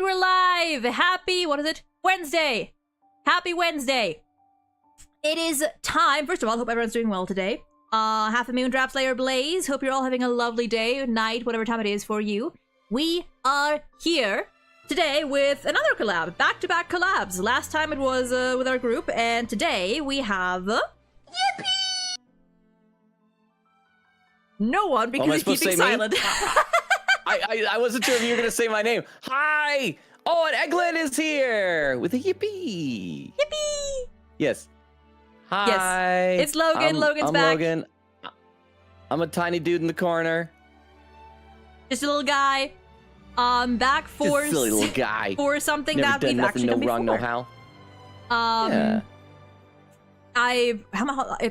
we're live! Happy, what is it? Wednesday! Happy Wednesday! It is time, first of all, hope everyone's doing well today. Half a Moon, Draft Slayer, Blaze, hope you're all having a lovely day, night, whatever time it is for you. We are here today with another collab, back-to-back collabs. Last time it was with our group, and today we have... Yippee! No one, because he's keeping silent. I wasn't sure if you were going to say my name. Hi! Oh, and Eglin is here with a yippee. Yippee! Yes. Hi. Yes. It's Logan. Logan's back. Logan. I'm a tiny dude in the corner. Just a little guy. Back for... Just a silly little guy. For something Never that done we've nothing, actually no done wrong, before. no how. Yeah. I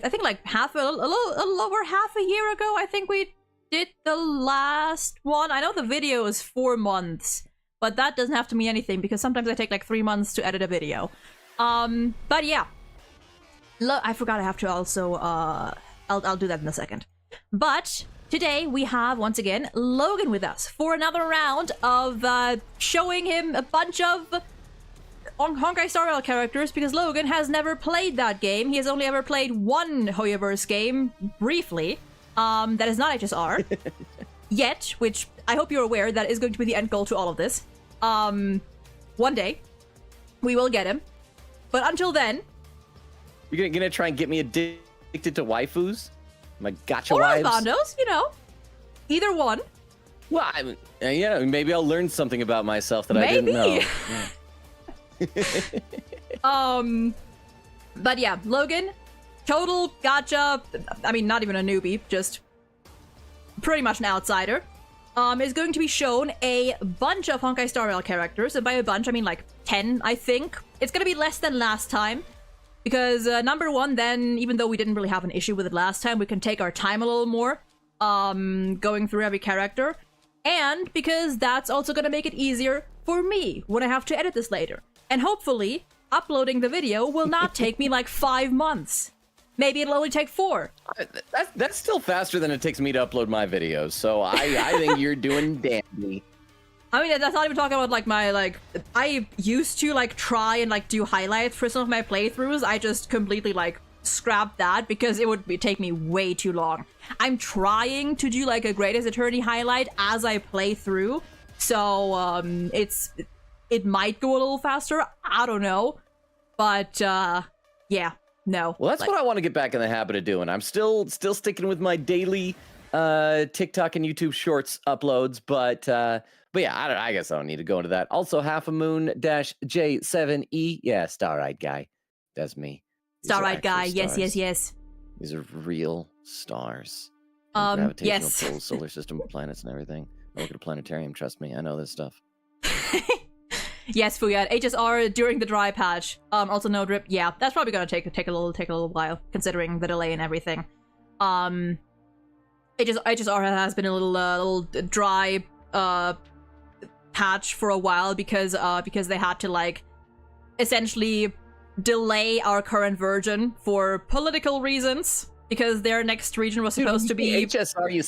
think like a little over half a year ago, I think we did the last one. I know the video is 4 months, but that doesn't have to mean anything because sometimes I take like 3 months to edit a video. But yeah. I forgot I have to also, I'll do that in a second. But today we have, once again, Logan with us for another round of showing him a bunch of Honkai Star Rail characters, because Logan has never played that game. He has only ever played one Hoyoverse game, briefly, that is not HSR, yet, which I hope you're aware that is going to be the end goal to all of this. One day, we will get him, but until then... You're gonna try and get me addicted to waifus? My gotcha or wives? Or Bandos, you know. Either one. Well, yeah, maybe I'll learn something about myself that I didn't know. Yeah. But yeah, Logan, total gotcha, I mean, not even a newbie, just pretty much an outsider, is going to be shown a bunch of Honkai Star Rail characters, and by a bunch, I mean like 10, I think. It's gonna be less than last time, because number one, then, even though we didn't really have an issue with it last time, we can take our time a little more, going through every character, and because that's also gonna make it easier for me when I have to edit this later. And hopefully, uploading the video will not take me like 5 months. Maybe it'll only take 4. That's still faster than it takes me to upload my videos, so I think you're doing dandy. I mean, that's not even talking about like my, like, I used to like try and like do highlights for some of my playthroughs. I just completely like scrapped that because it would take me way too long. I'm trying to do like a Greatest Eternity highlight as I play through, so it might go a little faster, I don't know, but yeah, no. Well, that's what I want to get back in the habit of doing. I'm still sticking with my daily TikTok and YouTube Shorts uploads, but yeah, I guess I don't need to go into that. Also, Half a Moon -J7E, yeah, Star-Eyed Guy, that's me. Star-Eyed Guy, yes. These are real stars. Yes. Gravitational pull, solar system, planets, and everything. I work at a planetarium. Trust me, I know this stuff. Yes, Fuyad. HSR during the dry patch. Also no drip. Yeah, that's probably gonna take a little while, considering the delay and everything. HSR has been a little dry patch for a while because they had to like essentially delay our current version for political reasons. Because their next region was supposed to be HSR. You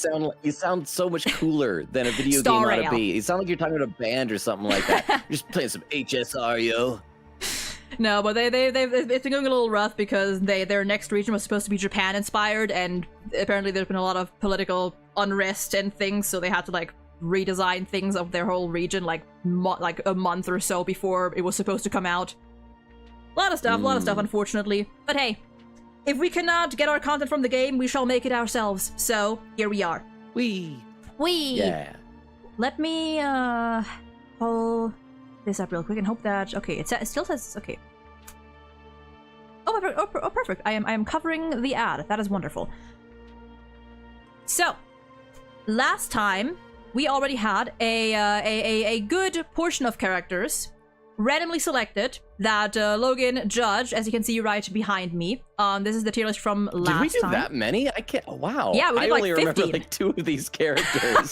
sound so much cooler than a video Star game ought to Rail. be. You sound like you're talking about a band or something like that. You're just playing some HSR, yo. No, but it's been going a little rough because their next region was supposed to be Japan inspired, and apparently there's been a lot of political unrest and things, so they had to like redesign things of their whole region like a month or so before it was supposed to come out. A lot of stuff, unfortunately. But hey. If we cannot get our content from the game, we shall make it ourselves. So, here we are. Wee! Yeah. Let me, pull this up real quick and hope that... Okay, it still says... Okay. Oh, perfect. I am covering the ad. That is wonderful. So, last time, we already had a good portion of characters randomly selected that Logan judged, as you can see right behind me. This is the tier list from last time. Did we do that many? I can't. Oh, wow. Yeah, we did I only like 15. remember like 2 of these characters.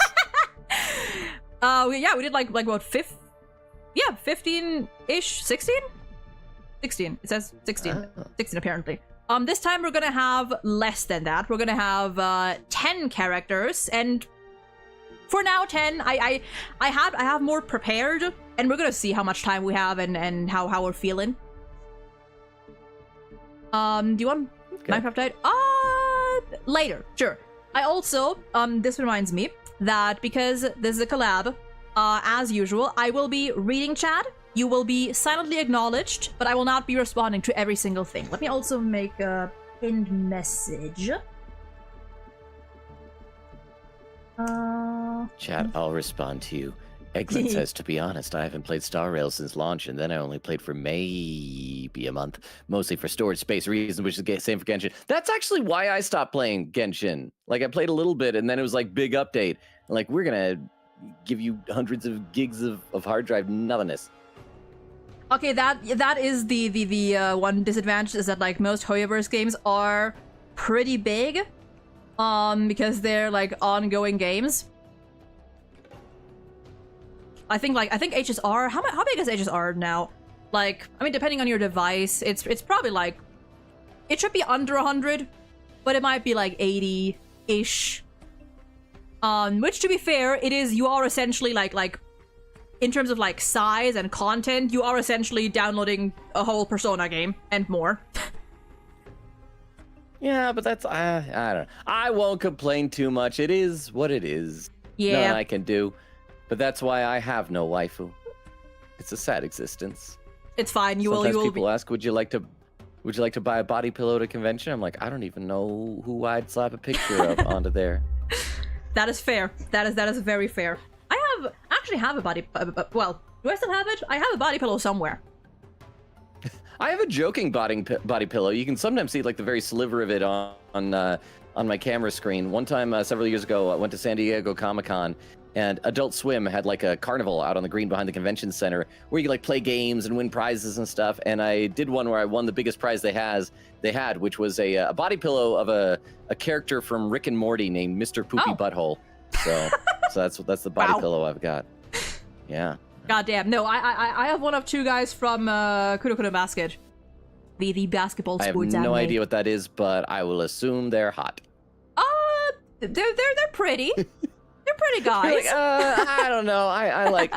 Yeah, we did like what 15-ish, 16? 16. It says 16. 16 apparently. This time we're gonna have less than that. We're gonna have 10 characters, and for now 10. I have more prepared, and we're gonna see how much time we have and how we're feeling. Do you want Minecraft Died? Later, sure. I also, this reminds me that because this is a collab, as usual, I will be reading chat. You will be silently acknowledged, but I will not be responding to every single thing. Let me also make a pinned message. Chat, I'll respond to you. Eggman says, to be honest, I haven't played Star Rail since launch, and then I only played for maybe a month, mostly for storage space reasons, which is the same for Genshin. That's actually why I stopped playing Genshin. Like, I played a little bit, and then it was like, big update. Like, we're gonna give you hundreds of gigs of hard drive nothingness. Okay, that is the one disadvantage, is that like most Hoyoverse games are pretty big, because they're like ongoing games. I think HSR. How big is HSR now? Like, I mean, depending on your device, it's probably like, it should be under 100, but it might be like 80-ish. Which, to be fair, you are essentially like in terms of like size and content, you are essentially downloading a whole Persona game and more. Yeah, but that's I don't know. I won't complain too much. It is what it is. Yeah. Nothing I can do. But that's why I have no waifu. It's a sad existence. It's fine. Sometimes people ask, would you like to buy a body pillow at a convention? I'm like, I don't even know who I'd slap a picture of onto there. That is fair. That is very fair. I actually have a body. Well, do I still have it? I have a body pillow somewhere. I have a joking body pillow. You can sometimes see like the very sliver of it on my camera screen. One time, several years ago, I went to San Diego Comic-Con, and Adult Swim had like a carnival out on the green behind the convention center where you could like play games and win prizes and stuff. And I did one where I won the biggest prize they had, which was a body pillow of a character from Rick and Morty named Mr. Poopy Butthole. So that's the body pillow I've got. Yeah. Goddamn. No, I have one of two guys from Kurokuro Basket. The basketball sports I have no anime. idea what that is, but I will assume they're hot. They're pretty. They're pretty guys. Like, I don't know. I like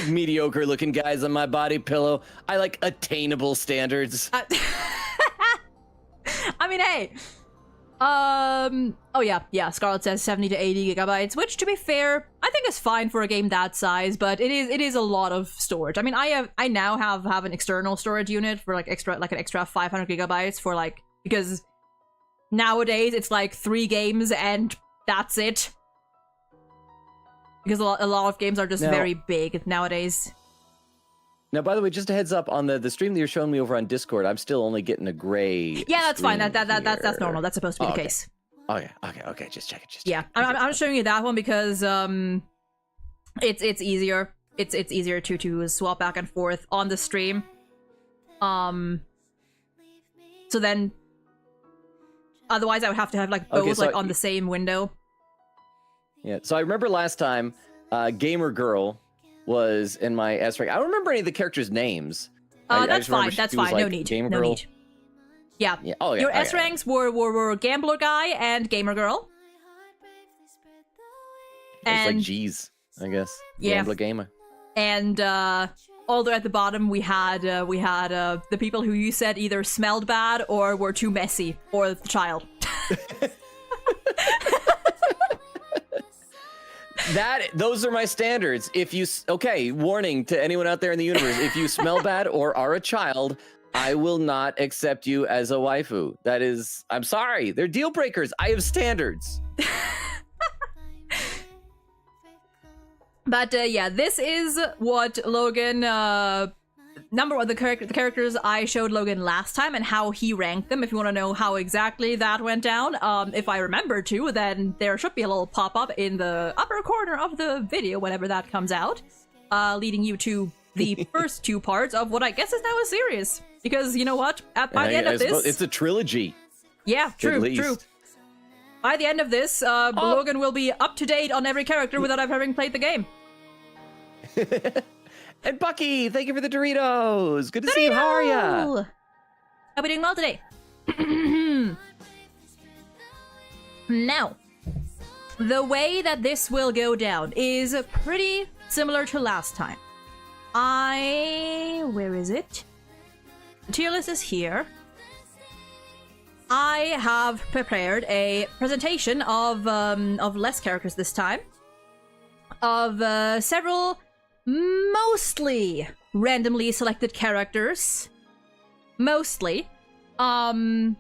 mediocre looking guys on my body pillow. I like attainable standards. I mean, hey. Oh yeah. Scarlett says 70 to 80 gigabytes, which, to be fair, I think is fine for a game that size, but it is a lot of storage. I mean, I now have an external storage unit for like an extra 500 gigabytes for like, because nowadays it's like 3 games and that's it. Because a lot of games are just very big nowadays. Now, by the way, just a heads up on the stream that you're showing me over on Discord. I'm still only getting a gray. Yeah, that's fine. screen That's normal. here. That's supposed to be the case. Okay. Just check it. Yeah, I'm showing you that one because it's easier. It's easier to swap back and forth on the stream. So then, otherwise I would have to have like both like on the same window. Yeah. So I remember last time, Gamer Girl was in my S rank. I don't remember any of the characters' names. That's fine. That's fine. Like, no need. Gamer No Girl. need. Yeah. Oh, yeah. Your S ranks were Gambler Guy and Gamer Girl. It's like G's, I guess. Yeah. Gambler Gamer. And all the way at the bottom we had the people who you said either smelled bad or were too messy, or the child. Those are my standards. If you warning to anyone out there in the universe, if you smell bad or are a child, I will not accept you as a waifu. That is, I'm sorry, they're deal breakers. I have standards. But yeah, this is what Logan number one, the characters I showed Logan last time and how he ranked them. If you want to know how exactly that went down, if I remember to, then there should be a little pop-up in the upper corner of the video whenever that comes out, leading you to the first 2 parts of what I guess is now a series. Because you know what? By the end of this, it's a trilogy. Yeah, true. By the end of this, Logan will be up to date on every character without having played the game. And Bucky, thank you for the Doritos. Good to see you. How are ya? I'll be doing well today. Now, the way that this will go down is pretty similar to last time. Where is it? The tier list is here. I have prepared a presentation of less characters this time, of several mostly randomly selected characters, mostly, that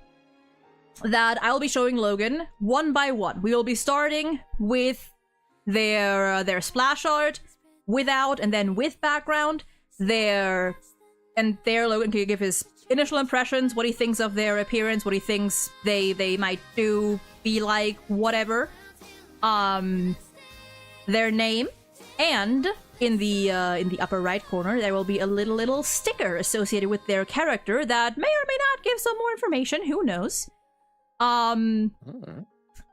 I'll be showing Logan one by one. We will be starting with their splash art, without, and then with background. There Logan can give his initial impressions, what he thinks of their appearance, what he thinks they might do, be like, whatever. Their name, and in the upper right corner there will be a little sticker associated with their character that may or may not give some more information. Who knows? And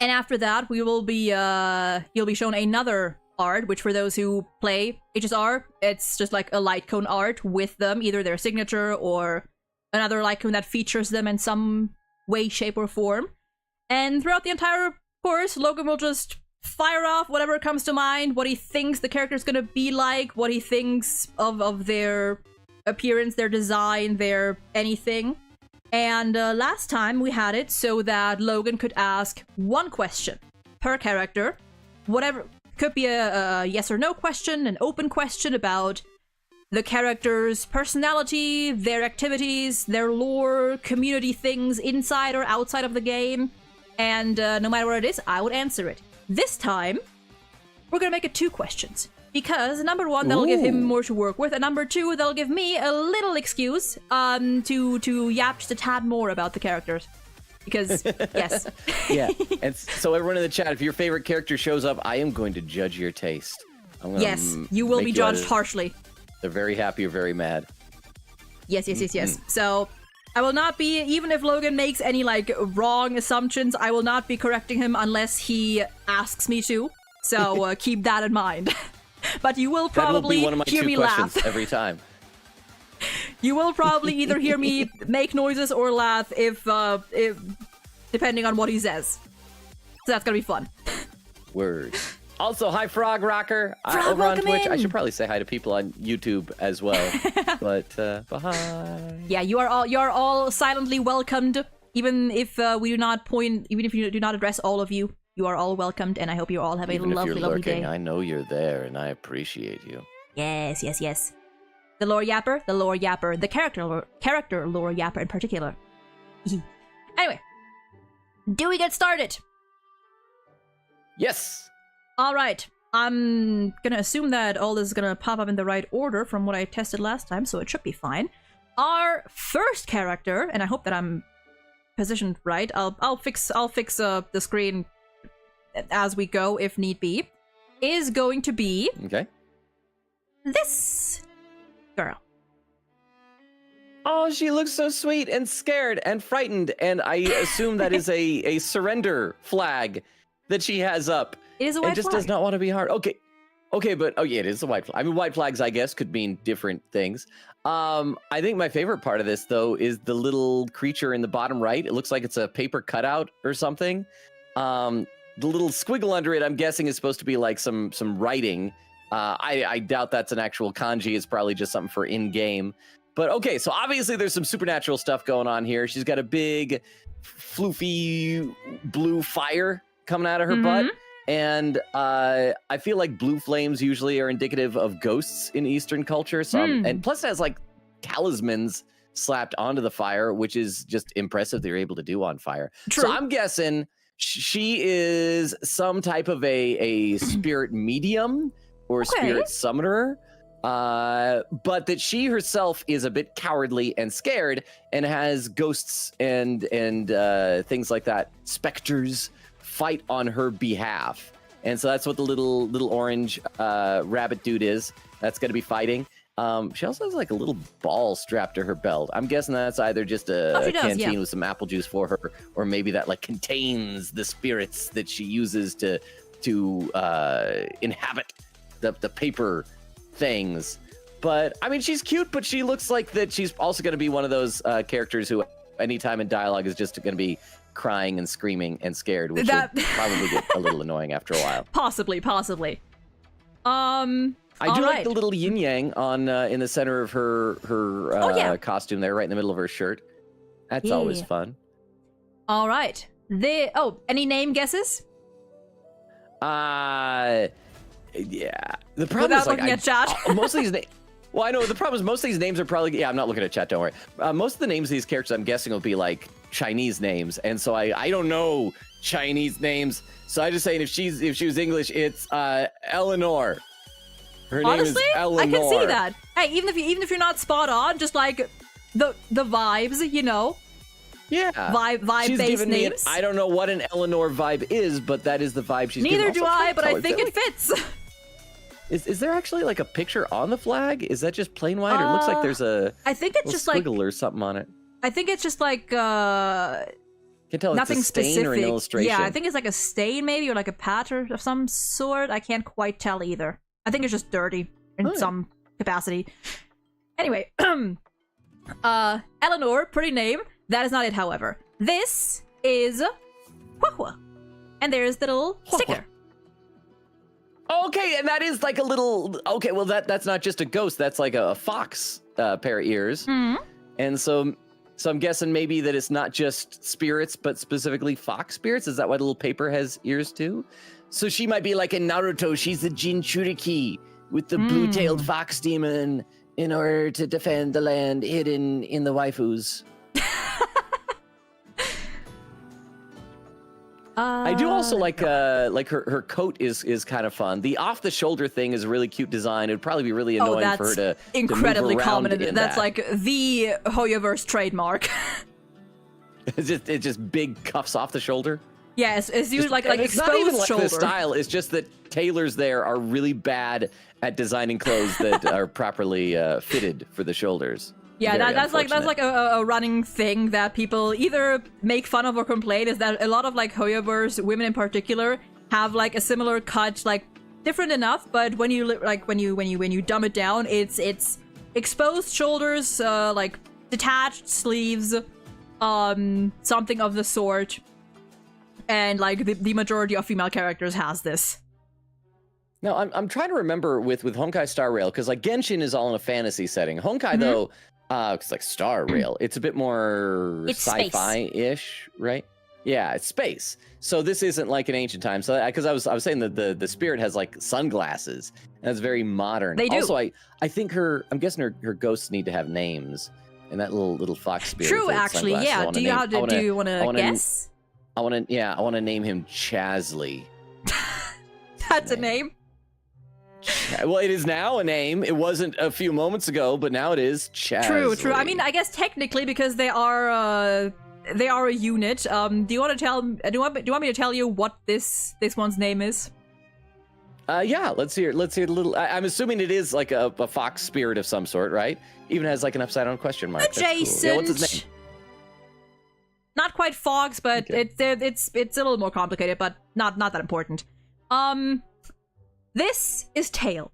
after that we will be you'll be shown another art, which for those who play HSR, it's just like a light cone art with them, either their signature or another light cone that features them in some way, shape, or form. And throughout the entire course, Logan will just fire off whatever comes to mind, what he thinks the character's gonna be like, what he thinks of their appearance, their design, their anything. And last time we had it so that Logan could ask one question per character, whatever. Could be a yes or no question, an open question about the character's personality, their activities, their lore, community things inside or outside of the game. And no matter what it is, I would answer it. This time, we're gonna make it 2 questions. Because number 1, that'll give him more to work with, and number 2, that'll give me a little excuse to yap just a tad more about the characters. Because, yes. Yeah, and so everyone in the chat, if your favorite character shows up, I am going to judge your taste. Yes, you will be judged harshly. They're very happy or very mad. Yes. So, I will not be, even if Logan makes any, like, wrong assumptions, I will not be correcting him unless he asks me to. So, keep that in mind. But you will probably hear me laugh every time. You will probably either hear me make noises or laugh if depending on what he says. So that's gonna be fun. Word. Also, hi Frog Rocker Frog, over on Twitch. in. I should probably say hi to people on YouTube as well. but hi. Yeah, you are all silently welcomed. Even if you do not address all of you, you are all welcomed, and I hope you all have a lovely lurking, day. I know you're there, and I appreciate you. Yes. The lore yapper, the character lore yapper in particular. Anyway, do we get started? Yes. All right. I'm gonna assume that all this is gonna pop up in the right order from what I tested last time, so it should be fine. Our first character, and I hope that I'm positioned right. I'll fix the screen as we go if need be. Is going to be this girl. Oh, she looks so sweet and scared and frightened, and I assume that is a surrender flag that she has up. It is a white flag. It just does not want to be hard. Okay, but oh yeah, it is a white flag. I mean, white flags, I guess, could mean different things. I think my favorite part of this, though, is the little creature in the bottom right. It looks like it's a paper cutout or something. The little squiggle under it, I'm guessing, is supposed to be like some writing. I doubt that's an actual kanji. It's probably just something for in-game. But okay, so obviously there's some supernatural stuff going on here. She's got a big, floofy blue fire coming out of her butt. And I feel like blue flames usually are indicative of ghosts in Eastern culture. So, and plus it has like talismans slapped onto the fire, which is just impressive they're able to do on fire. True. So I'm guessing she is some type of a spirit medium or spirit summoner, but that she herself is a bit cowardly and scared and has ghosts and things like that, specters, fight on her behalf. And so that's what the little orange rabbit dude is. That's going to be fighting. She also has like a little ball strapped to her belt. I'm guessing that's either just a canteen with some apple juice for her, or maybe that like contains the spirits that she uses to inhabit the paper things. But I mean, she's cute, but she looks like that she's also going to be one of those characters who anytime in dialogue is just going to be crying and screaming and scared, which will probably get a little annoying after a while. Possibly. I do like the little yin yang on in the center of her costume there, right in the middle of her shirt. That's always fun. All right. Any name guesses? Yeah. The problem Without is like looking at chat. Most of these names. Well, I know the problem is most of these names are probably. Yeah, I'm not looking at chat. Don't worry. Most of the names of these characters, I'm guessing, will be like Chinese names, and so I don't know Chinese names. So I just saying if she was English, it's Eleanor. Her Honestly, name is Eleanor. I can see that. Hey, even if you're not spot on, just like the vibes, you know. Yeah. Vibe-based names. I don't know what an Eleanor vibe is, but that is the vibe she's Neither giving. do I, but I think it fits. Is there actually like a picture on the flag? Is that just plain white, or it looks like there's a I think it's just squiggle like or something on it? I think it's just like Can't tell nothing it's a stain specific. or an illustration. Yeah, I think it's like a stain maybe, or like a pattern of some sort. I can't quite tell either. I think it's just dirty in some capacity. Anyway, Eleanor, pretty name. That is not it, however. This is Huahua. And there's the little sticker. Okay, and that is like a little. Okay, well that's not just a ghost. That's like a fox pair of ears. Mm-hmm. And so I'm guessing maybe that it's not just spirits, but specifically fox spirits. Is that why the little paper has ears too? So she might be like in Naruto. She's the Jinchuriki with the blue-tailed fox demon in order to defend the land hidden in the waifus. I do also like her coat is kind of fun. The off the shoulder thing is a really cute design. It would probably be really annoying for her to incredibly move around common. in That's that. like the Hoyoverse trademark. It's just big cuffs off the shoulder. Yeah, it's usually like it's exposed not even like shoulder. the style. It's just that tailors there are really bad at designing clothes that are properly fitted for the shoulders. Yeah, that's like a running thing that people either make fun of or complain, is that a lot of like Hoyoverse women in particular have like a similar cut, like different enough, but when you when you dumb it down, it's exposed shoulders, like detached sleeves, something of the sort, and like the majority of female characters has this. Now I'm trying to remember with Honkai Star Rail, because like Genshin is all in a fantasy setting. Honkai though. It's like Star Rail. It's a bit more sci-fi-ish, right? Yeah, it's space. So this isn't like an ancient time. So because I was saying that the spirit has like sunglasses, and it's very modern. They do. Also, I think I'm guessing her ghosts need to have names. And that little fox spirit. True, actually, yeah. Do you want to guess? I want to name him Chasley. That's a name. Well, it is now a name. It wasn't a few moments ago, but now it is Chasley. True. I mean, I guess technically because they are a unit. Do you want me to tell you what this one's name is? Yeah. Let's hear the little. I'm assuming it is like a fox spirit of some sort, right? Even has like an upside down question mark. Adjacent. Cool. Yeah, what's his name? Not quite fox, but okay. It's a little more complicated, but not that important. This is Tail.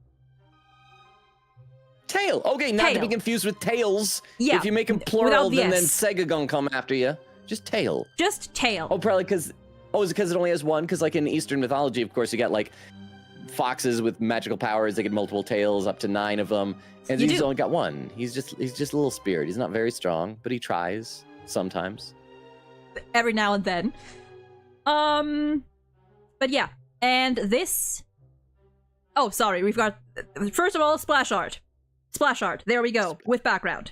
Tail. Okay, not to be confused with Tails. Yeah. If you make them plural, then Sega gonna come after you. Just Tail. Just Tail. Oh, probably because. Oh, is it because it only has one? Because like in Eastern mythology, of course, you got like foxes with magical powers. They get multiple tails, up to 9 of them. And he's only got one. He's just a little spirit. He's not very strong, but he tries sometimes. Every now and then. But yeah, and this. Oh, sorry, we've got, first of all, splash art. Splash art, there we go, with background.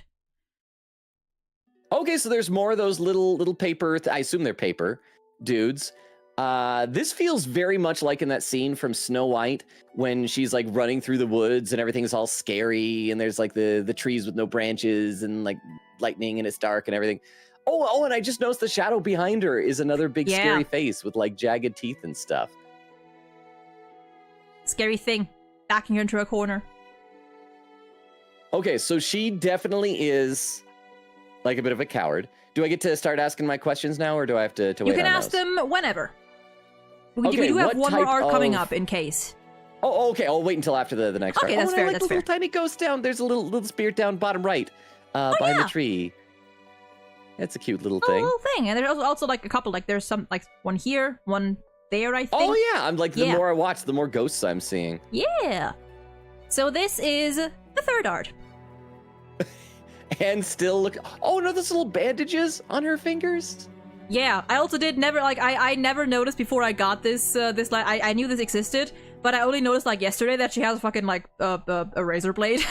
Okay, so there's more of those little paper, I assume they're paper, dudes. This feels very much like in that scene from Snow White, when she's like running through the woods and everything's all scary, and there's like the trees with no branches, and like lightning, and it's dark and everything. Oh, and I just noticed the shadow behind her is another big scary face with like jagged teeth and stuff. Scary thing, backing her into a corner. Okay, so she definitely is like a bit of a coward. Do I get to start asking my questions now, or do I have to wait on those? You can ask them whenever. We do have one more art coming up in case. Oh, okay. I'll wait until after the next Okay, art. that's fair. Like that's the fair. Little tiny ghost down. There's a little spirit down bottom right, behind the tree. It's a cute little A thing. little thing. And there's also like a couple, like there's some, like one here, one there, I think. Oh yeah, I'm like, the more I watch, the more ghosts I'm seeing. Yeah. So this is the third art. And still look, oh no, there's little bandages on her fingers. Yeah, I also did never, like, I never noticed before I got this, I knew this existed, but I only noticed, like, yesterday that she has fucking, like, a razor blade.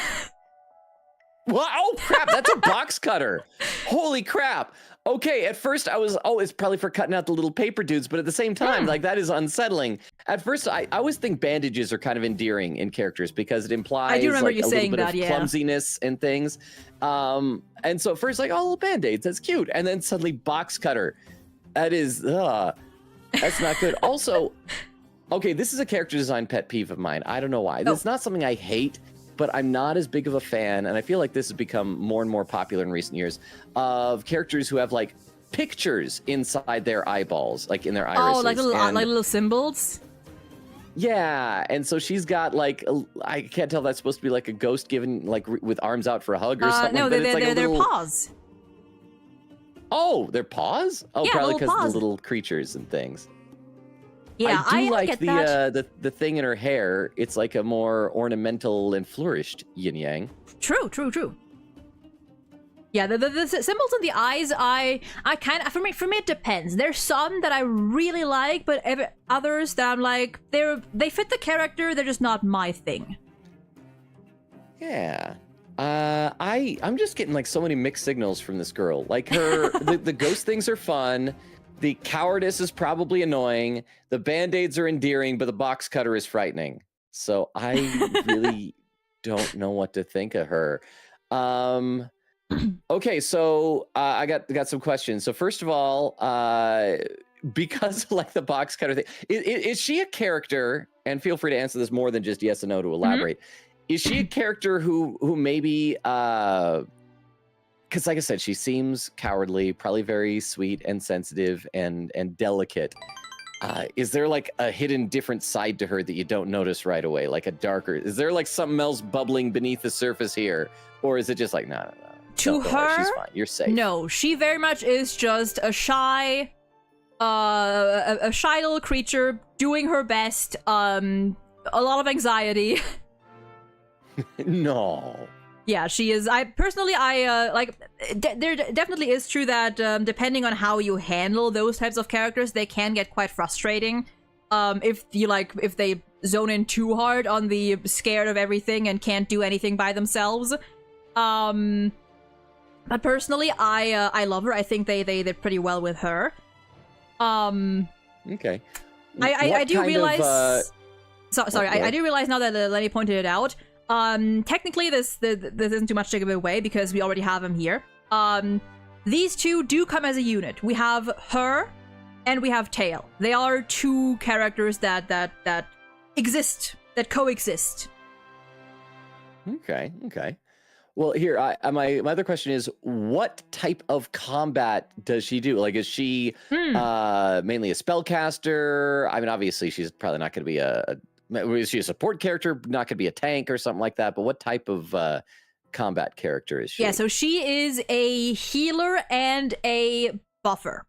What? Oh crap, that's a box cutter. Holy crap. Okay, at first I was, it's probably for cutting out the little paper dudes, but at the same time, like, that is unsettling. At first, I always think bandages are kind of endearing in characters because it implies I do remember like you a saying little bit that, of clumsiness and things. And so at first, like, oh, little band-aids, that's cute. And then suddenly box cutter. That is, that's not good. Also, okay, this is a character design pet peeve of mine. I don't know why. It's not something I hate, but I'm not as big of a fan, and I feel like this has become more and more popular in recent years, of characters who have, like, pictures inside their eyeballs, like in their irises. Oh, like little symbols? Yeah, and so she's got, like, I can't tell if that's supposed to be, like, a ghost given, like, with arms out for a hug or something. No, but it's like they're paws. Oh, they're paws? Oh, yeah, probably because of paws. the little creatures and things. Yeah, I do like get that. the thing in her hair. It's like a more ornamental and flourished yin yang. True. Yeah, the symbols in the eyes, I kind of, for me it depends. There's some that I really like, but others that I'm like, they fit the character, they're just not my thing. Yeah. I'm just getting like so many mixed signals from this girl. Like her, the ghost things are fun. The cowardice is probably annoying. The band-aids are endearing, but the box cutter is frightening. So I really don't know what to think of her. Okay, so I got some questions. So first of all, because like the box cutter thing, is she a character? And feel free to answer this more than just yes or no to elaborate. Is she a character who maybe because like I said, she seems cowardly, probably very sweet and sensitive and delicate. Is there like a hidden different side to her that you don't notice right away? Like a darker, is there like something else bubbling beneath the surface here? Or is it just like, no. To her, she's fine. You're safe. No, she very much is just a shy little creature doing her best. A lot of anxiety. No. Yeah, she is. I personally, there definitely is true that depending on how you handle those types of characters, they can get quite frustrating. If they zone in too hard on the scared of everything and can't do anything by themselves. But personally, I love her. I think they did pretty well with her. Okay. I do realize. Sorry, I do realize now that Lenny pointed it out. Technically, this isn't too much to give away because we already have him here. These two do come as a unit. We have her, and we have Tail. They are two characters that exist, that coexist. Okay. Well, here, my other question is, what type of combat does she do? Like, is she mainly a spellcaster? I mean, obviously, she's probably not going to be is she a support character? Not going to be a tank or something like that. But what type of combat character is she? Yeah, so she is a healer and a buffer.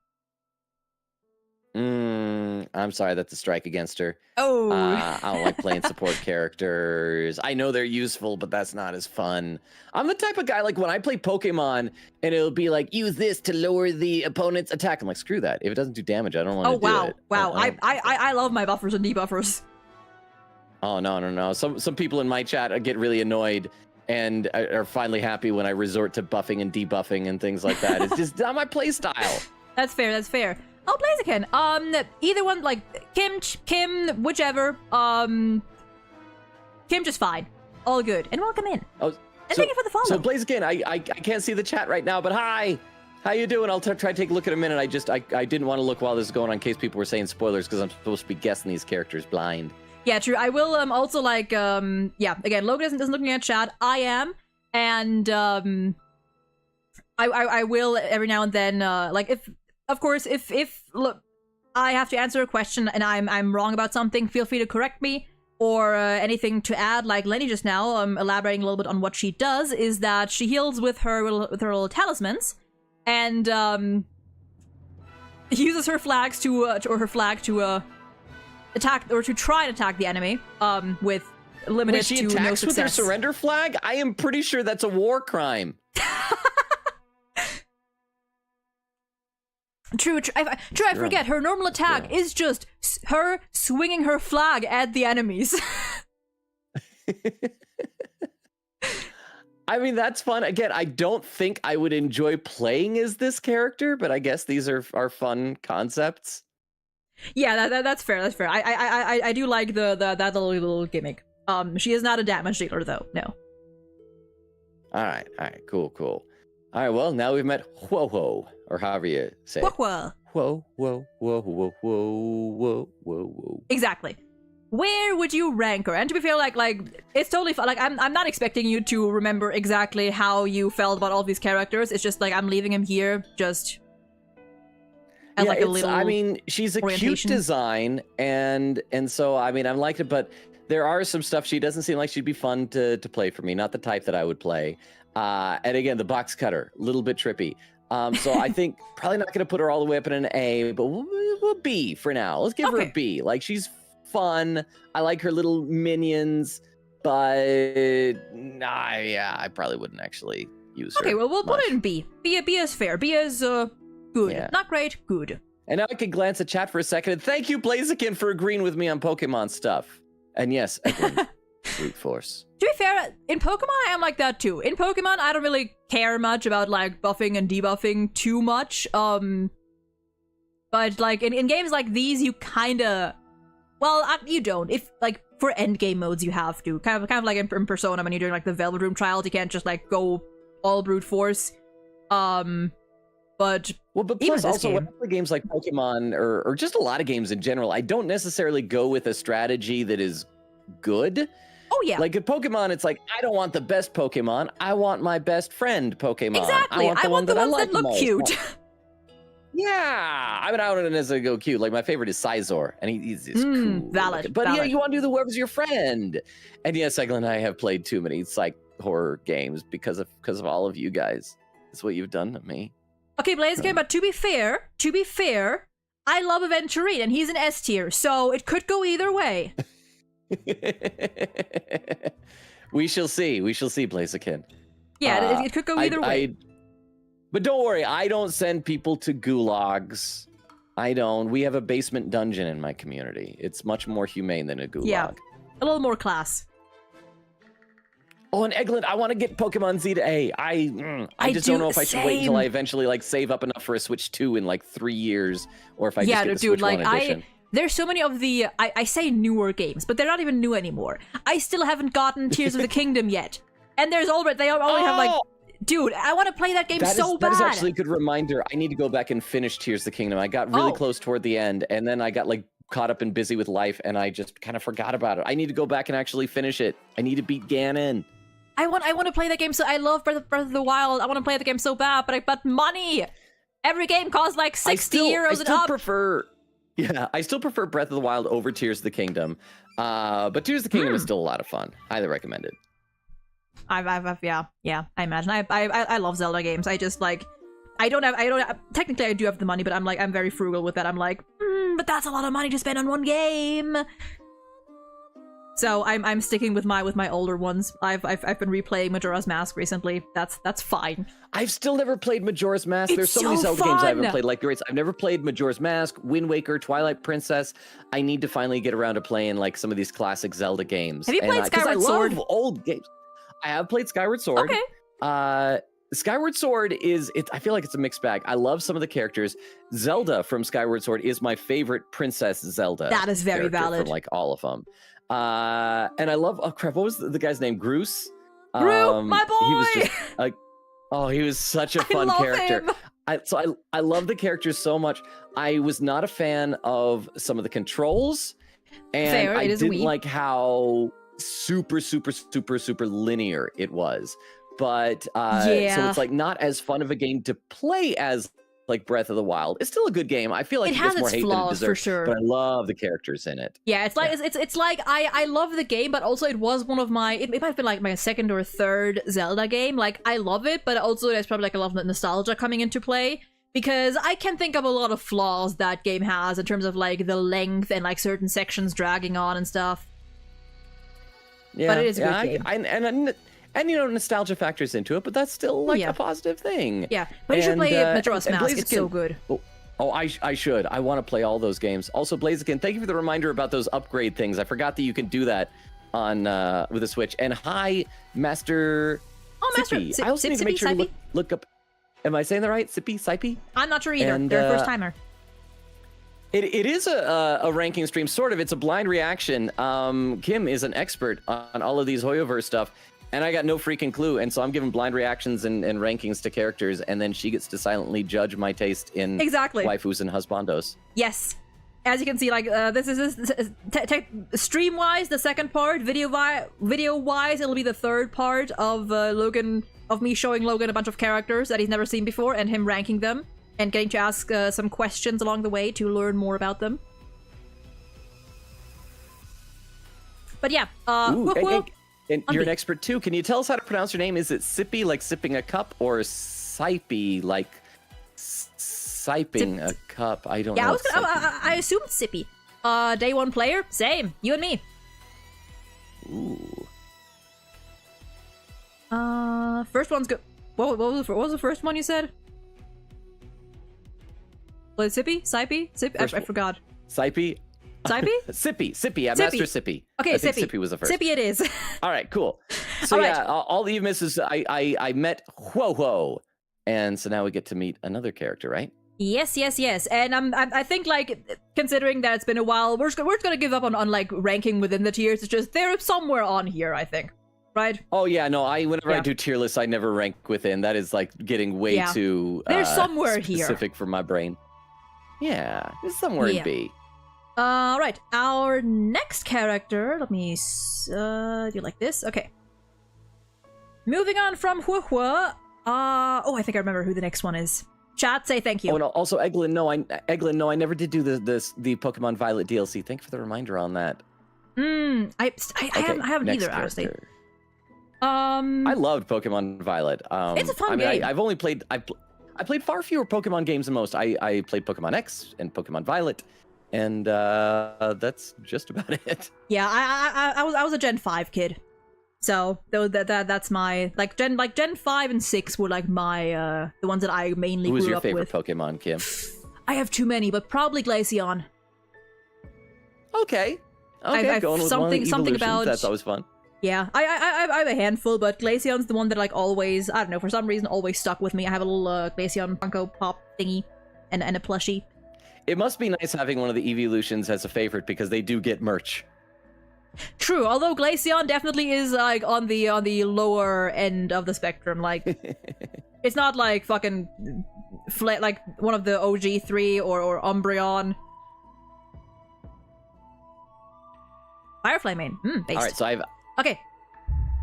I'm sorry, that's a strike against her. Oh. I don't like playing support characters. I know they're useful, but that's not as fun. I'm the type of guy, like, when I play Pokemon, and it'll be like, use this to lower the opponent's attack. I'm like, screw that. If it doesn't do damage, I don't want to do it. Wow. I love my buffers and debuffers. Oh, no. Some people in my chat get really annoyed and are finally happy when I resort to buffing and debuffing and things like that. It's just not my play style. That's fair. Oh, Blaziken. Either one, like Kim, whichever. Kim, just fine. All good. And welcome in. Oh, and thank you for the follow. So Blaziken, I can't see the chat right now, but hi. How you doing? I'll try to take a look in a minute. I didn't want to look while this is going on in case people were saying spoilers because I'm supposed to be guessing these characters blind. Yeah, true. I will also like again, Logan isn't looking at chat. I am, and I will every now and then like if look, I have to answer a question and I'm wrong about something, feel free to correct me or anything to add. Like Lenny just now elaborating a little bit on what she does is that she heals with her little talismans, and uses her flags to attack or to try and attack the enemy with limited she to no attacks with her success. surrender flag? I am pretty sure that's a war crime. True. I forget. Her normal attack is just her swinging her flag at the enemies. I mean, that's fun. Again, I don't think I would enjoy playing as this character, but I guess these are fun concepts. Yeah, that's fair. That's fair. I do like that little gimmick. She is not a damage dealer though. No. All right, cool. All right, well, now we've met Whoa, or however you say it. Whoa. Whoa. Exactly. Where would you rank her? And to be fair, like it's totally fun. Like I'm not expecting you to remember exactly how you felt about all these characters. It's just like I'm leaving him here just as like a little. I mean, she's a cute design, and so I mean, I liked it, but there are some stuff she doesn't seem like she'd be fun to play for me. Not the type that I would play. And again, the box cutter, a little bit trippy. So I think probably not going to put her all the way up in an A, but we'll B for now. Let's give her a B. Like, she's fun. I like her little minions, but I probably wouldn't actually use her. Okay, well, we'll much. put it in B. B is fair. B is good. Yeah. Not great, good. And now I can glance at chat for a second. And thank you, Blaziken, for agreeing with me on Pokemon stuff. And yes, again, brute force. To be fair, in Pokemon, I am like that too. In Pokemon, I don't really care much about like buffing and debuffing too much. But like in games like these, you kinda, well, you don't. If like for endgame modes, you have to kind of like in Persona when you're doing like the Velvet Room trials, you can't just like go all brute force. But plus also when I play games like Pokemon or just a lot of games in general, I don't necessarily go with a strategy that is good. Oh yeah. Like in Pokemon, it's like, I don't want the best Pokemon. I want my best friend Pokemon. Exactly. I want the ones that look cute. Yeah. I mean, I don't necessarily go cute. Like my favorite is Sizor, and he's cool. Valid. But valid. yeah, you want to do the whoever's your friend. And yes, Eglin and I have played too many psych horror games because of all of you guys. That's what you've done to me. Okay, Blaziken, but to be fair, I love Aventurine, and he's an S tier, so it could go either way. We shall see, Blaziken. Yeah, it could go either way. But don't worry, I don't send people to gulags. I don't. We have a basement dungeon in my community. It's much more humane than a gulag. Yeah, a little more class. Oh, and Eglin, I want to get Pokemon Z to A. I just don't know if I should wait until I eventually like save up enough for a Switch 2 in like 3 years, or if I just get the Switch 1 edition. There's so many of the, I say newer games, but they're not even new anymore. I still haven't gotten Tears of the Kingdom yet. And they already have like, dude, I want to play that game so bad. That is actually a good reminder. I need to go back and finish Tears of the Kingdom. I got really close toward the end, and then I got like caught up and busy with life, and I just kind of forgot about it. I need to go back and actually finish it. I need to beat Ganon. I want to play that game, so I love Breath of the Wild. I want to play the game so bad, but money. Every game costs like 60 euros and up. I still prefer Breath of the Wild over Tears of the Kingdom. But Tears of the Kingdom is still a lot of fun. Highly recommended. Yeah. I imagine. I love Zelda games. I just like, I don't have. Technically, I do have the money, but I'm very frugal with that. I'm like, but that's a lot of money to spend on one game. So I'm sticking with my older ones. I've been replaying Majora's Mask recently. That's fine. I've still never played Majora's Mask. There's so many Zelda games I haven't played. Like I've never played Majora's Mask, Wind Waker, Twilight Princess. I need to finally get around to playing like some of these classic Zelda games. Have you played Skyward Sword? I love old games. I have played Skyward Sword. Okay. Skyward Sword I feel like it's a mixed bag. I love some of the characters. Zelda from Skyward Sword is my favorite Princess Zelda. That is very valid. From like all of them. And I love, oh crap, what was the guy's name? Groose? Gru, my boy! He was just like, he was such a fun character. I love the characters so much. I was not a fan of some of the controls, and I didn't like how super linear it was. But so it's like not as fun of a game to play as like Breath of the Wild. It's still a good game. I feel like It it has gets more its hate than it flaws, for deserves, sure. but I love the characters in it. Yeah, it's like it's like I love the game, but also it was one of my it might have been like my second or third Zelda game. Like I love it, but also there's probably like a lot of nostalgia coming into play because I can think of a lot of flaws that game has in terms of like the length and like certain sections dragging on and stuff. Yeah, But it is a good game. And you know, nostalgia factors into it, but that's still like a positive thing. Yeah, but you should play Majora's Mask. Blaziken, it's so good. Oh, I should. I want to play all those games. Also, Blaziken, thank you for the reminder about those upgrade things. I forgot that you can do that on with a Switch. And hi, Master. Oh, Master. Sippy. I also need to make sure to look up. Am I saying that right? Sippy? I'm not sure either. And, they're a first timer. It is a ranking stream, sort of. It's a blind reaction. Kim is an expert on all of these Hoyoverse stuff, and I got no freaking clue. And so I'm giving blind reactions and rankings to characters, and then she gets to silently judge my taste in waifus and husbandos. Yes. As you can see, like this is stream-wise the second part. Video-wise, it'll be the third part of me showing Logan a bunch of characters that he's never seen before, and him ranking them. And getting to ask some questions along the way to learn more about them. But yeah, and you're an expert too. Can you tell us how to pronounce your name? Is it Sippy, like sipping a cup, or Sipey, like siping a cup? I don't know. Yeah, I assumed Sippy. Day one player, same. You and me. Ooh. First one's good. What was the first one you said? Was it Sippy? Sipey? I forgot. Sipey? Sippy? Sippy. I'm Master Sippy. Okay, I think Sippy. Sippy was the first. Sippy it is. All right, cool. So all yeah, right. all the misses, I met Whoa. And so now we get to meet another character, right? Yes. And I think, like, considering that it's been a while, we're just gonna give up on like ranking within the tiers. It's just they're somewhere on here, I think. Right? Oh yeah, no, whenever I do tier lists, I never rank within. That is like getting way too there's somewhere specific for my brain. Yeah, there's somewhere in B. Right, our next character, let me, do you like this? Okay. Moving on from Huahua, I think I remember who the next one is. Chat, say thank you. Oh, no, also, Eglin, no, I never did do the Pokemon Violet DLC. Thank you for the reminder on that. I haven't either, honestly. I loved Pokemon Violet. It's a fun game. I've only played, I played far fewer Pokemon games than most. I played Pokemon X and Pokemon Violet, and that's just about it. Yeah, I was a Gen 5 kid, so that's my Gen 5 and 6 were like my the ones that I mainly grew up with. Who's your favorite Pokemon, Kim? I have too many, but probably Glaceon. Okay, going with something about that's always fun. Yeah, I have a handful, but Glaceon's the one that like always, I don't know, for some reason always stuck with me. I have a little Glaceon Funko Pop thingy and a plushie. It must be nice having one of the evolutions as a favorite because they do get merch. True, although Glaceon definitely is like on the lower end of the spectrum. Like, it's not like fucking like one of the OG 3 or Umbreon. Firefly main. Based. All right, so I've. Okay.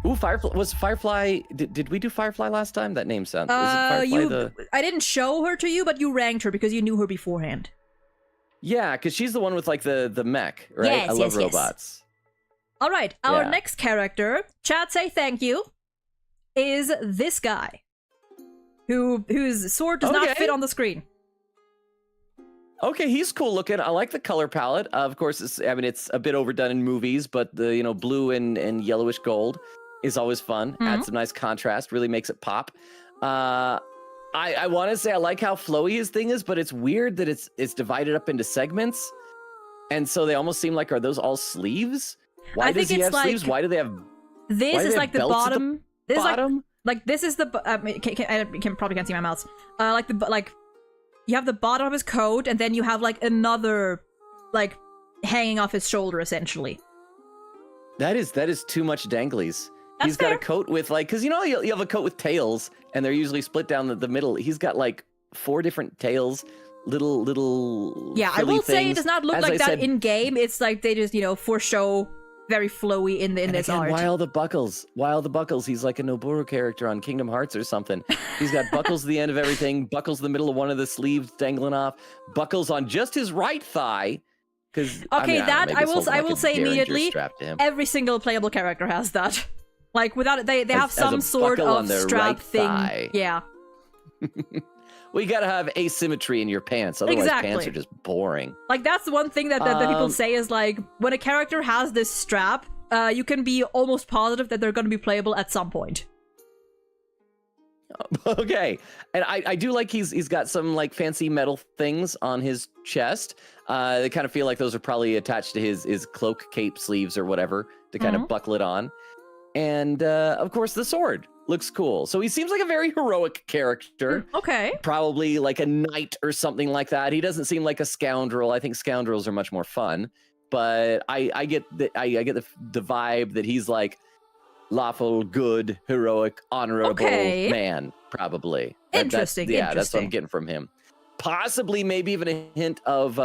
Ooh, Firefly. Did we do Firefly last time? That name sounds. Is it Firefly I didn't show her to you, but you ranked her because you knew her beforehand. Yeah, because she's the one with like the mech, right? Yes, I love robots. All right, our next character, chat say thank you, is this guy, whose sword does not fit on the screen. Okay, he's cool looking. I like the color palette. Of course, it's a bit overdone in movies, but the blue and yellowish gold is always fun. Adds some nice contrast, really makes it pop. I want to say I like how flowy his thing is, but it's weird that it's divided up into segments, and so they almost seem like, are those all sleeves? Why does he have sleeves? Why do they have? This is like the bottom. This bottom? is like this is the. Probably can't see my mouse. You have the bottom of his coat, and then you have like another, like, hanging off his shoulder, essentially. That is too much danglies. He's fair. got a coat with like, because you have a coat with tails, and they're usually split down the middle. He's got like 4 different tails, little. Yeah, I will say it things. does not look As like I that said, in game. It's like they just for show very flowy in this again, art. Why all the buckles? He's like a Noboru character on Kingdom Hearts or something. He's got buckles at the end of everything, buckles in the middle of one of the sleeves dangling off, buckles on just his right thigh. Okay, I will say immediately, every single playable character has that. Like without it, they have some sort of strap thing. Thigh. Yeah. Well, you gotta have asymmetry in your pants, otherwise pants are just boring. Like that's the one thing that people say is like, when a character has this strap, you can be almost positive that they're going to be playable at some point. Okay, and I do like he's got some like fancy metal things on his chest. They kind of feel like those are probably attached to his cloak cape sleeves or whatever to kind of buckle it on. And of course the sword looks cool. So he seems like a very heroic character. Okay. Probably like a knight or something like that. He doesn't seem like a scoundrel. I think scoundrels are much more fun. But I get the vibe that he's like lawful, good, heroic, honorable man, probably. Interesting. That's what I'm getting from him. Possibly maybe even a hint of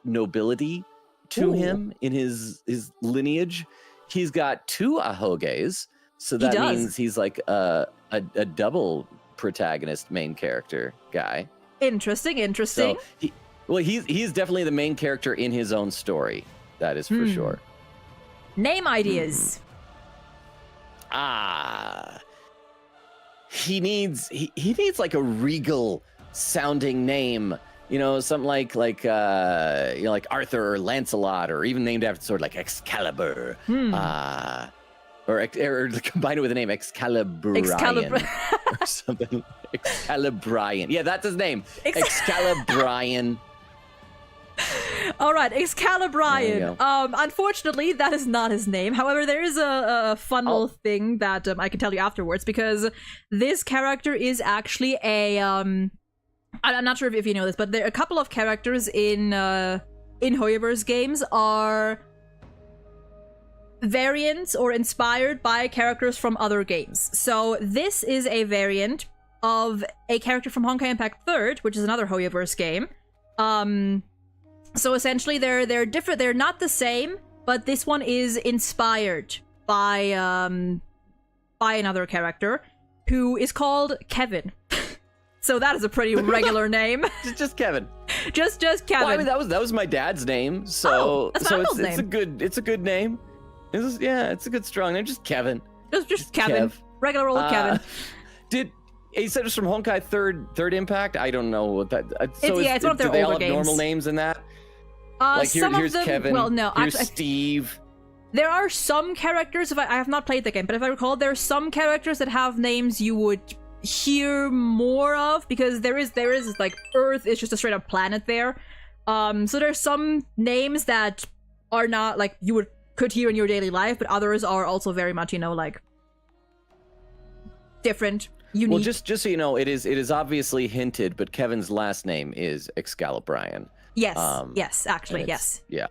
nobility to him in his lineage. He's got 2 ahoges. So that means he's like a double protagonist main character guy. Interesting. So he's definitely the main character in his own story. That is for sure. Name ideas. He needs like a regal sounding name. You know, something like Arthur or Lancelot, or even named after sword like Excalibur. Or combine it with the name Excalibrian or something. Excalibrian. Yeah, that's his name. Excalibrian. All right, Excalibrian. Unfortunately, that is not his name. However, there is a fun little thing that I can tell you afterwards, because this character is actually a I'm not sure if you know this, but there are a couple of characters in Hoyoverse games are variants or inspired by characters from other games. So this is a variant of a character from Honkai Impact 3rd, which is another Hoyoverse game. So essentially they're different. They're not the same, but this one is inspired by another character who is called Kevin. So that is a pretty regular name. Just Kevin. Just Kevin. Well, I mean, that was my dad's name. So it's a good name. It's a good strong name. Just Kevin. Just Kevin. Regular old Kevin. He said it's from Honkai third Impact. I don't know what that. It's one of their older games. Do they all have normal names in that? Here's them, Kevin. Well, no, here's Steve. There are some characters. I have not played the game, but if I recall, there are some characters that have names you would hear more of, because there is like Earth is just a straight up planet there. So there's some names that are not like you could hear in your daily life, but others are also very much, like different, unique. Well, just so you know, it is obviously hinted, but Kevin's last name is Excalibrian. Yes, yes. Yeah.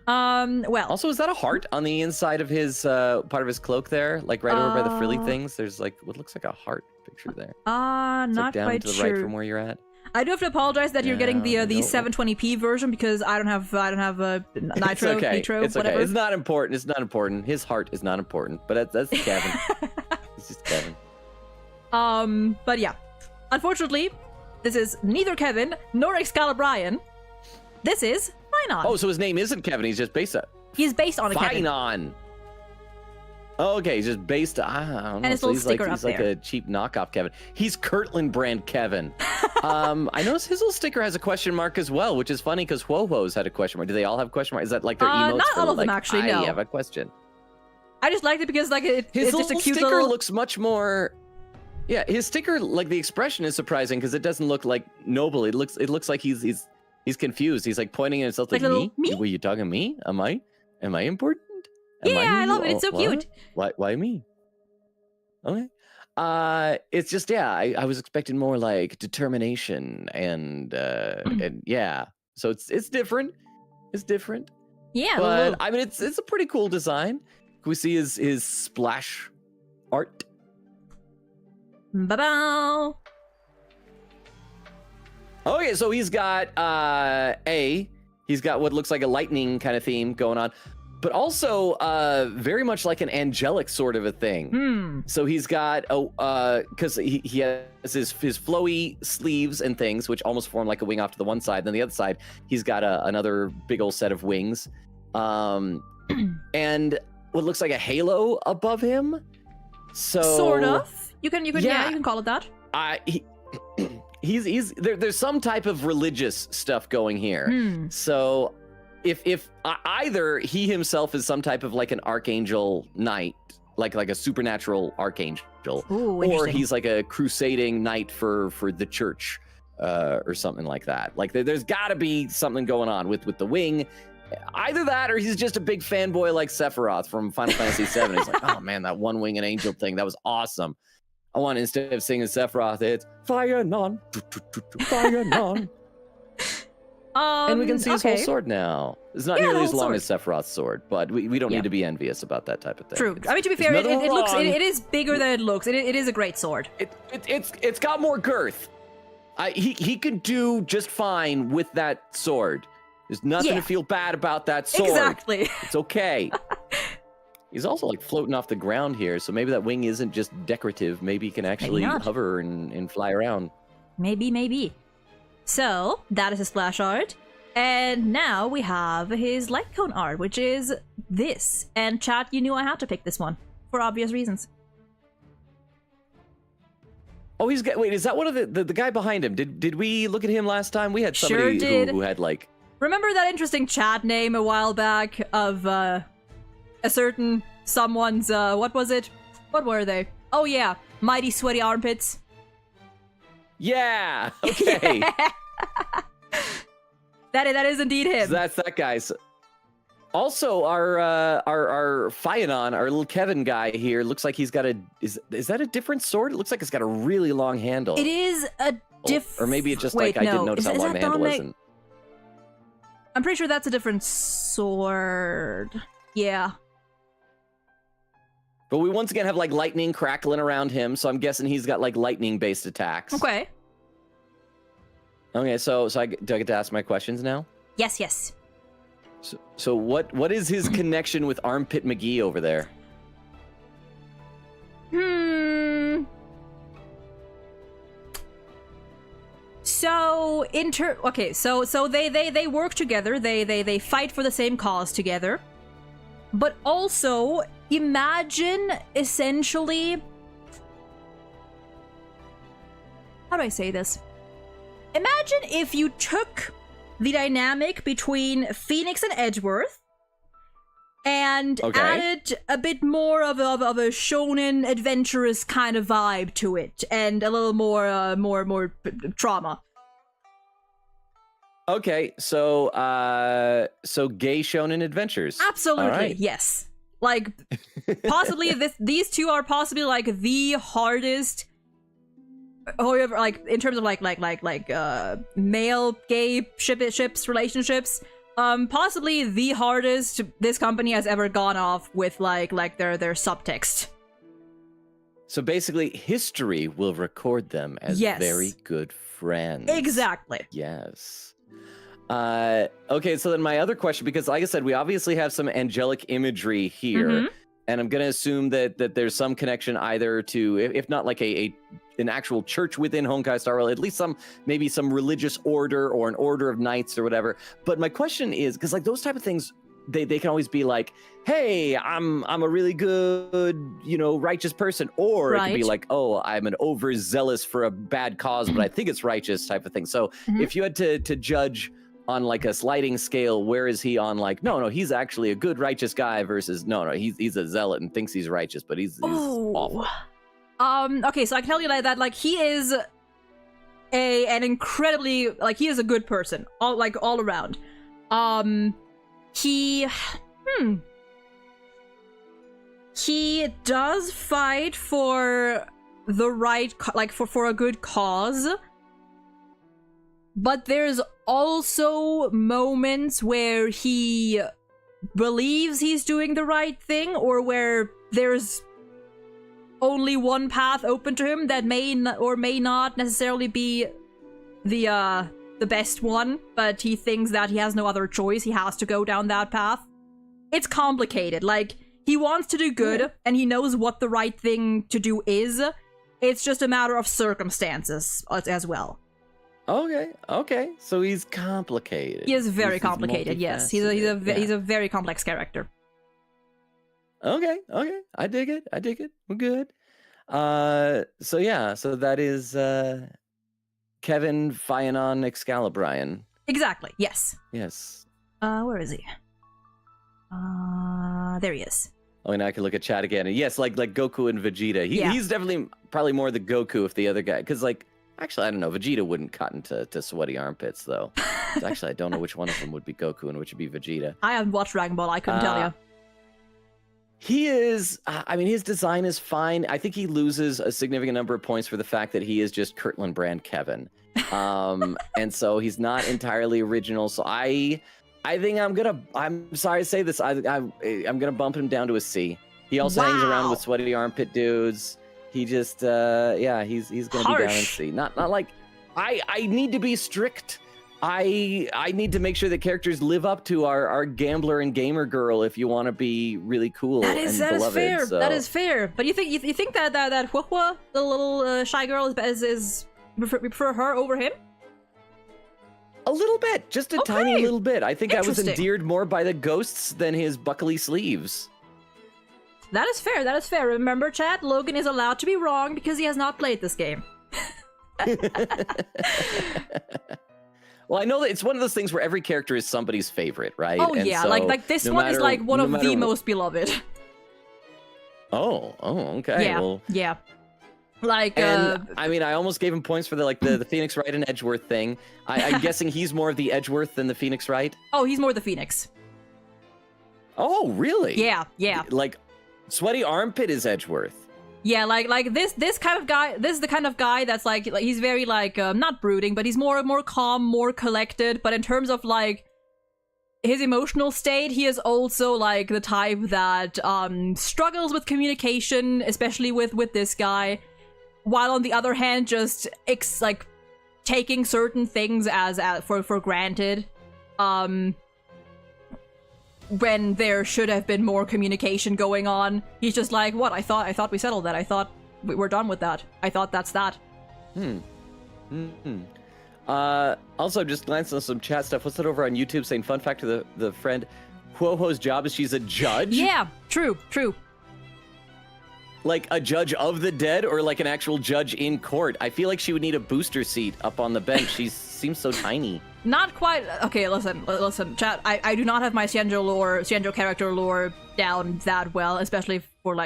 Well. Also, is that a heart on the inside of his part of his cloak there, like right over by the frilly things? There's like what looks like a heart picture there. Not down quite to the sure. right from where you're at. I do have to apologize that you're getting the 720p version, because I don't have a nitro. It's okay. Nitro, it's whatever. Okay. It's not important. It's not important. His heart is not important, but that's Kevin. It's just Kevin. But yeah, unfortunately, this is neither Kevin nor Excalibrian. This is Finon. Oh, so his name isn't Kevin. He's just based on. He's based on a Kevin. Finon. Oh, okay, he's just based. I don't know. And his little sticker up he's like a cheap knockoff Kevin. He's Kirtland brand Kevin. I noticed his little sticker has a question mark as well, which is funny because Ho-Ho's had a question mark. Do they all have question mark? Is that like their emotes? Not all of them actually. No. I have a question. I just liked it because it's just a cute sticker little. Looks much more. Yeah, his sticker, like the expression is surprising because it doesn't look like noble. It looks like he's confused. He's like pointing at himself like, me? Were you talking to me? Am I important? I love it. It's so cute. Why me? Okay. It's just I was expecting more like determination and yeah. So it's different. It's different. Yeah, but I mean it's a pretty cool design. Can we see his splash art? Ba-bow. Okay, so he's got he's got what looks like a lightning kind of theme going on. but also very much like an angelic sort of a thing. So he's got because he has his flowy sleeves and things, which almost form like a wing off to the one side. Then the other side, he's got another big old set of wings, and what looks like a halo above him. So sort of. You can yeah, you can call it that. There's some type of religious stuff going here. So if either he himself is some type of like an archangel knight, like a supernatural archangel, or he's like a crusading knight for the church, or something like that. Like there's got to be something going on with the wing. Either that, or he's just a big fanboy like Sephiroth from Final Fantasy VII. He's like, oh man, that one wing and angel thing, that was awesome. I want, instead of singing Sephiroth, it's fire non, fire non. And we can see his whole sword now. It's not nearly as long as Sephiroth's sword, but we don't need to be envious about that type of thing. True. I mean, to be fair, it is bigger than it looks. It is a great sword. It's got more girth. He could do just fine with that sword. There's nothing to feel bad about that sword. Exactly. It's okay. He's also like floating off the ground here, so maybe that wing isn't just decorative. Maybe he can actually hover and fly around. Maybe. So, that is his splash art. And now we have his light cone art, which is this. And chat, you knew I had to pick this one for obvious reasons. Oh, wait, is that one of the guy behind him? Did we look at him last time? We had somebody who had like... Remember that interesting chat name a while back of a certain someone's, what was it? What were they? Oh yeah, Mighty Sweaty Armpits. Yeah, okay. Yeah. That is indeed him. So that's that guy. Also, our Fianon, our little Kevin guy here, looks like he's got is that a different sword? It looks like it's got a really long handle. It is a different... Or maybe it's just I didn't notice how long the handle is. I'm pretty sure that's a different sword. Yeah. But we once again have like lightning crackling around him, so I'm guessing he's got like lightning-based attacks. Okay. Okay, so do I get to ask my questions now? Yes. So what is his connection with Armpit McGee over there? So so they work together. They fight for the same cause together. But also, imagine essentially, how do I say this? Imagine if you took the dynamic between Phoenix and Edgeworth and added a bit more of a shonen adventurous kind of vibe to it, and a little more trauma. Okay, so gay shonen adventures. Absolutely, right. Yes. Like, possibly these two are possibly like the hardest. However, like in terms of like male gay ships relationships, possibly the hardest this company has ever gone off with like their subtext. So basically, history will record them as very good friends. Exactly. Yes. Okay, so then my other question, because like I said, we obviously have some angelic imagery here, and I'm going to assume that there's some connection either to, if not like an actual church within Honkai Star Rail, at least maybe some religious order or an order of knights or whatever. But my question is, because like those type of things, they can always be like, hey, I'm a really good, righteous person, or it could be like, oh, I'm an overzealous for a bad cause, but I think it's righteous type of thing. So if you had to judge on like a sliding scale, where is he on like, no, he's actually a good righteous guy versus no, he's a zealot and thinks he's righteous, but he's awful. Okay, so I can tell you that like he is an incredibly, like, he is a good person all around. He does fight for the right, like for a good cause. But there's also moments where he believes he's doing the right thing, or where there's only one path open to him that may or may not necessarily be the best one, but he thinks that he has no other choice. He has to go down that path. it's complicated. Like, he wants to do good, and he knows what the right thing to do is. It's just a matter of circumstances as well. Okay. So he's complicated. He is very complicated, yes. He's a very complex character. Okay. I dig it. We're good. So that is Kevin Fianon Excalibrian. Exactly, yes. Yes. Where is he? There he is. Oh, and I can look at chat again. And yes, like Goku and Vegeta. He's definitely probably more the Goku if the other guy, because like, actually, I don't know. Vegeta wouldn't cut into sweaty armpits, though. So actually, I don't know which one of them would be Goku and which would be Vegeta. I haven't watched Dragon Ball. I couldn't tell you. He is, I mean, his design is fine. I think he loses a significant number of points for the fact that he is just Kirtland brand Kevin. And so he's not entirely original. So I think I'm sorry to say this, I'm gonna bump him down to a C. He also hangs around with sweaty armpit dudes. He just, he's gonna be down in C. Not like, I need to be strict. I need to make sure that characters live up to our gambler and gamer girl if you want to be really cool and beloved. Is fair. So. That is fair. But you think that Huahua, the little shy girl, is prefer her over him? A little bit, just a tiny little bit. I think I was endeared more by the ghosts than his buckly sleeves. That is fair. Remember, chat, Logan is allowed to be wrong because he has not played this game. Well, I know that it's one of those things where every character is somebody's favorite, right? Oh, and yeah, so like this one is like one of the most beloved. Oh, okay. Yeah, well, yeah. Like, I mean, I almost gave him points for the Phoenix Wright and Edgeworth thing. I'm guessing he's more of the Edgeworth than the Phoenix Wright. Oh, he's more the Phoenix. Oh, really? Yeah. Like, sweaty armpit is Edgeworth. Yeah, like this kind of guy. This is the kind of guy that's like he's very like not brooding, but he's more calm, more collected. But in terms of like his emotional state, he is also like the type that struggles with communication, especially with this guy. While on the other hand, just like taking certain things as for granted. When there should have been more communication going on, he's just like, what? I thought we settled that. I thought we were done with that. I thought that's that. Also, just glancing at some chat stuff. What's that over on YouTube saying? Fun fact to the friend, Huoho's job is she's a judge. Yeah, true. Like a judge of the dead, or like an actual judge in court. I feel like she would need a booster seat up on the bench. She seems so tiny. Not quite. Okay, listen, chat. I do not have my Xianzhou character lore down that well, especially for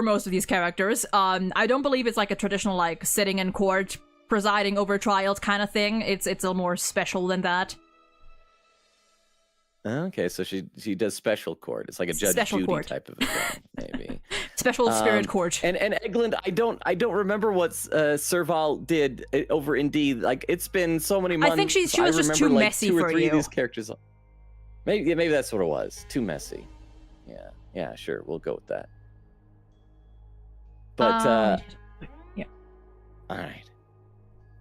most of these characters. I don't believe it's like a traditional like sitting in court, presiding over trials kind of thing. It's a little more special than that. Okay, so she does special court. It's like a Judge Special Judy court. type of a thing, maybe. Special spirit court. And Eglin, I don't remember what Serval did over in D. Like, it's been so many months. I think she was just too like messy two or for three you. Of these characters. Maybe that's what it was. Too messy. Yeah, sure, we'll go with that. But yeah. All right.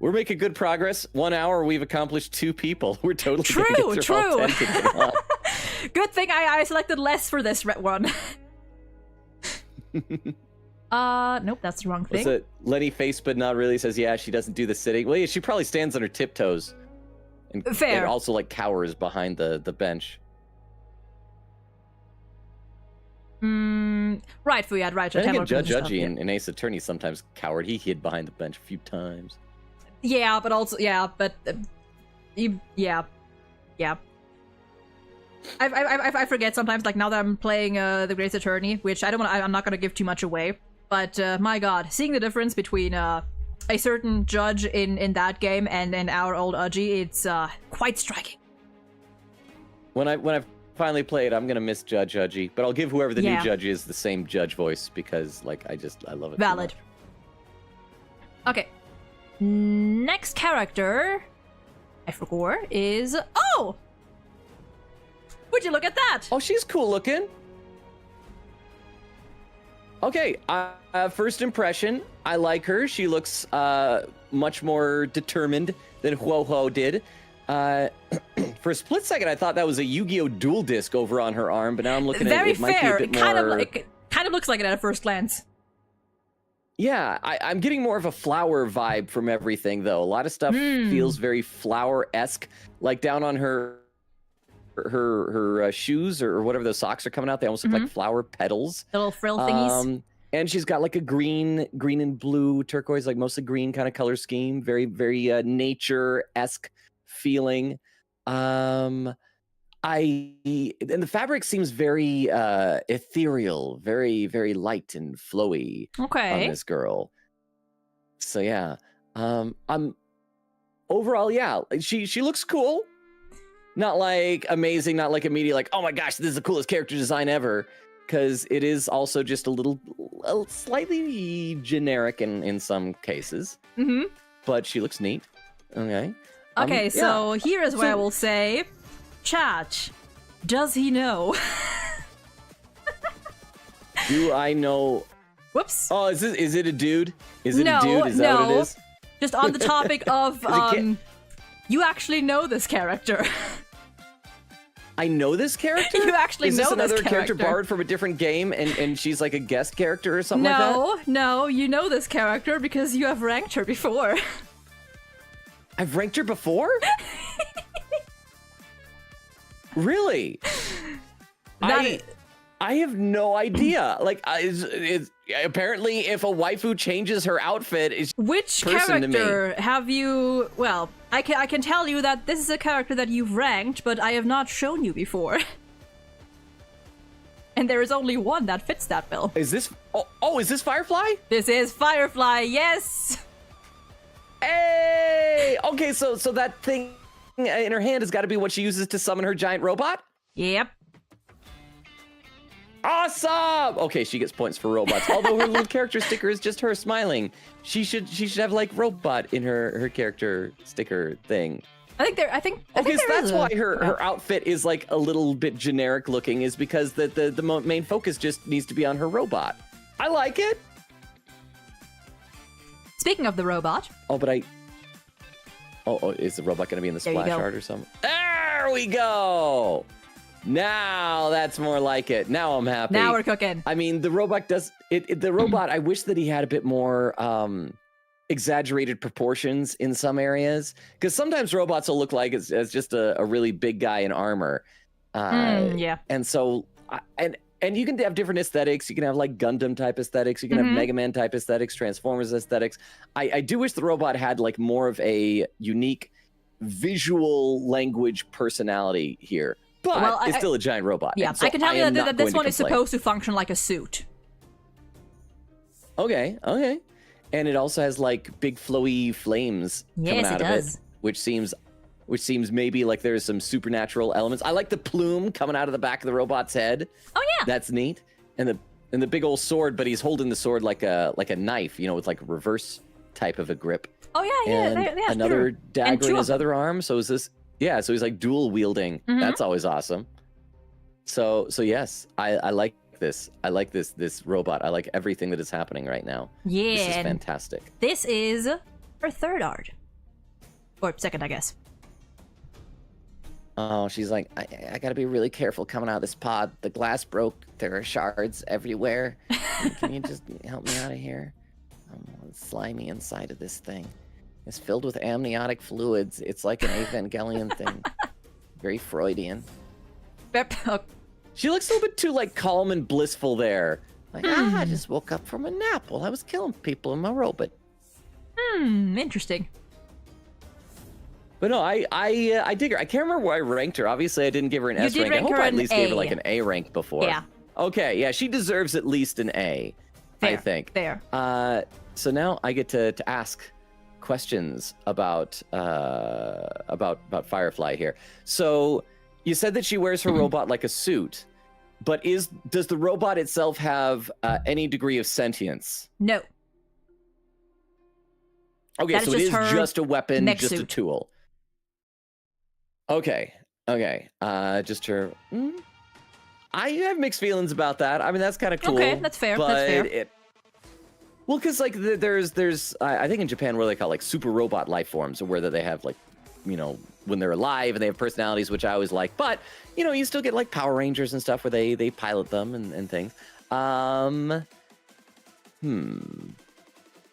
We're making good progress. 1 hour, we've accomplished 2 people. We're totally True. gonna get through all 10 to get on. Good thing I selected less for this one. Nope, that's the wrong thing. What's it? Lenny face but not really says, yeah, she doesn't do the sitting. Well, yeah, she probably stands on her tiptoes. And Fair. also like cowers behind the bench. Right, Fuyad, right. I think Judge Udgy in Ace Attorney sometimes cowered. He hid behind the bench a few times. Yeah, but also, yeah. I forget sometimes, like now that I'm playing the Great Attorney, which I'm not gonna give too much away. But my God, seeing the difference between a certain judge in that game and our old Udgy, it's quite striking. When I finally play it, I'm gonna miss Judge Udgy, but I'll give whoever the new judge is the same judge voice because like I love it. Valid. Okay. Next character I forgot is would you look at that? Oh, she's cool looking. Okay, first impression, I like her. She looks much more determined than Huoho did. For a split second, I thought that was a Yu-Gi-Oh! Dual Disc over on her arm, but now I'm looking at Very it. It might fair. be a bit It kind more... of like kind of looks like it at a first glance. Yeah, I'm getting more of a flower vibe from everything, though. A lot of stuff feels very flower-esque, like down on her shoes or whatever those socks are coming out. They almost look like flower petals. The little frill thingies. And she's got like a green and blue turquoise, like mostly green kind of color scheme. Very, very nature-esque feeling. And the fabric seems very ethereal, very, very light and flowy on this girl. So yeah, I'm overall, yeah, she looks cool. Not like amazing, not like immediate, like, oh my gosh, this is the coolest character design ever. Because it is also just a slightly generic in some cases. But she looks neat. Okay. Okay, so here is where I will say, chat, does he know? Do I know? Whoops. Oh, is it a dude? Is it No, a dude? Is that what it is? Just on the topic of, you actually know this character. I know this character? You actually know this character. Is this another character borrowed from a different game and she's like a guest character or something like that? No, you know this character because you have ranked her before. I've ranked her before? Really? I have no idea. Like, apparently, if a waifu changes her outfit, it's which character have you? Well, I can tell you that this is a character that you've ranked, but I have not shown you before. And there is only one that fits that bill. Is this? Oh, is this Firefly? This is Firefly. Yes. Hey. Okay, so that thing in her hand has got to be what she uses to summon her giant robot. Yep. Awesome! Okay, she gets points for robots. Although her little character sticker is just her smiling. She should have like robot in her character sticker thing. I think so that's why her outfit is like a little bit generic looking, is because the main focus just needs to be on her robot. I like it. Speaking of the robot. Oh, but is the robot going to be in the splash art or something? There we go. Now that's more like it. Now I'm happy. Now we're cooking. I mean, the robot does it. The robot, I wish that he had a bit more exaggerated proportions in some areas, because sometimes robots will look like as just a really big guy in armor. Yeah. And so, and you can have different aesthetics. You can have like Gundam type aesthetics. You can have Mega Man type aesthetics, Transformers aesthetics. I do wish the robot had like more of a unique visual language personality here. But it's still a giant robot. Yeah, so I can tell you that this one is supposed to function like a suit. Okay. And it also has like big flowy flames coming out of it, which seems maybe like there's some supernatural elements. I like the plume coming out of the back of the robot's head. Oh yeah, that's neat. And the big old sword, but he's holding the sword like a knife, with like a reverse type of a grip. Oh yeah, and another dagger in his other arm. So is this? Yeah, so he's like dual wielding. That's always awesome. So yes, I like this. I like this robot. I like everything that is happening right now. Yeah, this is fantastic. This is her third art, or second, I guess. Oh, she's like, I gotta be really careful coming out of this pod. The glass broke. There are shards everywhere. Can you just help me out of here? I'm slimy inside of this thing. It's filled with amniotic fluids. It's like an Evangelion thing. Very Freudian. She looks a little bit too like calm and blissful there. Like, I just woke up from a nap while I was killing people in my robot. Interesting. But no, I dig her. I can't remember where I ranked her. Obviously, I didn't give her an S rank. I hope I at least gave her like an A rank before. Yeah. Okay, yeah, she deserves at least an A. Fair, I think. Fair. So now I get to ask questions about Firefly here. So you said that she wears her robot like a suit, but does the robot itself have any degree of sentience? No. Okay, so it is just a weapon, just suit. A tool. Okay. Just her. I have mixed feelings about that. I mean, that's kind of cool. Okay, that's fair. But that's fair. Well, because like there's I think in Japan where they call like super robot life forms, or where they have like when they're alive and they have personalities, which I always like. But you still get like Power Rangers and stuff where they pilot them and things.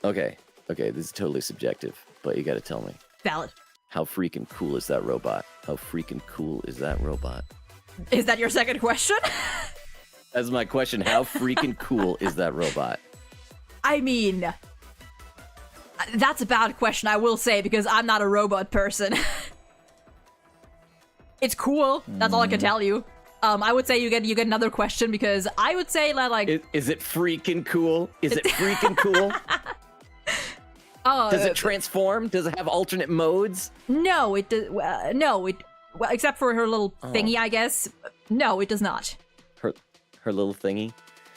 Okay, this is totally subjective, but you got to tell me. Valid. How freaking cool is that robot? How freaking cool is that robot? Is that your second question? That's my question. How freaking cool is that robot? I mean, that's a bad question, I will say, because I'm not a robot person. It's cool. That's all I can tell you. I would say you get another question, because I would say that, like... Is it freaking cool? Is it freaking cool? Does it transform? Does it have alternate modes? No, it does. No, well, except for her little thingy, I guess. No, it does not. Her little thingy.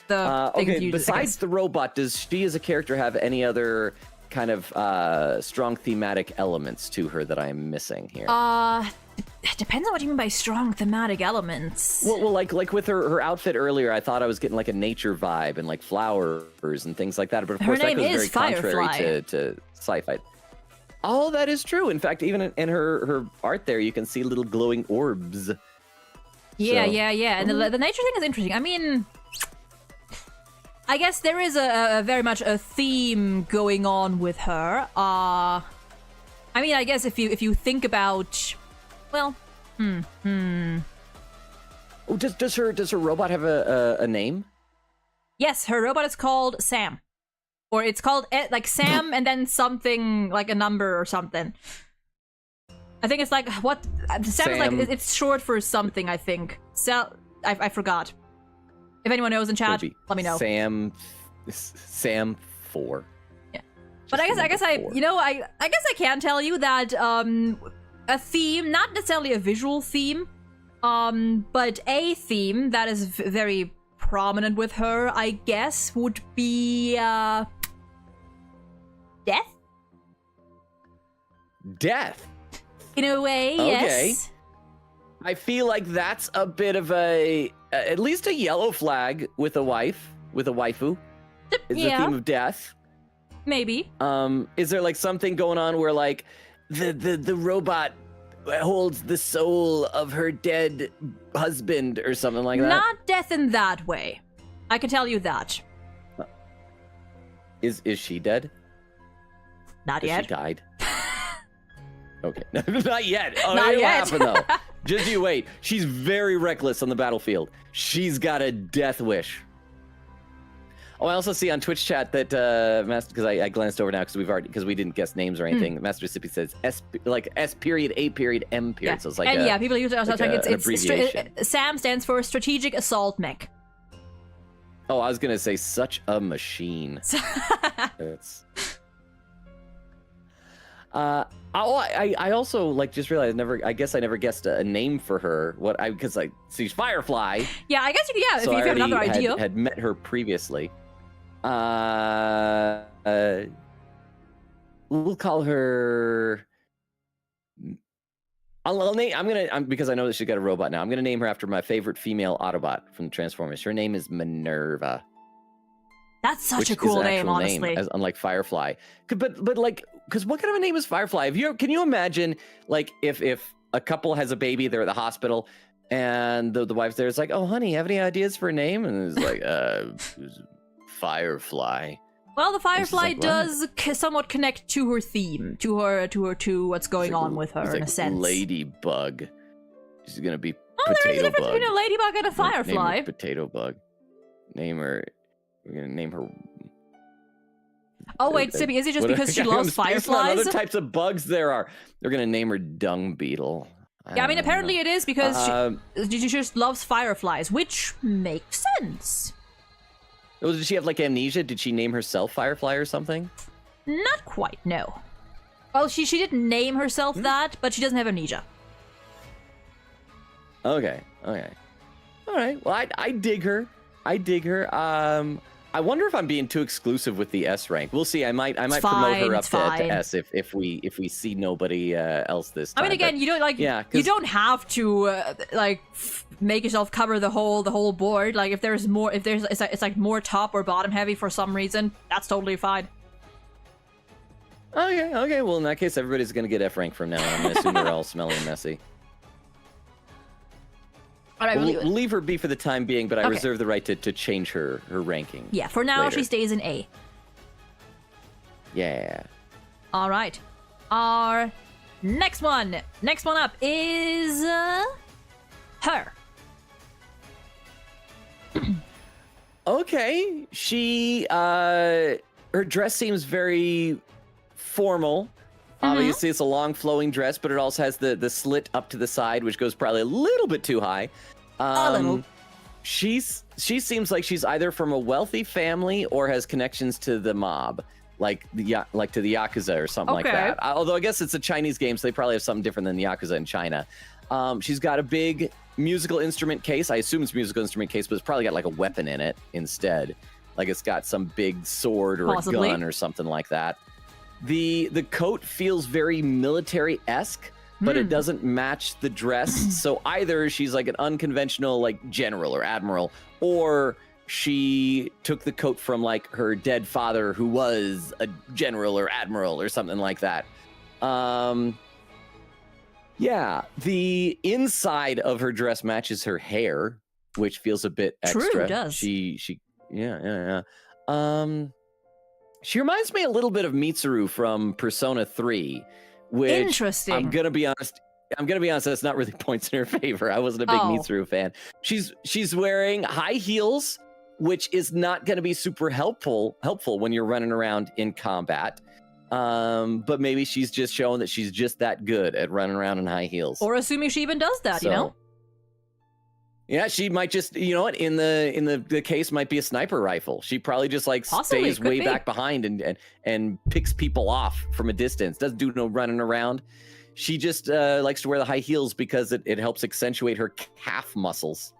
Okay. Besides the robot, does she as a character have any other kind of strong thematic elements to her that I am missing here? It depends on what you mean by strong thematic elements. Well, like with her outfit earlier, I thought I was getting like a nature vibe and like flowers and things like that. But of course, that goes very contrary to sci-fi. Oh, that is true. In fact, even in her art there, you can see little glowing orbs. Yeah. And the nature thing is interesting. I mean, I guess there is a very much a theme going on with her. I mean, I guess if you think about, well, Oh, does her robot have a name? Yes, her robot is called Sam, or it's called like Sam and then something like a number or something. I think it's like what Sam is like. It's short for something. I think. So I forgot. If anyone knows in chat, let me know. Sam 4. Yeah, but I guess I guess I can tell you that a theme, not necessarily a visual theme, but a theme that is very prominent with her, I guess, would be death. Death. In a way, okay. Yes. I feel like that's a bit of at least a yellow flag with a waifu. Is the theme of death. Maybe. Is there like something going on where like the robot holds the soul of her dead husband or something like that? Not death in that way. I can tell you that. Is she dead? Not yet. She died. Okay, not yet. Oh, not it'll yet. happen though. Just you wait. She's very reckless on the battlefield. She's got a death wish. Oh, I also see on Twitch chat that because I glanced over now because we didn't guess names or anything. Master Mississippi says S period A period M period. Yeah. So it's like and people use it. Like it's SAM stands for Strategic Assault Mech. Oh, I was gonna say such a machine. It's... I also like just realized I guess I never guessed a name for her. Because she's Firefly. Yeah, I guess if you have another idea. Had met her previously. We'll call her. Because I know that she's got a robot now. I'm gonna name her after my favorite female Autobot from Transformers. Her name is Minerva. That's such a cool name, honestly. Unlike Firefly, but like, because what kind of a name is Firefly? Can you imagine, like, if a couple has a baby, they're at the hospital, and the wife's there, it's like, oh, honey, have any ideas for a name? And it's like, Firefly. Well, the Firefly like, does somewhat connect to her theme, to what's going on with her in a sense. Ladybug. She's gonna be. Oh, there is a difference between a ladybug and a Firefly. Name her Potato Bug. We're gonna name her. Oh wait, Sippy, is it just because she loves fireflies? Other types of bugs there are. They're gonna name her Dung Beetle. I mean, apparently it is because she just loves fireflies, which makes sense. Oh, did she have like amnesia? Did she name herself Firefly or something? Not quite, no. Well, she didn't name herself that, but she doesn't have amnesia. Okay. All right. Well, I dig her. I wonder if I'm being too exclusive with the S rank. We'll see. I might promote her up to S if we see nobody else this time. I mean, again, you don't you don't have to make yourself cover the whole board. Like if it's like more top or bottom heavy for some reason, that's totally fine. Okay. Well, in that case, everybody's gonna get F rank from now on. I'm gonna assume they're all smelly and messy. All right, We'll leave her B for the time being, but I Okay. reserve the right to change her ranking. Yeah, for now later. she stays in A. Yeah. All right. Our next one up is her. Okay. She her dress seems very formal. Obviously, it's a long flowing dress, but it also has the slit up to the side, which goes probably a little bit too high. A little. She seems like she's either from a wealthy family or has connections to the mob, like to the Yakuza or something like that. Although I guess it's a Chinese game, so they probably have something different than the Yakuza in China. She's got a big musical instrument case. I assume it's a musical instrument case, but it's probably got like a weapon in it instead. Like it's got some big sword or Possibly. a gun or something like that. The coat feels very military-esque, but it doesn't match the dress. So either she's like an unconventional like general or admiral, or she took the coat from like her dead father who was a general or admiral or something like that. Yeah, the inside of her dress matches her hair, which feels a bit extra. True, it does. Yeah. She reminds me a little bit of Mitsuru from Persona 3, which Interesting. I'm gonna be honest, that's not really points in her favor. I wasn't a big Mitsuru fan. She's wearing high heels, which is not gonna be super helpful when you're running around in combat. But maybe she's just showing that she's just that good at running around in high heels. Or assuming she even does that, you know? Yeah, she might just, you know what, in the case might be a sniper rifle. She probably just like Possibly, stays way back behind and picks people off from a distance. Doesn't do no running around. She just likes to wear the high heels because it helps accentuate her calf muscles.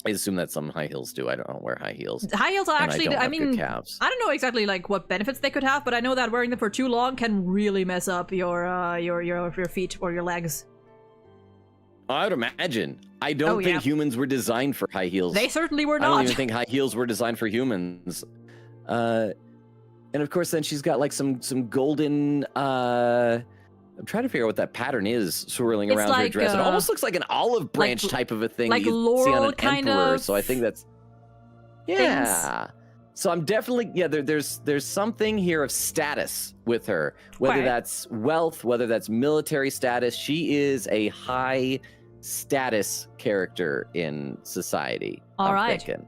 I assume that some high heels do. I don't wear high heels. High heels are actually, I mean, calves. I don't know exactly like what benefits they could have, but I know that wearing them for too long can really mess up your feet or your legs. I would imagine. I don't think humans were designed for high heels. They certainly were I not. don't even think high heels were designed for humans. And of course, then she's got like some golden. I'm trying to figure out what that pattern is swirling around her dress. It almost looks like an olive branch type of a thing like you laurel see on an kind emperor. of So I think that's So I'm definitely there's something here of status with her, whether that's wealth, whether that's military status. She is a high status character in society. All right. Thinking.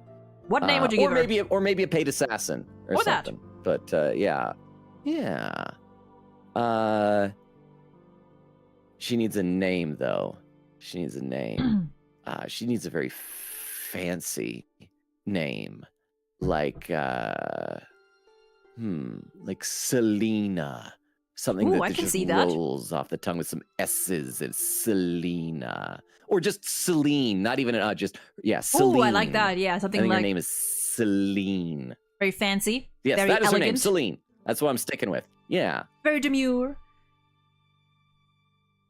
What name would you give her? Or maybe a paid assassin or something. But yeah. She needs a name though. She needs a name. She needs a very fancy name, like Selena. Something that just rolls off the tongue with some S's. It's Selena. Or just Celine, not even just Celine. Oh, I like that. Yeah, something like her name is Celine. Very fancy. Yes, very that is elegant. her name, Celine. That's what I'm sticking with. Yeah. Very demure.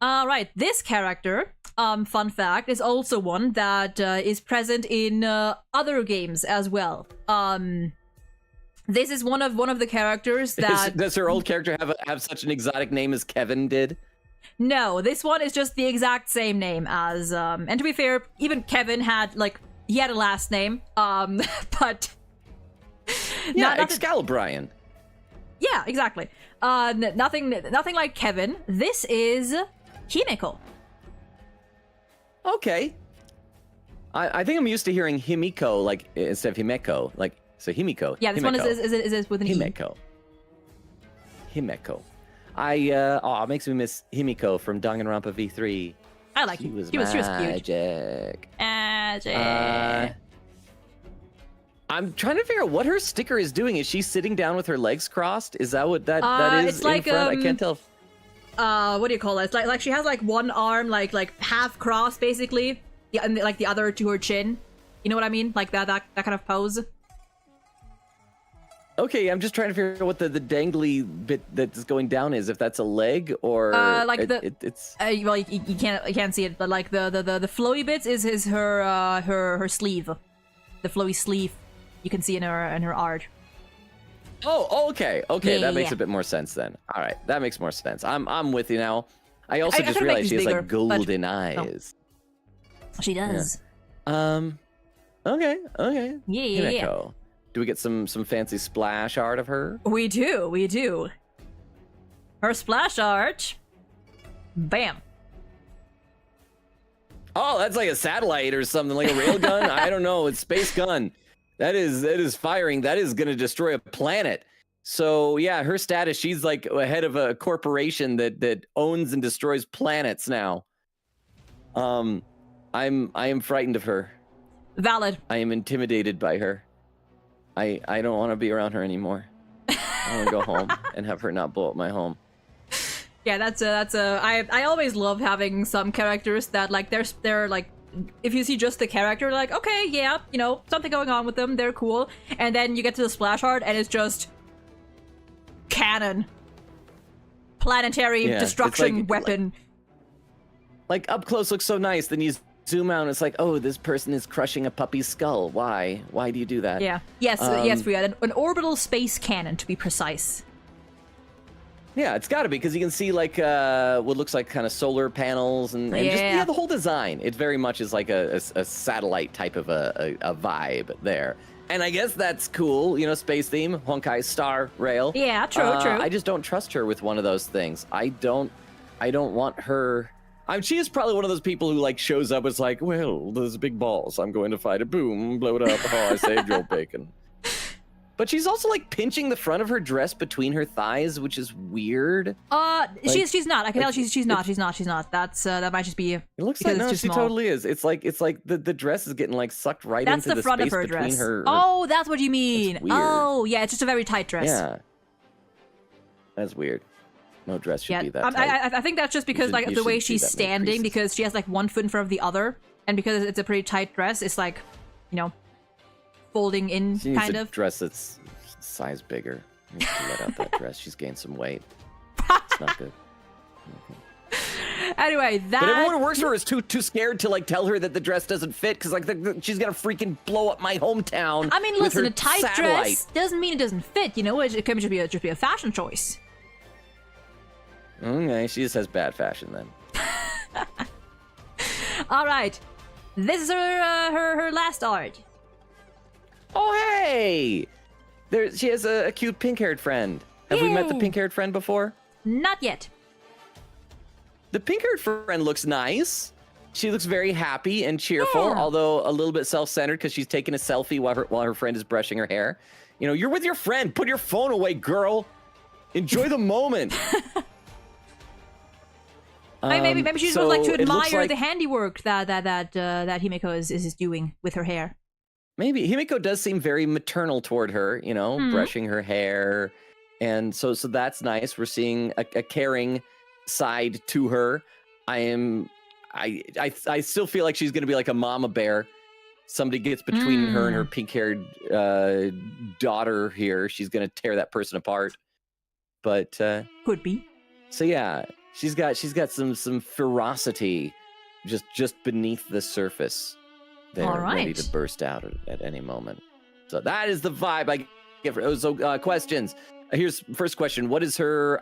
All right, this character, fun fact, is also one that is present in other games as well. This is one of the characters that... Does her old character have such an exotic name as Kevin did? No, this one is just the exact same name as... and to be fair, even Kevin had, like, he had a last name, but... Yeah, Excalibrian. Yeah, exactly. Nothing like Kevin. This is Himeko. Okay. I think I'm used to hearing Himiko, like, instead of Himeko, like... So Himiko. Yeah, this Himeko. one is with an Himeko. Himeko. It makes me miss Himiko from Danganronpa V3. I like him. She was cute. Magic. Magic. I'm trying to figure out what her sticker is doing. Is she sitting down with her legs crossed? Is that what that is it's like, in front? I can't tell. What do you call it? It's like she has like one arm like half crossed basically, and like the other to her chin. You know what I mean? Like that kind of pose. Okay, I'm just trying to figure out what the dangly bit that's going down is. If that's a leg or like it's well, you can't see it, but like the flowy bits is her sleeve, the flowy sleeve. You can see in her art. Oh, okay. Yeah, That makes yeah. a bit more sense then. All right, that makes more sense. I'm with you now. I also I just could've made realized she these has like bigger, but- golden oh. eyes. She does. Okay. Yeah. Himeko. Do we get some fancy splash art of her? We do. Her splash art. Bam. Oh, that's like a satellite or something, like a railgun. I don't know. It's space gun. That is firing. That is going to destroy a planet. So yeah, her status. She's like head of a corporation that owns and destroys planets now. I am frightened of her. Valid. I am intimidated by her. I don't want to be around her anymore. I want to go home and have her not blow up my home. Yeah, I always love having some characters that like they're like, if you see just the character, like, okay, yeah, you know, something going on with them, they're cool, and then you get to the splash art and it's just cannon, planetary destruction like, weapon. Like up close looks so nice, then you zoom out and it's like, oh, this person is crushing a puppy's skull. Why do you do that? Yeah. Yes, Riyadh. An orbital space cannon, to be precise. Yeah, it's got to be, because you can see like what looks like kind of solar panels and just the whole design. It very much is like a satellite type of a vibe there. And I guess that's cool, you know, space theme, Honkai Star Rail. Yeah, true. I just don't trust her with one of those things. I don't want her. She is probably one of those people who like shows up. It's like, well, there's big balls. I'm going to fight it. Boom, blow it up. Oh, I saved Joel Bacon. But she's also like pinching the front of her dress between her thighs, which is weird. She's not. I can tell she's not. That's that might just be. It looks like no, she totally is. It's like the dress is getting like sucked right into the front space of her between dress. her. Oh, that's what you mean. That's weird. Oh, yeah, it's just a very tight dress. Yeah, that's weird. No dress should be that tight. I think that's just because like the way she's standing, because she has like one foot in front of the other, and because it's a pretty tight dress, it's like, you know, folding in she needs kind a of. dress that's size bigger. She needs to let out that dress. She's gained some weight. It's not good. Anyway, that. But everyone who works for her is too scared to like tell her that the dress doesn't fit, because like she's gonna freaking blow up my hometown. I mean, listen, a tight satellite. dress doesn't mean it doesn't fit. You know, it could just be a fashion choice. Okay, she just has bad fashion then. All right, this is her last art. Oh hey, she has a cute pink-haired friend. Have we met the pink-haired friend before? Not yet. The pink-haired friend looks nice. She looks very happy and cheerful, although a little bit self-centered because she's taking a selfie while her friend is brushing her hair. You know, you're with your friend. Put your phone away, girl. Enjoy the moment. Maybe she just would like to admire like, the handiwork that Himeko is doing with her hair. Maybe Himeko does seem very maternal toward her, you know, brushing her hair, and so that's nice. We're seeing a caring side to her. I still feel like she's gonna be like a mama bear. Somebody gets between her and her pink-haired daughter here. She's gonna tear that person apart. But could be. So yeah. She's got some ferocity just beneath the surface. They're ready to burst out at any moment. So that is the vibe I give her. So questions. Here's first question. What is her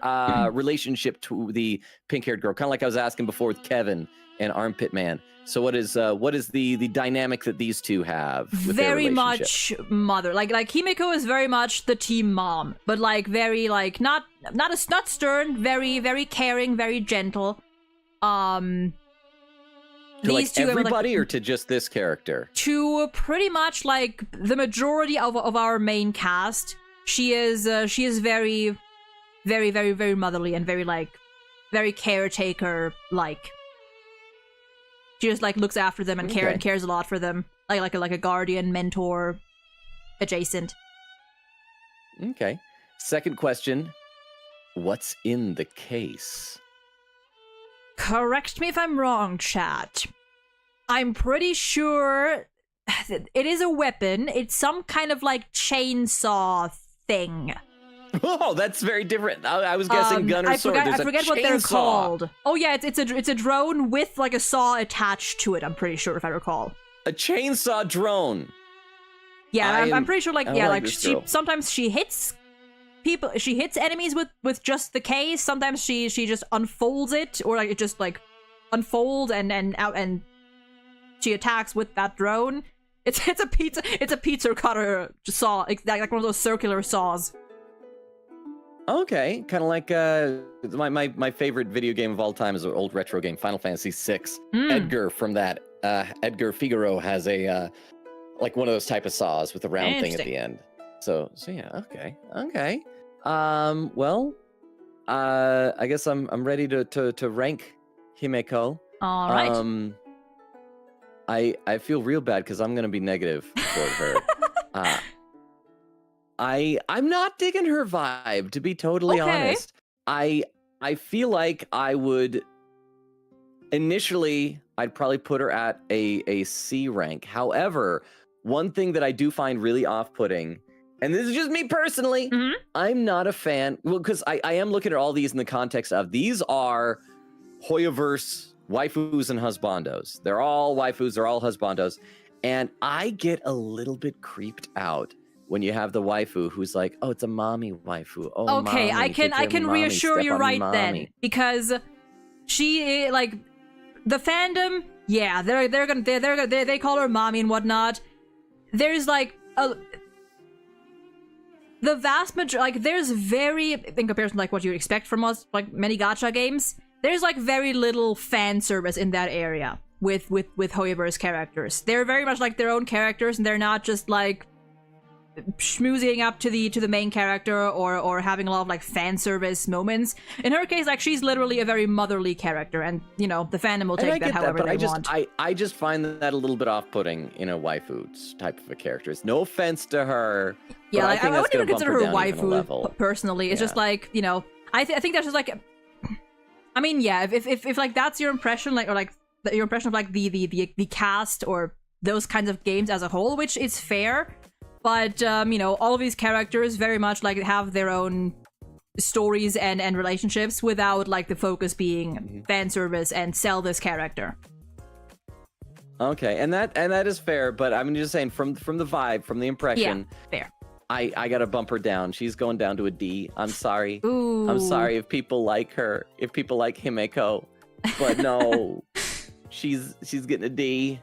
relationship to the pink-haired girl? Kind of like I was asking before with Kevin and Armpit Man. So what is the dynamic that these two have with very their much mother. Like Himeko is very much the team mom, but like very like not stern, very very caring, very gentle. To these like two everybody, like, or to just this character? To pretty much like the majority of our main cast. She is very very very very motherly and very like very caretaker like. She just like looks after them and cares a lot for them, like a guardian, mentor, adjacent. Okay. Second question: what's in the case? Correct me if I'm wrong, chat. I'm pretty sure it is a weapon. It's some kind of like chainsaw thing. Oh, that's very different. I was guessing gun or sword. I forget what they're called. Oh yeah, it's a drone with like a saw attached to it. I'm pretty sure, if I recall. A chainsaw drone. Yeah, I'm pretty sure. Like she sometimes she hits she hits enemies with just the K. Sometimes she just unfolds it, or like it just like unfolds and she attacks with that drone. It's a pizza cutter saw, like one of those circular saws. Okay, kind of like my favorite video game of all time is an old retro game, Final Fantasy VI. Edgar from that. Edgar Figaro has a like one of those type of saws with a round thing at the end. So yeah, okay. Well, I guess I'm ready to rank Himeko. All right. I feel real bad because I'm gonna be negative toward her. I'm not digging her vibe, to be totally honest. I feel like I would initially I'd probably put her at a C rank. However, one thing that I do find really off-putting, and this is just me personally, I'm not a fan. Well, because I am looking at all these in the context of these are Hoyoverse waifus and husbandos. They're all waifus, they're all husbandos. And I get a little bit creeped out when you have the waifu who's like, oh, it's a mommy waifu. Oh, okay, mommy, I can reassure you right mommy. then, because she like the fandom. Yeah, they call her mommy and whatnot. There's like the vast majority, like there's very, in comparison to like what you would expect from us, like many gacha games, there's like very little fan service in that area with Hoyoverse characters. They're very much like their own characters, and they're not just like schmoozing up to the main character or having a lot of like fan service moments. In her case, like she's literally a very motherly character, and you know the fandom will take that however they want. I just find that a little bit off-putting in a waifu type of a character. It's no offense to her. Yeah, like, I wouldn't even consider her waifu personally. It's just like, you know, I think that's just like, I mean, yeah, if like that's your impression, like, or like your impression of like the cast or those kinds of games as a whole, which is fair. But, you know, all of these characters very much, like, have their own stories and relationships without, like, the focus being fan service and sell this character. Okay, and that is fair, but I'm just saying, from the vibe, from the impression... Yeah, fair. I gotta bump her down. She's going down to a D. I'm sorry. Ooh. I'm sorry if people like her, if people like Himeko. But no, she's getting a D.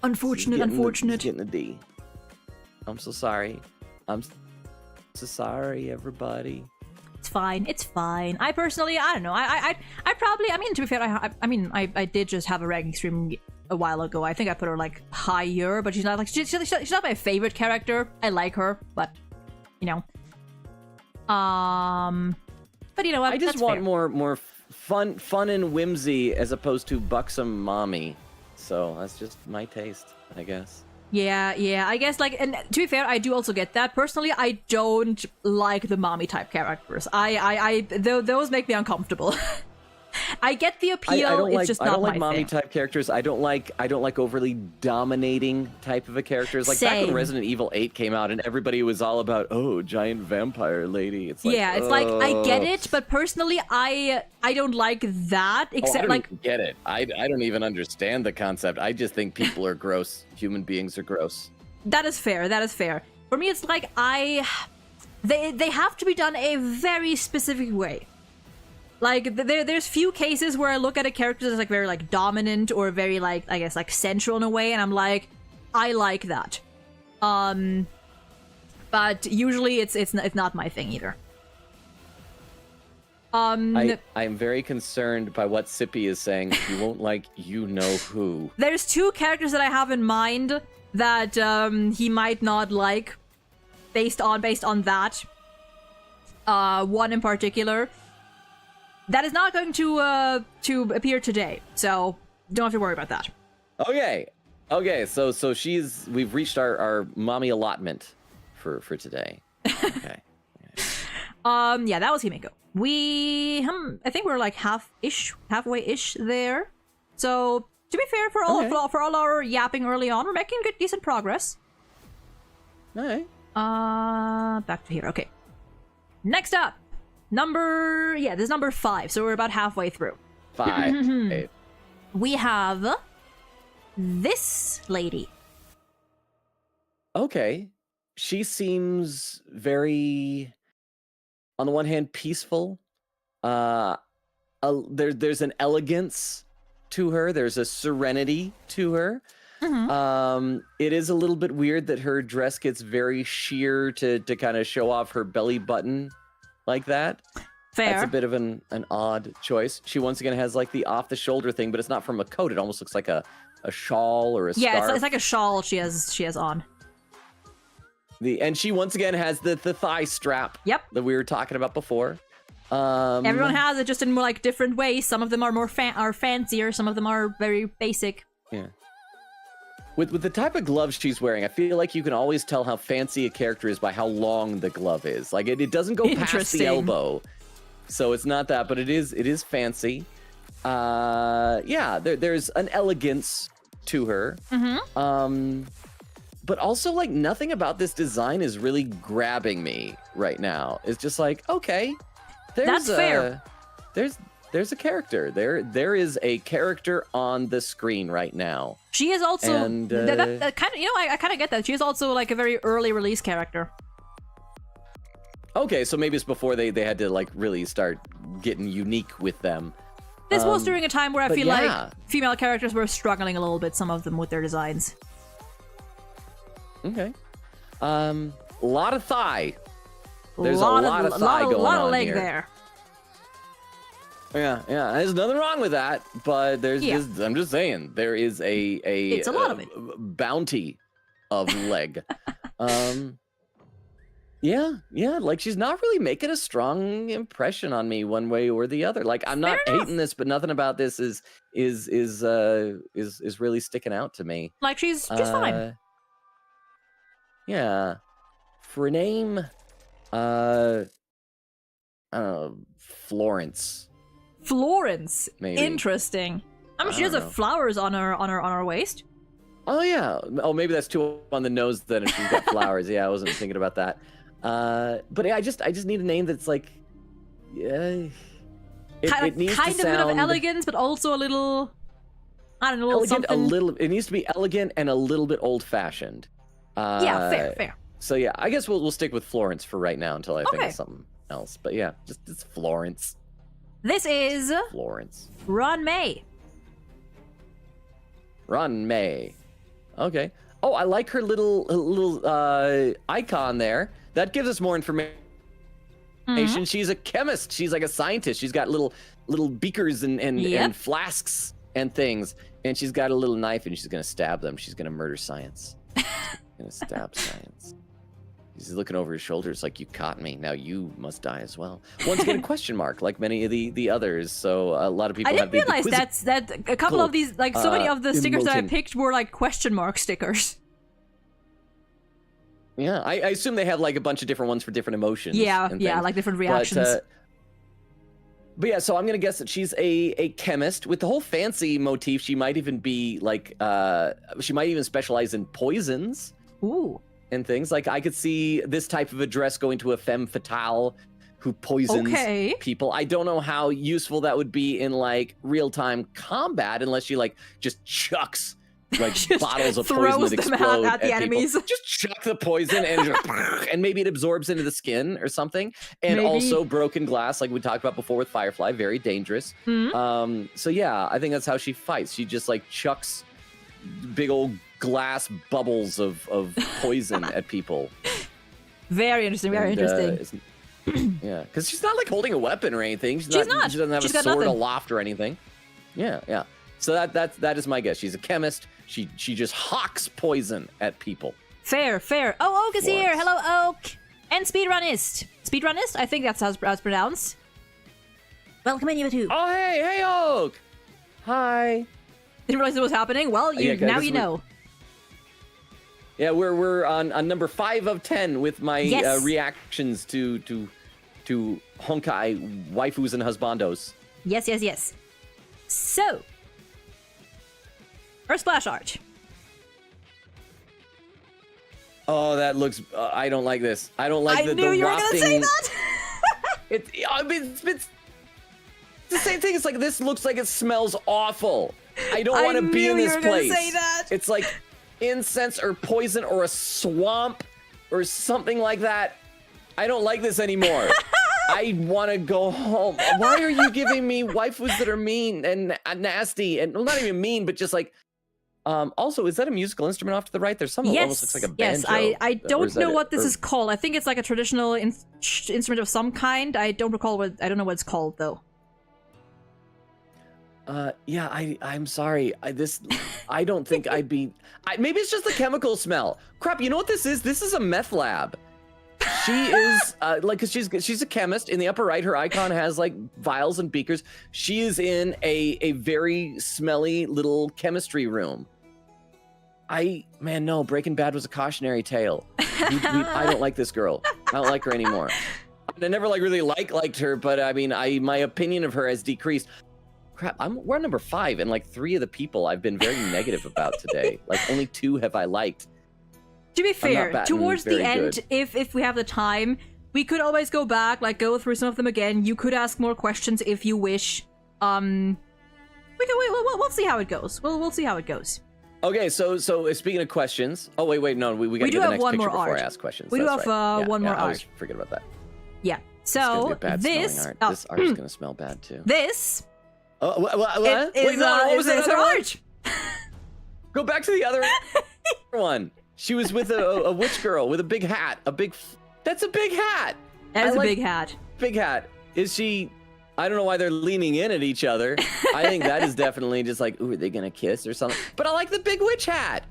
Unfortunate. She's getting a D. I'm so sorry. I'm so sorry, everybody. It's fine. I personally, I don't know. I probably, I mean, to be fair, I did just have a ranking stream a while ago. I think I put her like higher, but she's not like she's not my favorite character. I like her, but you know, but you know what? I just want more fun and whimsy as opposed to buxom mommy. So that's just my taste, I guess. Yeah, I guess, like, and to be fair, I do also get that. Personally, I don't like the mommy type characters. Those make me uncomfortable. I get the appeal, it's just not my thing. I don't like mommy type characters. I don't like overly dominating type of a characters. Like back when Resident Evil 8 came out and everybody was all about, oh, giant vampire lady. It's like, yeah, it's like, I get it, but personally, I don't like that, except I don't even get it. I don't even understand the concept. I just think people are gross. Human beings are gross. That is fair. For me, it's like, they have to be done a very specific way. Like, there's few cases where I look at a character that's, like, very, like, dominant or very, like, I guess, like, central in a way, and I'm like, I like that. But usually it's not my thing either. I am very concerned by what Sippy is saying. You won't like you-know-who. There's two characters that I have in mind that he might not like based on that. One in particular. That is not going to appear today, so don't have to worry about that. Okay, so we've reached our mommy allotment for today. Okay. Yeah, that was Himeko. I think we're like halfway-ish there. So to be fair, for all our yapping early on, we're making decent progress. All right. Back to here. Okay. Next up. This is number 5, so we're about halfway through. 5. We have this lady. Okay. she seems very, on the one hand, peaceful. There's an elegance to her. There's a serenity to her. It is a little bit weird that her dress gets very sheer to kind of show off her belly button like that. Fair. That's a bit of an odd choice. She once again has like the off the shoulder thing, but it's not from a coat. It almost looks like a shawl or a scarf. Yeah, it's like a shawl she has on. And she once again has the thigh strap. Yep. That we were talking about before. Everyone has it, just in like different ways. Some of them are more fancier. Some of them are very basic. Yeah. With the type of gloves she's wearing, I feel like you can always tell how fancy a character is by how long the glove is. Like it doesn't go past the elbow, so it's not that, but it is fancy. Yeah, there's an elegance to her. But also like nothing about this design is really grabbing me right now. It's just like, okay, that's fair. There's a character. There is a character on the screen right now. She is also and, that kind of, I kind of get that. She is also like a very early release character. Okay, so maybe it's before they had to like really start getting unique with them. This was during a time where I feel yeah. like female characters were struggling a little bit, some of them, with their designs. Okay. A lot of thigh. There's a lot of thigh going on here. A lot of leg there. Yeah, there's nothing wrong with that, but there's just, I'm just saying, there is it's a lot of it. Bounty of leg. Yeah, like she's not really making a strong impression on me one way or the other. Like I'm not hating this, but nothing about this is really sticking out to me. Like she's fine. Yeah. For a name, I don't know, Florence. Florence. Maybe. Interesting. She has flowers on her waist. Oh yeah. Oh, maybe that's too on the nose then if she's got flowers. Yeah, I wasn't thinking about that. But yeah, I just need a name that's like, it needs to sound a bit of elegance, but also a little, I don't know, elegant, something. It needs to be elegant and a little bit old-fashioned. Yeah, fair. So yeah, I guess we'll stick with Florence for right now until I think of something else. But yeah, it's Florence. This is Florence. Ron May. Okay. Oh, I like her little icon there. That gives us more information. She's a chemist. She's like a scientist. She's got little beakers and flasks and things. And she's got a little knife and she's gonna stab them. She's gonna murder science. She's gonna stab science. He's looking over his shoulders like, you caught me. Now you must die as well. Once again, a question mark, like many of the others. So a lot of people. I didn't realize that a couple of these, like so many of the stickers that I picked were like question mark stickers. Yeah, I assume they have like a bunch of different ones for different emotions. Yeah, like different reactions. But yeah, so I'm gonna guess that she's a chemist with the whole fancy motif. She might even be like, she might even specialize in poisons. Ooh. And things like I could see this type of a dress going to a femme fatale who poisons people. I don't know how useful that would be in like real-time combat unless she like just chucks like bottles of poison that explode at the enemies. Just chuck the poison and maybe it absorbs into the skin or something. And also broken glass, like we talked about before with Firefly, very dangerous. So yeah, I think that's how she fights. She just like chucks big old glass bubbles of poison at people. Very interesting. Yeah, because she's not like holding a weapon or anything. She's not. She doesn't have a sword aloft or anything. Yeah. So that is my guess. She's a chemist. She just hawks poison at people. Fair. Oh, Oak is here. Hello, Oak. And Speedrunnist. I think that's how it's pronounced. Welcome in, you two. Oh, hey, Oak. Hi. Didn't realize it was happening. Well, now you know. Yeah, we're on number 5 of 10 with my reactions to honkai waifus and husbandos. Yes. So, her splash art. Oh, that looks. I don't like this. I don't like the knew you were gonna say that. It's the same thing. It's like this looks like it smells awful. I don't want to be in this place. Say that. It's like incense or poison or a swamp. or something like that. I don't like this anymore. I want to go home. Why are you giving me waifus that are mean and nasty and well, not even mean, but just like. Also, is that a musical instrument off to the right? There's something that almost looks like a banjo. Yes, I don't know what this is called. I think it's like a traditional instrument of some kind. I don't know what it's called though. Yeah, I'm sorry. I don't think I'd be. Maybe it's just the chemical smell. Crap. You know what this is? This is a meth lab. She is cause she's a chemist. In the upper right, her icon has like vials and beakers. She is in a very smelly little chemistry room. No, Breaking Bad was a cautionary tale. I don't like this girl. I don't like her anymore. I never really liked her, but I mean, my opinion of her has decreased. Crap, we're on number 5, and like 3 of the people I've been very negative about today. Like only 2 have I liked. To be fair, towards the end, if we have the time, we could always go back, like go through some of them again. You could ask more questions if you wish. We'll see how it goes. We'll see how it goes. Okay, so speaking of questions, no, we got to do the next picture before I ask questions. We do have one more art. I always forget about that. Yeah. So this art. This art is gonna smell bad too. This. What? Wait, no, what was that other art? Go back to the other one. She was with a witch girl with a big hat. That's a big hat. That is a big hat. Big hat. Is she? I don't know why they're leaning in at each other. I think that is definitely just like, ooh, are they gonna kiss or something? But I like the big witch hat.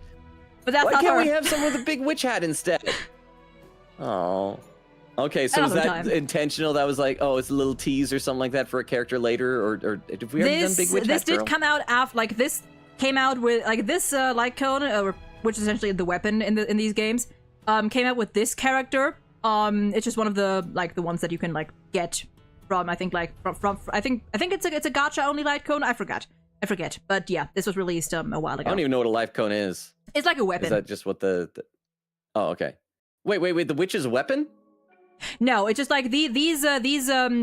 But that's why can't we have someone with a big witch hat instead? Oh. Okay, so was that intentional? That was like, oh, it's a little tease or something like that for a character later, or if we ever done big witch hat This girl? did come out after, like this came out with like this light cone, which is essentially the weapon in these games. Came out with this character. It's just one of the the ones that you can like get from I think from I think it's a gacha only light cone. I forget. But yeah, this was released a while ago. I don't even know what a light cone is. It's like a weapon. Is that just what the... Oh, okay. Wait. The witch is a weapon? No, it's just like these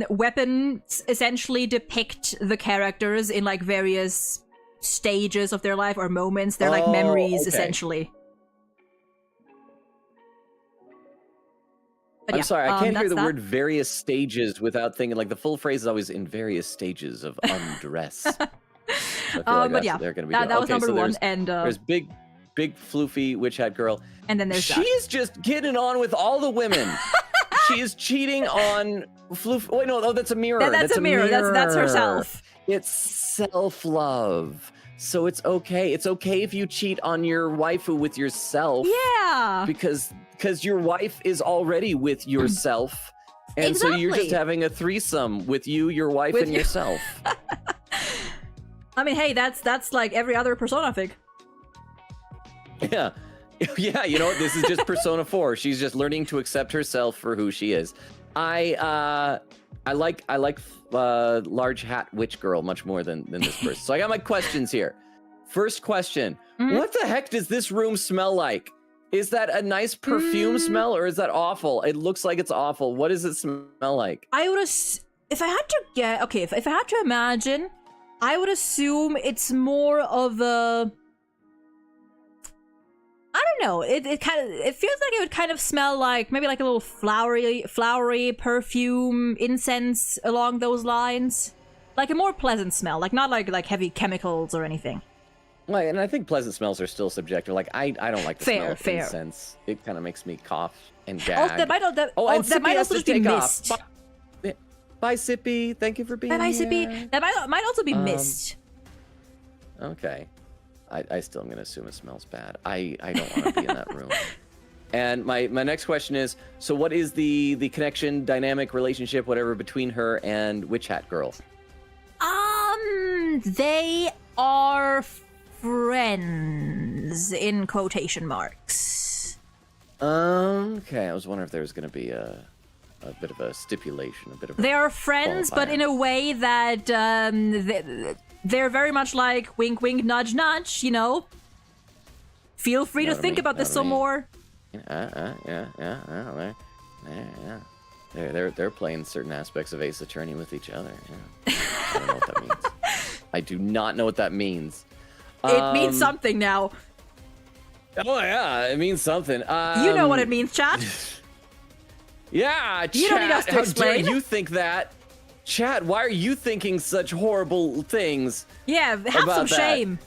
weapons essentially depict the characters in like various stages of their life or moments. They're like memories essentially. But I'm sorry, I can't hear the that. word various stages without thinking, like the full phrase is always in various stages of undress. So I feel like but yeah, they're gonna be that was number 1. And there's big floofy witch hat girl. And then there's she is just getting on with all the women. She is cheating on floof. Wait, no, that's a mirror. That's a mirror. That's herself. It's self-love. So it's okay. It's okay if you cheat on your waifu with yourself. Yeah. Because your wife is already with yourself. And so you're just having a threesome with you, your wife, and yourself. I mean, hey, that's like every other Persona thing. Yeah. Yeah, you know what? This is just Persona 4. She's just learning to accept herself for who she is. I like large hat witch girl much more than this person. So I got my questions here. First question. What the heck does this room smell like? Is that a nice perfume smell or is that awful? It looks like it's awful. What does it smell like? I would if I had to get if I had to imagine, I would assume it's more of a I don't know. It feels like it would kind of smell like maybe like a little flowery perfume, incense along those lines. Like a more pleasant smell, like not like heavy chemicals or anything. Right, and I think pleasant smells are still subjective. Like I don't like the smell of incense. It kind of makes me cough and gag. Oh, that might also just be mist. Bye, Sippy. Thank you for being here. Bye, Sippy. That might also be mist. Okay. I still am going to assume it smells bad. I don't want to be in that room. And my next question is, so what is the connection, dynamic, relationship, whatever, between her and Witch Hat Girl? They are friends, in quotation marks. Okay, I was wondering if there was going to be a bit of a stipulation, a bit of a They are friends, but in a way that they're very much like wink, wink, nudge, nudge, you know? Feel free to think about this some more. Yeah. They're playing certain aspects of Ace Attorney with each other. Yeah. I don't know what that means. I do not know what that means. It means something now. Oh yeah, it means something. You know what it means, chat. Yeah, You don't need us to how explain. dare you think that? Chat, why are you thinking such horrible things? Yeah, have about some that? shame.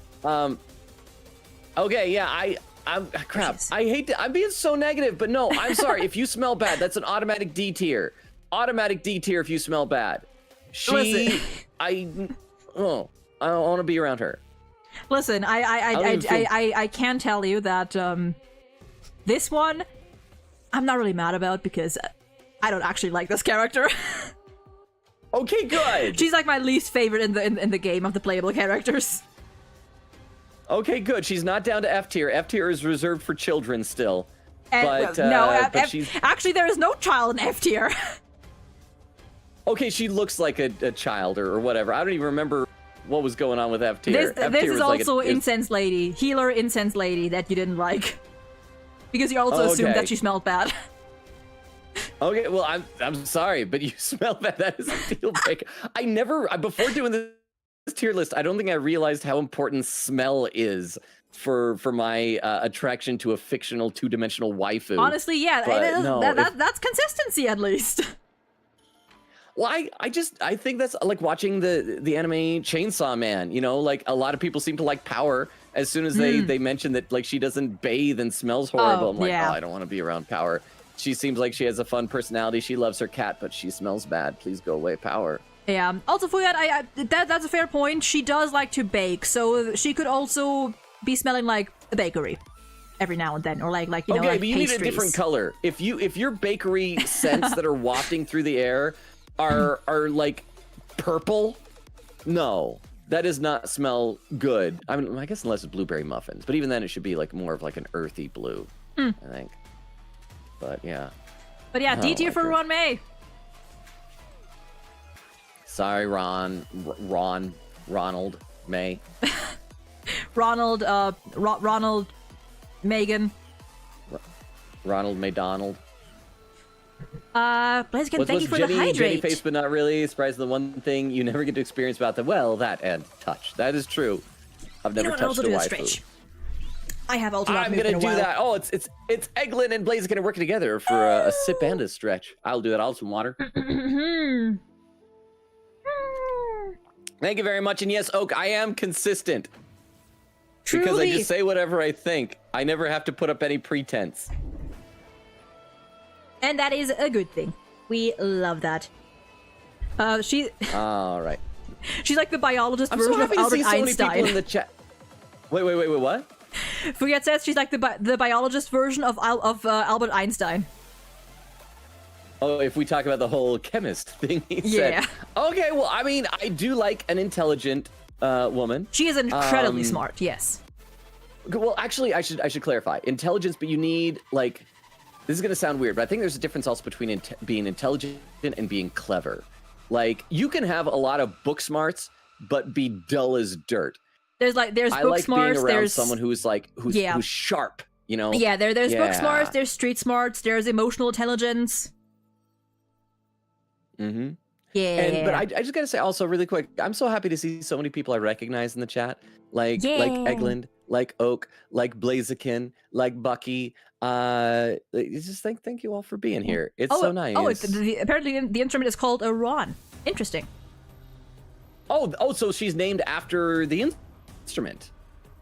Okay, yeah, I'm crap. Jeez. I hate to, I'm being so negative, but no, I'm sorry. If you smell bad, that's an automatic D tier. Automatic D tier if you smell bad. Listen. I don't want to be around her. Listen, I can tell you that this one I'm not really mad about because I don't actually like this character. Okay, good. She's like my least favorite in the game of the playable characters. Okay, good. She's not down to F tier. F tier is reserved for children still. And, But she's actually there is no child in F tier. okay. She looks like a child or whatever. I don't even remember what was going on with F tier. This is also incense lady, healer incense lady that you didn't like because you also assumed that she smelled bad. Okay, well, I'm sorry, but you smell bad. That is a deal breaker. Before doing this tier list, I don't think I realized how important smell is for my attraction to a fictional two-dimensional waifu. Honestly, yeah, But no, that's consistency at least. Well, I think that's like watching the anime Chainsaw Man. You know, like a lot of people seem to like Power. As soon as they mention that like she doesn't bathe and smells horrible, I'm like, yeah. oh, I don't want to be around Power. She seems like she has a fun personality. She loves her cat, but she smells bad. Please go away, Power. Yeah. Also, Fuyat, that's a fair point. She does like to bake, so she could also be smelling like a bakery every now and then, or like you know, okay, like but you pastries. need a different color. If your bakery scents that are wafting through the air are like purple, no, that does not smell good. I mean, I guess unless it's blueberry muffins, but even then it should be like more of like an earthy blue, I think. But yeah. But yeah, D tier for Ron May. Sorry, Ronald May. Ronald Megan. Ronald McDonald. Blaziken, thank you for Jenny, the hydrate. Jenny face, but not really. Surprise, the one thing you never get to experience about that and touch. That is true. I've never touched a waifu. I have also not I'm moved gonna in a do while. that. Oh, it's Eglin and Blaze gonna work together for a sip and a stretch. I'll do that. I'll have some water. Thank you very much. And yes, Oak, I am consistent. Truly. Because I just say whatever I think. I never have to put up any pretense. And that is a good thing. We love that. All right. She's like the biologist I'm version so happy of to see Albert so many Einstein. people in the chat. Wait, what? Fuyat says she's like the biologist version of Albert Einstein. Oh, if we talk about the whole chemist thing he said. Okay, well, I mean, I do like an intelligent woman. She is incredibly smart, yes. Well, actually, I should clarify. Intelligence, but you need, like, this is going to sound weird, but I think there's a difference also between being intelligent and being clever. Like, you can have a lot of book smarts, but be dull as dirt. There's I book like smarts, being around there's someone who's sharp, you know? Yeah, there's book smarts, there's street smarts, there's emotional intelligence. Mm-hmm. Yeah. But I just gotta say also really quick, I'm so happy to see so many people I recognize in the chat. Like Eglin, like Oak, like Blaziken, like Bucky. Just thank you all for being here. It's so nice. Oh, apparently the instrument is called a Ron. Interesting. Oh, so she's named after the instrument.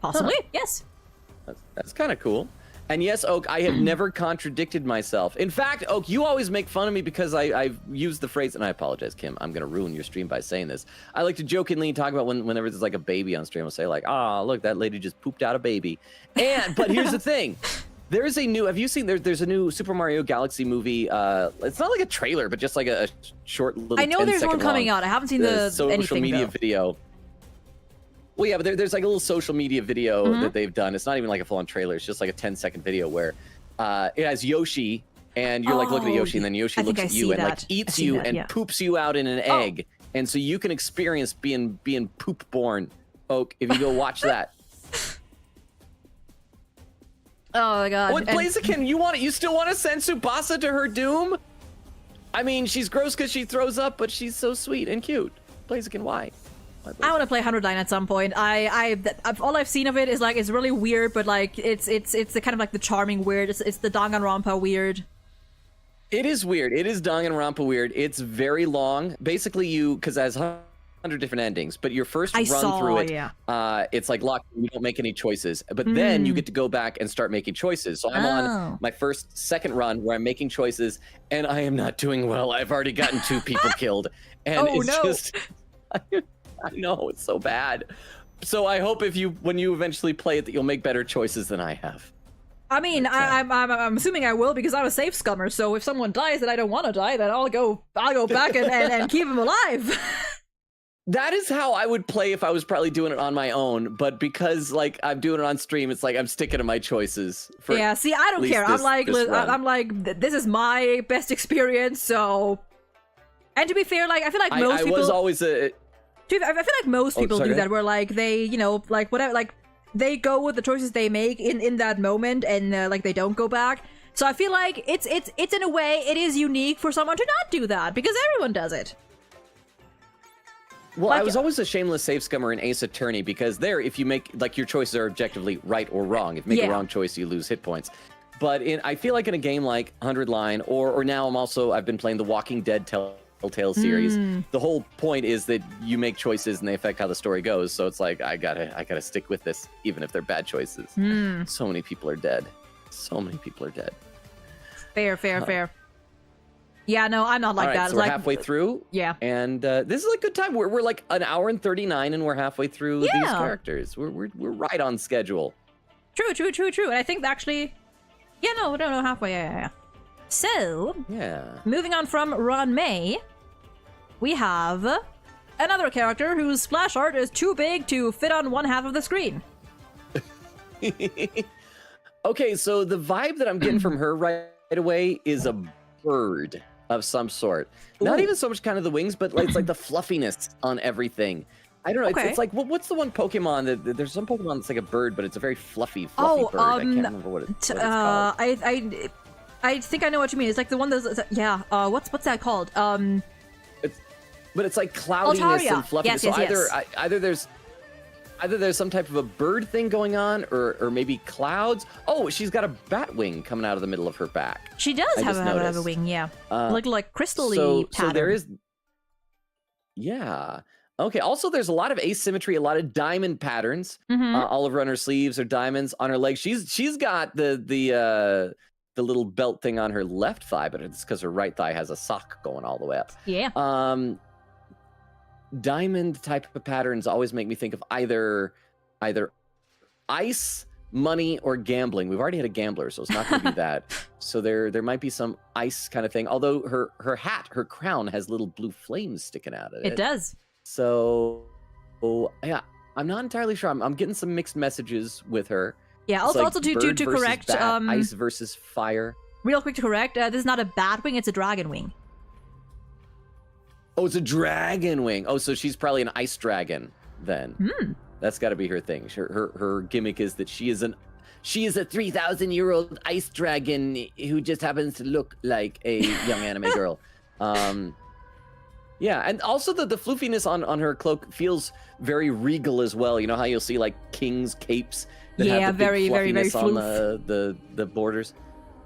Possibly, yes. That's kind of cool. And yes, Oak, I have never contradicted myself. In fact, Oak, you always make fun of me because I've used the phrase, and I apologize, Kim. I'm going to ruin your stream by saying this. I like to jokingly talk about whenever there's like a baby on stream, I'll say like, look, that lady just pooped out a baby. But here's the thing. There is a new, have you seen, there's a new Super Mario Galaxy movie. It's not like a trailer, but just like a short little I know there's one coming out. I haven't seen the social media video. Well, yeah, but there's like a little social media video that they've done. It's not even like a full-on trailer. It's just like a 10-second video where it has Yoshi, and you're like looking at Yoshi, and then Yoshi looks at you and like eats you and poops you out in an egg. And so you can experience being poop-born, Oak, if you go watch that. Oh my god. Oh, Blaziken, you still want to send Tsubasa to her doom? I mean, she's gross because she throws up, but she's so sweet and cute. Blaziken, why? I want to play 100 Line at some point. All I've seen of it is like it's really weird, but like it's the kind of like the charming weird. It's the Danganronpa weird. It is weird. It is Danganronpa weird. It's very long. Basically, because it has 100 different endings, but your first run through it, it's like locked. You don't make any choices, but then you get to go back and start making choices. So I'm on my second run where I'm making choices, and I am not doing well. I've already gotten 2 people killed, and just. I know, it's so bad. So I hope when you eventually play it that you'll make better choices than I have. I mean, I'm assuming I will because I'm a safe scummer. So if someone dies that I don't want to die, then I'll go back and keep him alive. That is how I would play if I was probably doing it on my own. But because like I'm doing it on stream, it's like I'm sticking to my choices. Yeah, see, I don't care. I'm like, this is my best experience. So, and to be fair, like I feel like most people. I was always a. I feel like most people do that, where like they, like whatever, like they go with the choices they make in that moment, and like they don't go back. So I feel like it's in a way it is unique for someone to not do that because everyone does it. Well, like, I was always a shameless safe scummer in Ace Attorney because there, if you make like your choices are objectively right or wrong. If you make a wrong choice, you lose hit points. But I feel like in a game like 100 Line, or now I've been playing the Walking Dead Telltale series. The whole point is that you make choices and they affect how the story goes. So it's like I gotta stick with this even if they're bad choices. So many people are dead. So many people are dead. Fair. Yeah, no, I'm not like that. So we're halfway through. Yeah. And this is a good time. We're like an hour and 39 and we're halfway through these characters. We're right on schedule. True. And I think actually, no, halfway. Yeah. So, moving on from Ron May, we have another character whose splash art is too big to fit on one half of the screen. Okay, so the vibe that I'm getting from her right away is a bird of some sort. Not even so much kind of the wings, but like, it's like the fluffiness on everything. I don't know. It's like, what's the one Pokemon there's some Pokemon that's like a bird, but it's a very fluffy bird. I can't remember what it's called. I think I know what you mean. It's like the one that's what's that called? But it's like cloudiness and fluffiness. Yes. Either there's some type of a bird thing going on, or maybe clouds. Oh, she's got a bat wing coming out of the middle of her back. She does have a wing, yeah. Like crystal-y pattern. So there is. Yeah. Okay. Also, there's a lot of asymmetry, a lot of diamond patterns. All over on her sleeves are diamonds. On her legs, she's got the little belt thing on her left thigh, but it's because her right thigh has a sock going all the way up. Yeah. Diamond type of patterns always make me think of either ice, money, or gambling. We've already had a gambler, so it's not going to be that. So there might be some ice kind of thing. Although her hat, her crown has little blue flames sticking out of it. It does. So, yeah, I'm not entirely sure. I'm getting some mixed messages with her. Yeah. Also to correct, ice versus fire. Real quick to correct, this is not a bat wing; it's a dragon wing. Oh, it's a dragon wing. Oh, so she's probably an ice dragon then. That's got to be her thing. Her gimmick is that she is a 3,000-year-old ice dragon who just happens to look like a young anime girl. Yeah, and also the floofiness on her cloak feels very regal as well. You know how you'll see like kings' capes that have the big fluffiness on the borders.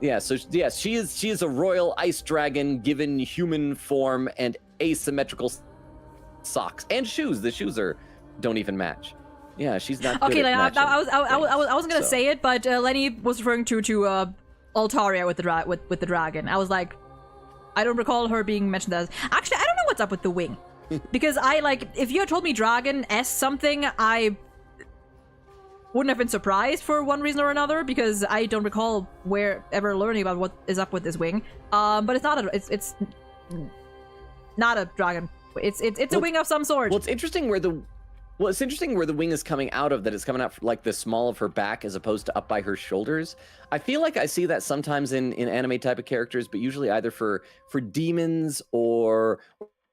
Yeah, so yes, she is a royal ice dragon given human form and asymmetrical socks and shoes. The shoes don't even match. Yeah, she's not good at matching. I wasn't gonna say it, but Lenny was referring to Altaria with the dragon. I was like, I don't recall her being mentioned as. Actually, I don't know what's up with the wing, because if you had told me dragon S something, I wouldn't have been surprised for one reason or another, because I don't recall ever learning about what is up with this wing. But it's not a dragon. It's a wing of some sort. Well, it's interesting where the wing is coming out of. That it's coming out from, like the small of her back as opposed to up by her shoulders. I feel like I see that sometimes in anime type of characters, but usually either for demons or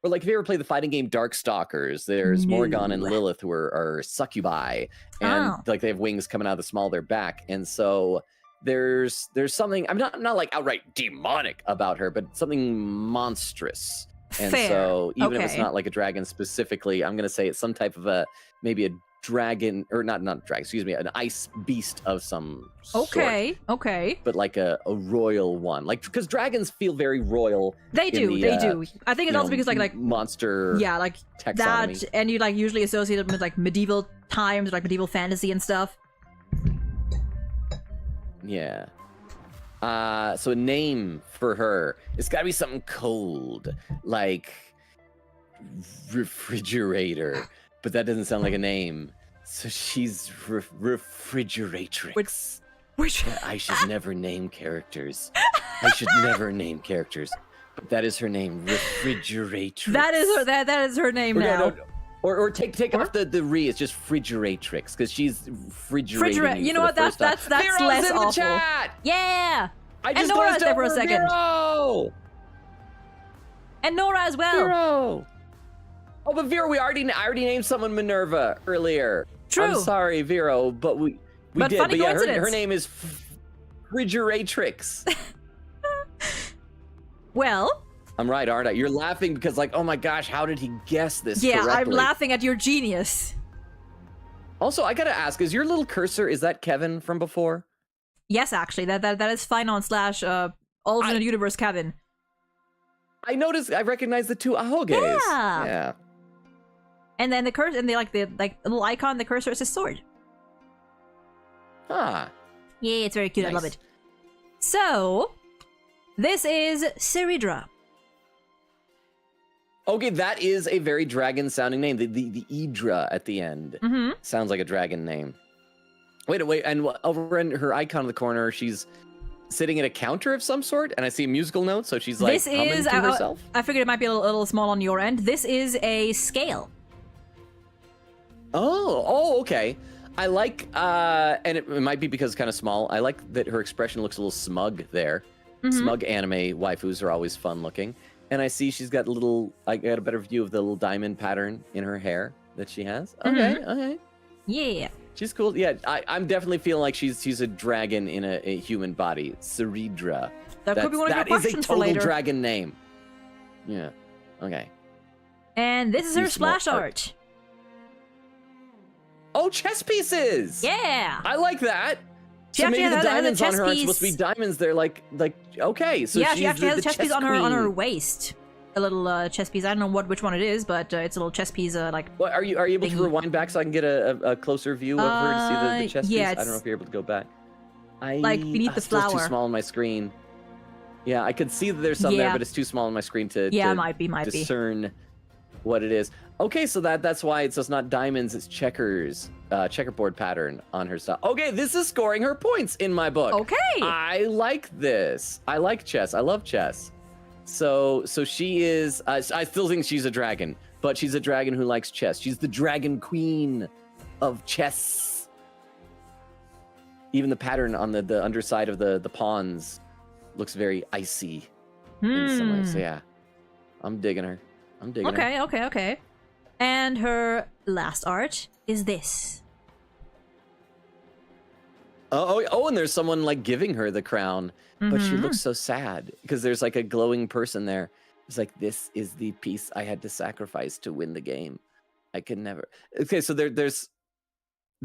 like if you ever play the fighting game Darkstalkers, there's Morrigan and Lilith who are succubi, and like they have wings coming out of the small of their back, and so there's something. I'm not like outright demonic about her, but something monstrous And Fair. so even if it's Okay. not like a dragon specifically, I'm gonna say it's some type of maybe a dragon, or not a dragon, excuse me, an ice beast of some sort. Okay. But like a royal one, like, because dragons feel very royal. They do. They do. I think it's also because like monster. yeah, like taxonomy. that, and you like usually associate it with like medieval times, like medieval fantasy and stuff. Yeah. So a name for her. It's got to be something cold, like refrigerator. But that doesn't sound like a name. So she's refrigeratrix. Which I should never name characters. I should never name characters. But that is her name, refrigeratrix. that is her name Or, now. no. Or take off the re. It's just frigeratrix because she's refrigerating. You know what? That's Vero's less in the awful. chat! Yeah. I just And Nora's glanced there for a over second. Vero! And Nora as well. Vero! Oh, but Vero, I already named someone Minerva earlier. True. I'm sorry, Vero, but we But did. funny But yeah, coincidence. her name is Frigeratrix. Well. I'm right, aren't I? You're laughing because, like, oh my gosh, how did he guess this Yeah, correctly? I'm laughing at your genius. Also, I gotta ask, is your little cursor, is that Kevin from before? Yes, actually, that is Finon slash alternate universe Kevin. I noticed, I recognize the two ahoges. Yeah. And then the cursor, and the little icon, the cursor is a sword. Ah. Yeah, it's very cute. Nice. I love it. So, this is Siridra. Okay, that is a very dragon-sounding name. The Idra at the end sounds like a dragon name. Wait, and over in her icon in the corner, she's sitting at a counter of some sort, and I see a musical note, so she's like humming to herself. I figured it might be a little small on your end. This is a scale. Oh, okay. I like, and it might be because it's kind of small. I like that her expression looks a little smug there. Smug anime waifus are always fun looking. And I see she's got I got a better view of the little diamond pattern in her hair that she has. Okay. Yeah. She's cool. Yeah, I'm definitely feeling like she's a dragon in a human body. Siridra. That could be one of your That is a questions for total later. dragon name. Yeah. Okay. And this is her Use small splash art. art. Oh, chess pieces! Yeah. I like that. She So actually maybe the has a diamonds chess on her aren't piece. supposed to be diamonds. They're like okay. So Yeah, she's she actually has the a chess piece on her queen. waist. A little chess piece. I don't know which one it is, but it's a little chess piece. What, are you able to thingy. rewind back so I can get a closer view of her to see the chess yeah, piece? I don't know if you're able to go back. like beneath the still flower. too small on my screen. Yeah, I could see that there's some there, Yeah. but it's too small on my screen to might be. discern what it is. Okay, so that's why it's not diamonds, it's checkers, checkerboard pattern on her stuff. Okay, this is scoring her points in my book. Okay. I like this. I like chess. I love chess. So she is. I still think she's a dragon, but she's a dragon who likes chess. She's the dragon queen of chess. Even the pattern on the underside of the pawns looks very icy in some ways. So yeah, I'm digging her. I'm digging her. Okay. And her last art is this. Oh, and there's someone like giving her the crown, but she looks so sad because there's like a glowing person there. It's like, this is the piece I had to sacrifice to win the game. I could never. Okay, so there's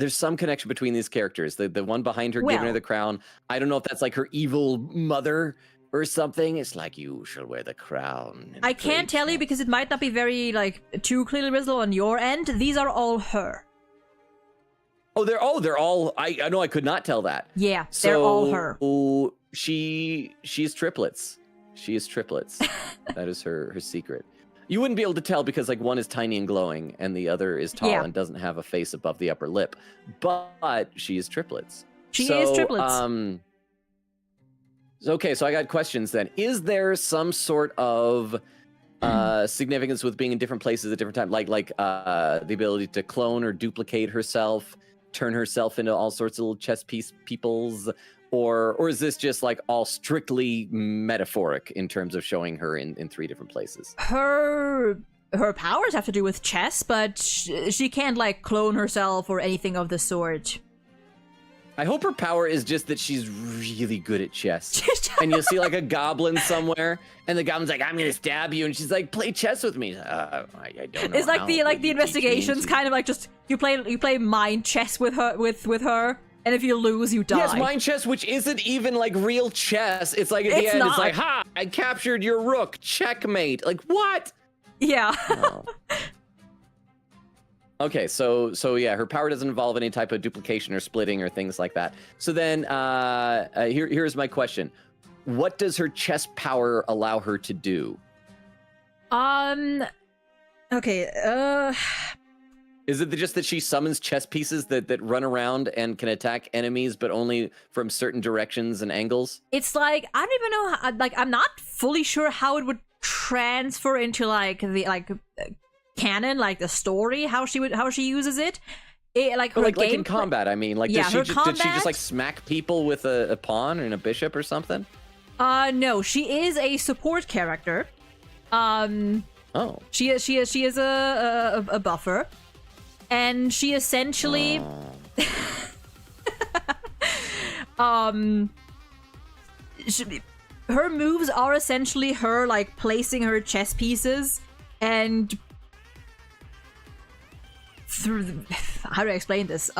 some connection between these characters. The one behind her giving her Well- the crown. I don't know if that's like her evil mother or something. It's like, you shall wear the crown. and I can't praise tell you me. because it might not be very too clearly visible on your end. These are all her. Oh, they're all. I know. I could not tell that. Yeah, they're all So, her. she's triplets. She is triplets. That is her secret. You wouldn't be able to tell because like one is tiny and glowing and the other is tall Yeah. and doesn't have a face above the upper lip. But she is triplets. She is triplets. Okay, so I got questions then. Is there some sort of significance with being in different places at different times, like the ability to clone or duplicate herself, turn herself into all sorts of little chess piece peoples, or is this just like all strictly metaphoric in terms of showing her in three different places? Her powers have to do with chess, but she can't like clone herself or anything of the sort. I hope her power is just that she's really good at chess. And you'll see like a goblin somewhere, and the goblin's like, "I'm gonna stab you," and she's like, "Play chess with me." I don't know. It's like the investigations, kind of like just you play mind chess with her, and if you lose, you die. Yes, mind chess, which isn't even like real chess. It's like at the end, it's like, "Ha! I captured your rook. Checkmate." Like what? Yeah. Oh. Okay, so yeah, her power doesn't involve any type of duplication or splitting or things like that. So then, here's my question: what does her chess power allow her to do? Okay. Is it just that she summons chess pieces that run around and can attack enemies, but only from certain directions and angles? It's like I don't even know how. Like I'm not fully sure how it would transfer into like the canon, like the story, how she uses it. Like her like in combat, I mean, like yeah, did she just like smack people with a pawn and a bishop or something? No, she is a support character. Oh. She is a buffer, and she essentially her moves are essentially her like placing her chess pieces and how do I explain this?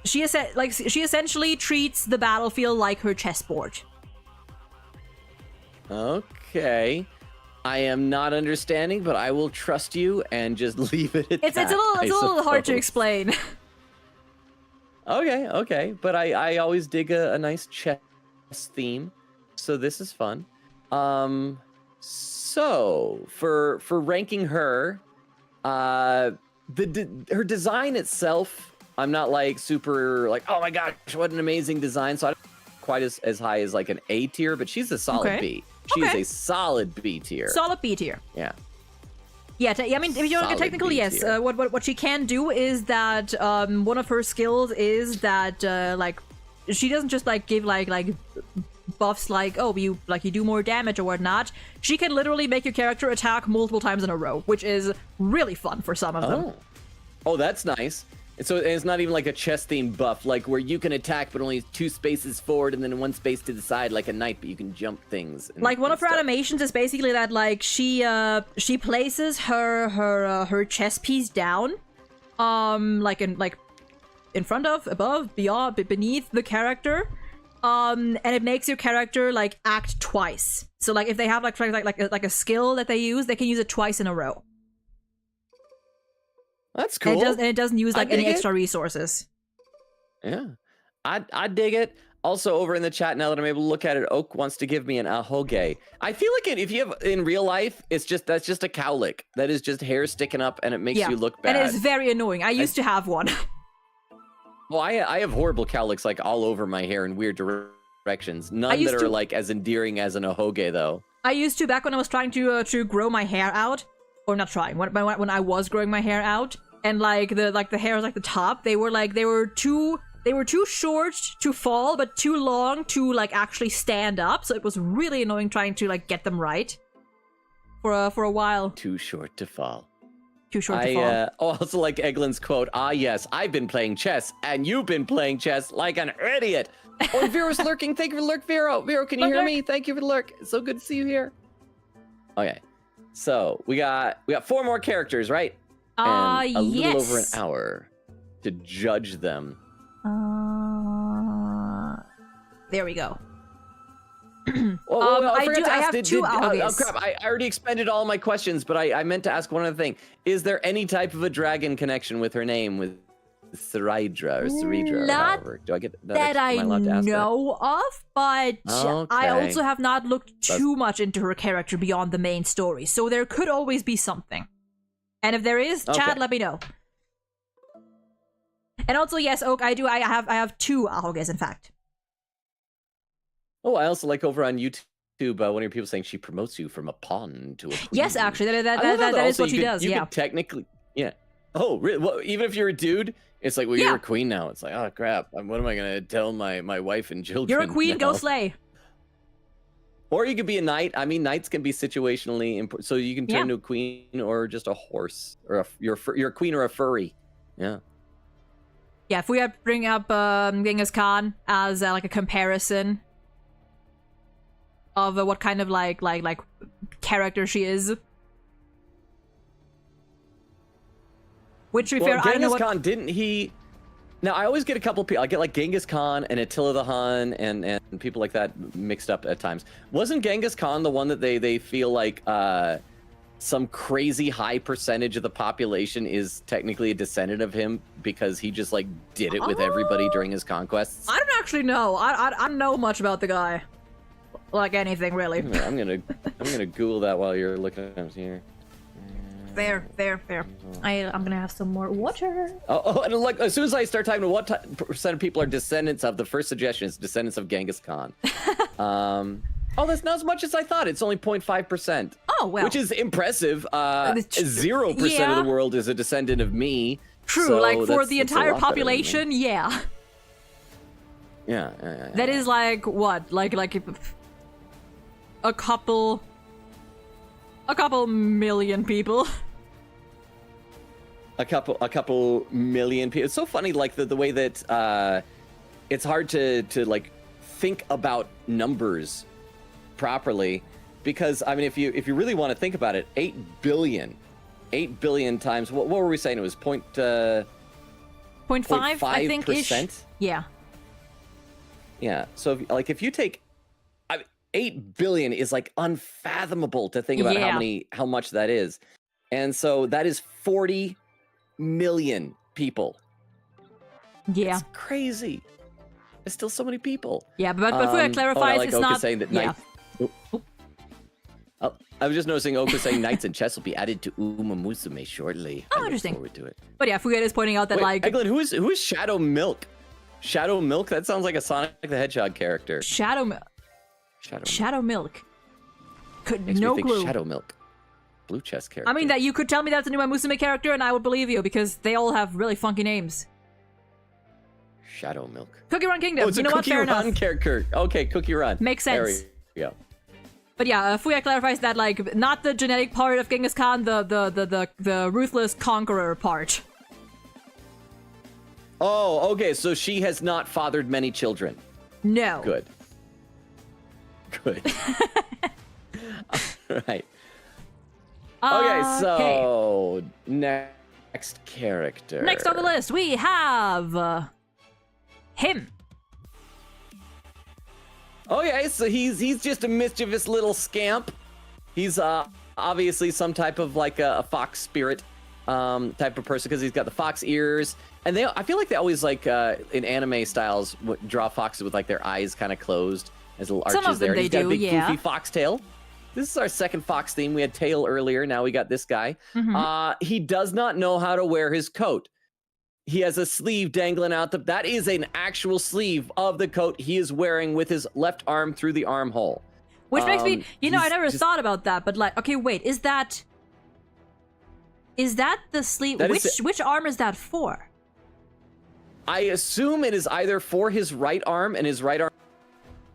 She essentially treats the battlefield like her chessboard. Okay. I am not understanding, but I will trust you and just leave it at that. It's a little hard to explain. Okay. But I always dig a nice chess theme, so this is fun. So for ranking her, her design itself, I'm not like super like, oh my gosh, what an amazing design. So I don't quite as high as like an A tier, but she's a solid B. She is a solid B tier. Solid B tier. Yeah. Yeah, I mean, if you want to get technical, yes. What she can do is that one of her skills is that like she doesn't just like give like buffs like, oh, you do more damage or whatnot. She can literally make your character attack multiple times in a row, which is really fun for some of them. Oh, that's nice. So it's not even like a chess themed buff, like where you can attack but only 2 spaces forward and then 1 space to the side, like a knight, but you can jump things. Like one of her animations is basically that like she places her chess piece down, like in front of, above, beyond, beneath the character. And it makes your character like act twice. So like if they have like a skill that they use, they can use it twice in a row. That's cool. And it doesn't use like any extra resources. Yeah, I dig it. Also, over in the chat now that I'm able to look at it, Oak wants to give me an ahoge. I feel like if you have in real life, that's just a cowlick. That is just hair sticking up, and it makes you look bad. And it is very annoying. I used to have one. Well, I have horrible cowlicks like all over my hair in weird directions. None that are like as endearing as an ahoge, though. I used to back when I was trying to grow my hair out, or not trying. When I was growing my hair out, and like the hair was like the top, they were too short to fall, but too long to like actually stand up. So it was really annoying trying to like get them right for a while. Too short to fall. Too short to fall. Also like Eglin's quote, "Ah yes, I've been playing chess, and you've been playing chess like an idiot." Oh, Vero's lurking. Thank you for the lurk, Vero. Vero, can you hear me? Thank you for the lurk. It's so good to see you here. Okay, so we got 4 more characters, right? And a little over an hour to judge them. There we go. I have 2 ahoges. Oh crap! I already expended all my questions, but I meant to ask one other thing. Is there any type of a dragon connection with her name, with Thridra or Thridra? Not or however? Do I get that I know of, but I also have not looked too much into her character beyond the main story, so there could always be something. And if there is, chat, let me know. And also, yes, Oak, I have 2 ahoges, in fact. Oh, I also like over on YouTube, one of your people saying she promotes you from a pawn to a queen. Yes, actually, that is what she does. You could technically, yeah. Oh, really? Well, even if you're a dude, it's like, well, you're a queen now. It's like, oh crap, what am I gonna tell my wife and children? You're a queen, now? Go slay. Or you could be a knight. I mean, knights can be situationally important, so you can turn into a queen or just a horse, or you're a queen or a furry. Yeah. Yeah, if we had to bring up Genghis Khan as like a comparison of what kind of like character she is. Which, to be fair, I don't know what... Genghis Khan, didn't he... Now, I always get a couple people... I get like Genghis Khan and Attila the Hun and people like that mixed up at times. Wasn't Genghis Khan the one that they feel like some crazy high percentage of the population is technically a descendant of him because he just like did it with everybody during his conquests? I don't actually know. I don't know much about the guy. Like anything, really. I'm gonna Google that while you're looking at him here. Fair. I'm gonna have some more water. Oh, and like as soon as I start talking about what percent of people are descendants of, the first suggestion is descendants of Genghis Khan. Oh, that's not as much as I thought. It's only 0.5%. Oh, well. Which is impressive. 0% of the world is a descendant of me. True, so like for the entire population, yeah. Yeah. That is like what? Like a couple million people. A couple million people. It's so funny, like the way that it's hard to like think about numbers properly, because I mean, if you really want to think about it, 8 billion times. What were we saying? It was 0.5, I think. Yeah. Yeah. So if you take 8 billion is like unfathomable to think about how much that is. And so that is 40 million people. Yeah. It's crazy. There's still so many people. Yeah, but Fuya clarifies like it's Oka not... saying that knights... I was just noticing Oka saying knights and chess will be added to Uma Musume shortly. Oh, interesting. I look forward to it. But yeah, Fuya is pointing out that like... Eglin, who is Shadow Milk? Shadow Milk? That sounds like a Sonic the Hedgehog character. Shadow Milk. Makes no me think clue. Shadow Milk. Blue chess character. I mean, that you could tell me that's a new Musume character and I would believe you because they all have really funky names. Shadow Milk. Cookie Run Kingdom. Oh, it's you know a what? Fair Cookie Run enough. character. Okay, Cookie Run. Makes sense. There we go. But yeah, Fuya clarifies that like not the genetic part of Genghis Khan, the ruthless conqueror part. Oh, okay. So she has not fathered many children. No. Good. Right. Okay, so next character. Next on the list, we have him. Okay, so he's just a mischievous little scamp. He's obviously some type of like a fox spirit type of person because he's got the fox ears, and I feel like they always like in anime styles draw foxes with like their eyes kind of closed as little arches. Some of them there. He's got a big yeah. goofy fox tail. This is our second fox theme. We had tail earlier. Now we got this guy. Mm-hmm. He does not know how to wear his coat. He has a sleeve dangling out. That is an actual sleeve of the coat he is wearing with his left arm through the armhole. Which makes me, I never thought about that. But like, okay, wait, is that the sleeve? Which arm is that for? I assume it is either for his right arm, and his right arm,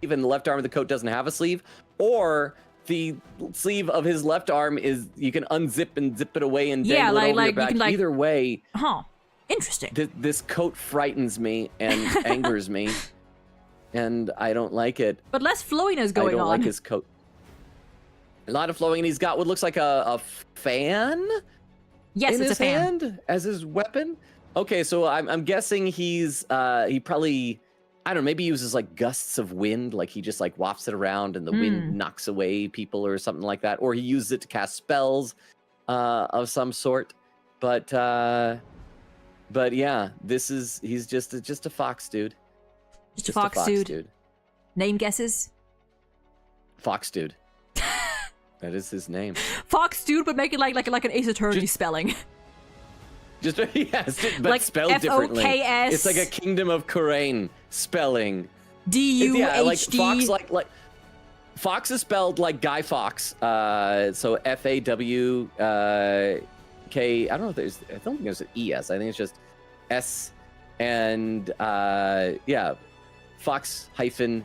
even the left arm of the coat doesn't have a sleeve, or the sleeve of his left arm is you can unzip and zip it away and dangle it over your back. Either way. Huh. Interesting. This coat frightens me and angers me, and I don't like it. But less flowiness going on. I don't like his coat. A lot of flowing, and he's got what looks like a fan. Yes, in it's his a fan. hand as his weapon. Okay, so I'm guessing he probably, I don't know, maybe uses like gusts of wind, like he just like wafts it around and the wind knocks away people or something like that, or he uses it to cast spells of some sort. But yeah, he's just a fox dude. Just a fox dude. Name guesses? Fox dude. That is his name. Fox dude, but make it like an Ace Attorney spelling. But like spelled differently. F-O-K-S. It's like a Kingdom of Khurain spelling. D-U-H-D. Yeah, like Fox, like Fox is spelled like Guy Fawkes. So F-A-W-K. I don't know if I don't think there's an E-S. I think it's just S and yeah, Fox hyphen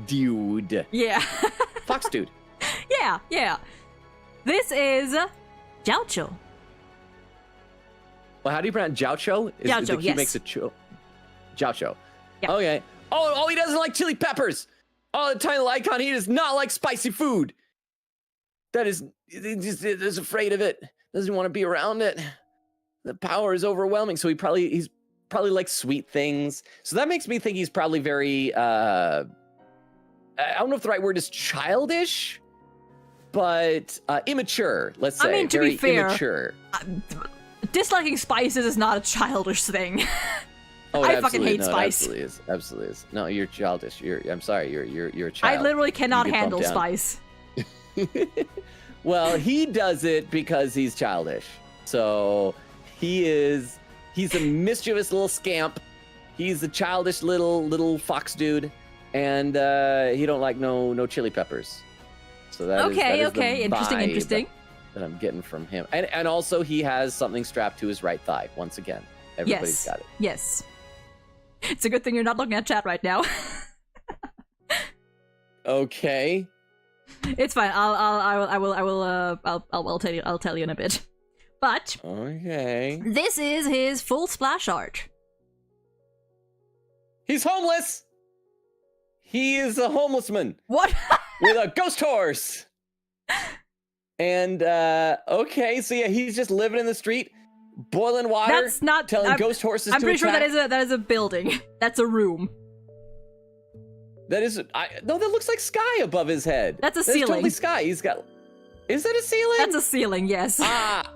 dude. Yeah. Fox dude. Yeah. This is Jiaoqiu. Well, how do you pronounce Jiaocho? Jiaocho, the key yes. makes a Jiaocho. Yeah. Okay. Oh, he doesn't like chili peppers. Oh, the tiny little icon, he does not like spicy food. That is, he's afraid of it. Doesn't want to be around it. The power is overwhelming. So he's probably likes sweet things. So that makes me think he's probably very, I don't know if the right word is childish, but immature, let's say. I mean, to very be fair, immature. Disliking spices is not a childish thing. Oh, I fucking hate spice. It absolutely is. No, you're childish. I'm sorry. You're a child. I literally cannot handle bumped down. spice. Well, he does it because he's childish. So he's a mischievous little scamp. He's a childish little fox dude, and he don't like no chili peppers. So that is okay, the vibe interesting. that I'm getting from him. And also he has something strapped to his right thigh. Once again, everybody's got it. Yes. It's a good thing you're not looking at chat right now. Okay. It's fine. I'll tell you in a bit. But okay, this is his full splash art. He's homeless. He is a homeless man. What? With a ghost horse. And okay, so yeah, he's just living in the street, boiling water. That's not telling ghost horses. I'm to pretty attack. sure that is a building. That's a room. That is no, that looks like sky above his head. That's a That's ceiling. totally sky. He's got. Is that a ceiling? That's a ceiling. Yes. Ah.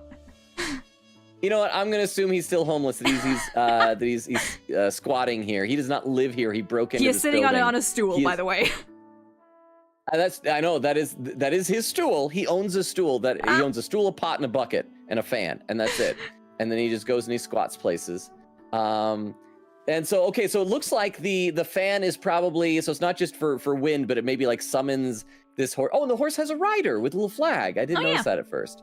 You know what? I'm gonna assume he's still homeless. That he's squatting here. He does not live here. He broke into. He is this sitting building. on a stool, by the way. I know that is his stool. He owns a stool. He owns a stool, a pot, and a bucket, and a fan, and that's it. And then he just goes and he squats places. And so okay, so it looks like the fan is probably, so it's not just for wind, but it maybe like summons this horse. Oh, and the horse has a rider with a little flag. I didn't notice that at first.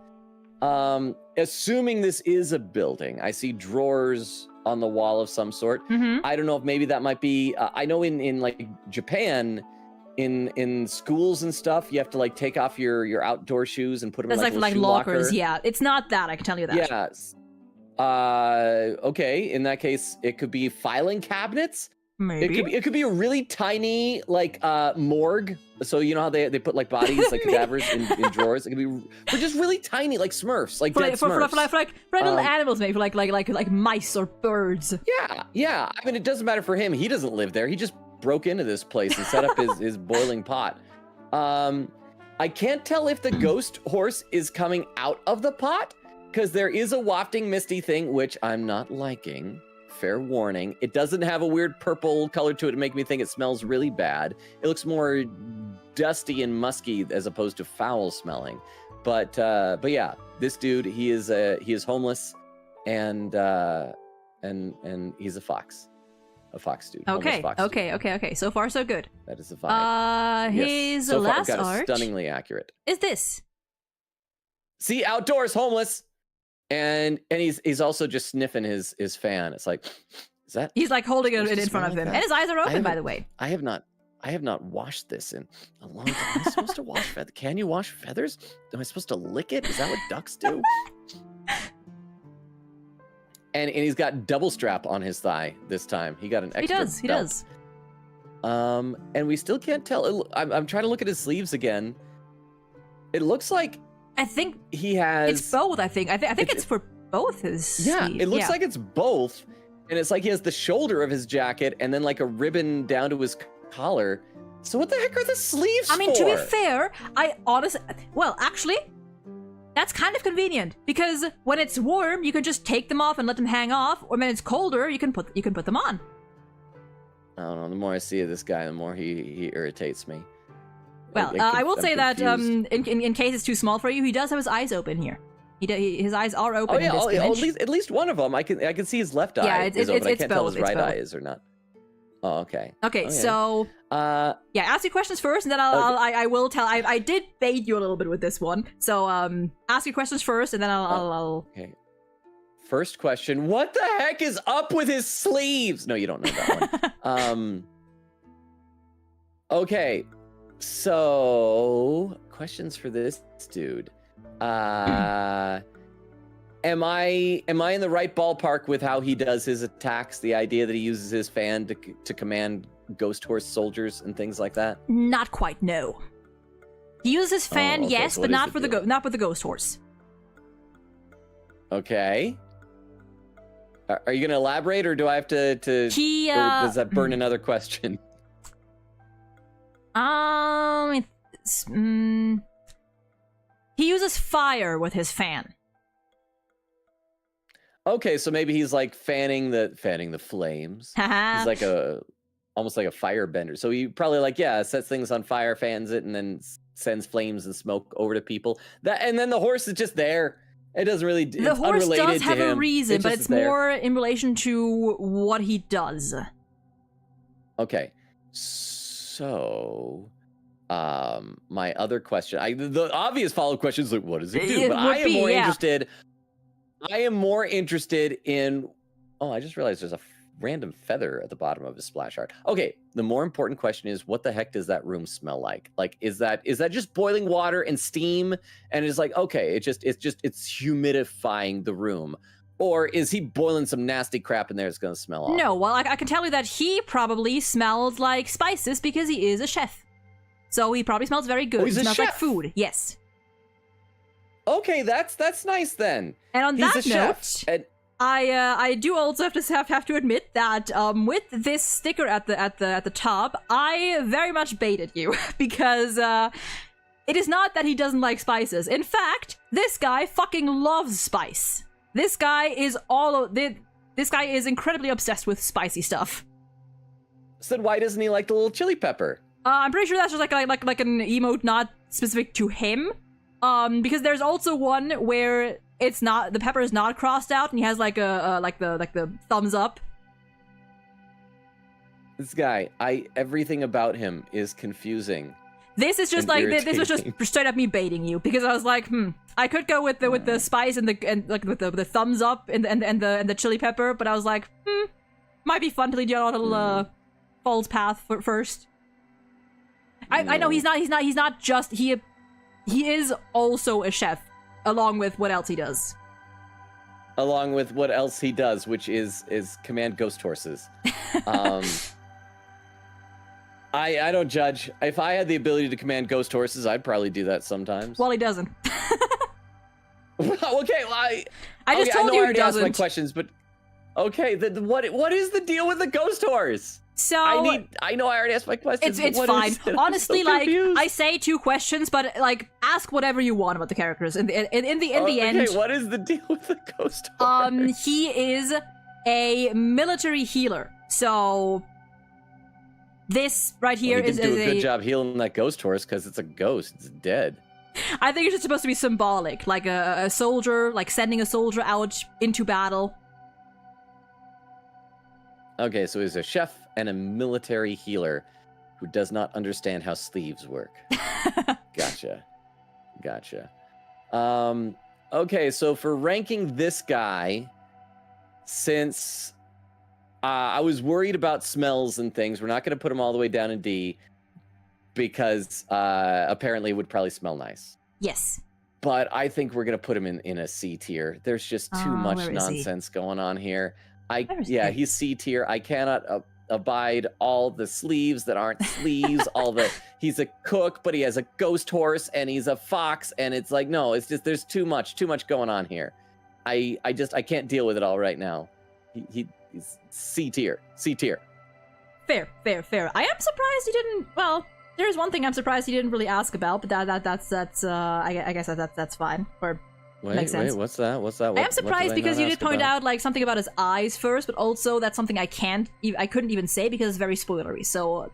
Assuming this is a building, I see drawers on the wall of some sort. Mm-hmm. I don't know if maybe that might be. I know in like Japan. In schools and stuff, you have to like take off your outdoor shoes and put them in like, like lockers. Yeah, it's not that. I can tell you that. Yes. Okay. In that case, it could be filing cabinets. Maybe It could be a really tiny like morgue. So you know how they put like bodies like cadavers in drawers. It could be for just really tiny like Smurfs, like dead Smurfs. For little animals, maybe for like mice or birds. Yeah. I mean, it doesn't matter for him. He doesn't live there. He just broke into this place and set up his boiling pot. I can't tell if the ghost horse is coming out of the pot because there is a wafting misty thing, which I'm not liking. Fair warning. It doesn't have a weird purple color to it to make me think it smells really bad. It looks more dusty and musky as opposed to foul smelling. But yeah, this dude, he is homeless and he's a fox. A fox dude. Okay. Fox Okay. dude. So far, so good. That is the vibe. His so last far, art stunningly accurate. is this. See, outdoors, homeless, and he's also just sniffing his fan. It's like, is that? He's like holding it in just front of like him, that. and his eyes are open. By the way, I have not washed this in a long time. Am I supposed to wash feathers? Can you wash feathers? Am I supposed to lick it? Is that what ducks do? And he's got double strap on his thigh this time. He got an extra belt. He does. And we still can't tell. I'm trying to look at his sleeves again. It looks like I think he has. It's both. I think it's for both his. Yeah, sleeves. it looks like it's both, and it's like he has the shoulder of his jacket and then like a ribbon down to his collar. So what the heck are the sleeves? I mean, for? to be fair, actually, that's kind of convenient because when it's warm, you can just take them off and let them hang off, or when it's colder, you can put them on. I don't know. The more I see of this guy, the more he irritates me. Well, I will say that in case it's too small for you, he does have his eyes open here. His eyes are open. Oh yeah, in this image. at least one of them. I can see his left eye. Yeah, it's open. I can't tell both. his right eye is or not. Oh, okay. Okay, so ask your questions first, and then I will tell. I did bait you a little bit with this one, so ask your questions first, and then I'll. Okay. First question: what the heck is up with his sleeves? No, you don't know that one. Okay, so questions for this dude. And Am I in the right ballpark with how he does his attacks? The idea that he uses his fan to command ghost horse soldiers and things like that? Not quite, no. He uses his fan, okay, yes, so but what is not the deal? not with the ghost horse. Okay. Are you going to elaborate, or do I have to or does that burn another question? He uses fire with his fan. Okay, so maybe he's like fanning the flames. He's like almost like a firebender. So he probably sets things on fire, fans it, and then sends flames and smoke over to people. And then the horse is just there. It doesn't really. The horse does have a reason, but it's there. more in relation to what he does. Okay, so my other question, the obvious follow-up question is like, what does it do? But I am more interested. I am more interested in. Oh, I just realized there's a random feather at the bottom of his splash art. Okay, the more important question is, what the heck does that room smell like? Like, is that just boiling water and steam? And it's like, okay, it's humidifying the room, or is he boiling some nasty crap in there that's gonna smell off? No, well, I can tell you that he probably smells like spices because he is a chef. So he probably smells very good. Oh, he's he a smells like chef. food. Yes. Okay, that's nice then. And on He's that a note, chef. And I do also have to admit that with this sticker at the top, I very much baited you because it is not that he doesn't like spices. In fact, this guy fucking loves spice. This guy is incredibly obsessed with spicy stuff. So then why doesn't he like the little chili pepper? I'm pretty sure that's just like an emote not specific to him. Because there's also one where the pepper is not crossed out and he has like the thumbs up. This guy, everything about him is confusing. This is just like this was just straight up me baiting you because I was like, I could go with the spice and with the thumbs up and the chili pepper, but I was like, might be fun to lead you on a little false path first. I know he's not just he is also a chef, along with what else he does. Along with what else he does, which is command ghost horses. I don't judge. If I had the ability to command ghost horses, I'd probably do that sometimes. Well, he doesn't. Okay, well, I just told I know you I he already asked my doesn't. questions, but okay, what is the deal with the ghost horse? So I know I already asked my questions. It's but fine. I'm Honestly, so like confused. I say 2 questions, but like ask whatever you want about the characters. In the end, Okay, what is the deal with the ghost horse? he is a military healer. So this right here he is didn't do a good job healing that ghost horse because it's a ghost. It's dead. I think it's just supposed to be symbolic, like a soldier, like sending a soldier out into battle. Okay, so he's a chef and a military healer who does not understand how sleeves work. Gotcha. Okay, so for ranking this guy, since I was worried about smells and things, we're not going to put him all the way down in D because apparently it would probably smell nice. Yes. But I think we're going to put him in a C tier. There's just too much where is he? nonsense going on here. Where is he? He's C tier. I cannot abide all the sleeves that aren't sleeves. He's a cook, but he has a ghost horse and he's a fox, and it's like, no, it's just there's too much going on here. I can't deal with it all right now. He's C tier. Fair. I am surprised he didn't. Well, there's one thing I'm surprised he didn't really ask about, but that's I guess that's fine. Or makes sense. Wait, what's that? I am surprised because you did point out like something about his eyes first, but also that's something I couldn't even say because it's very spoilery. So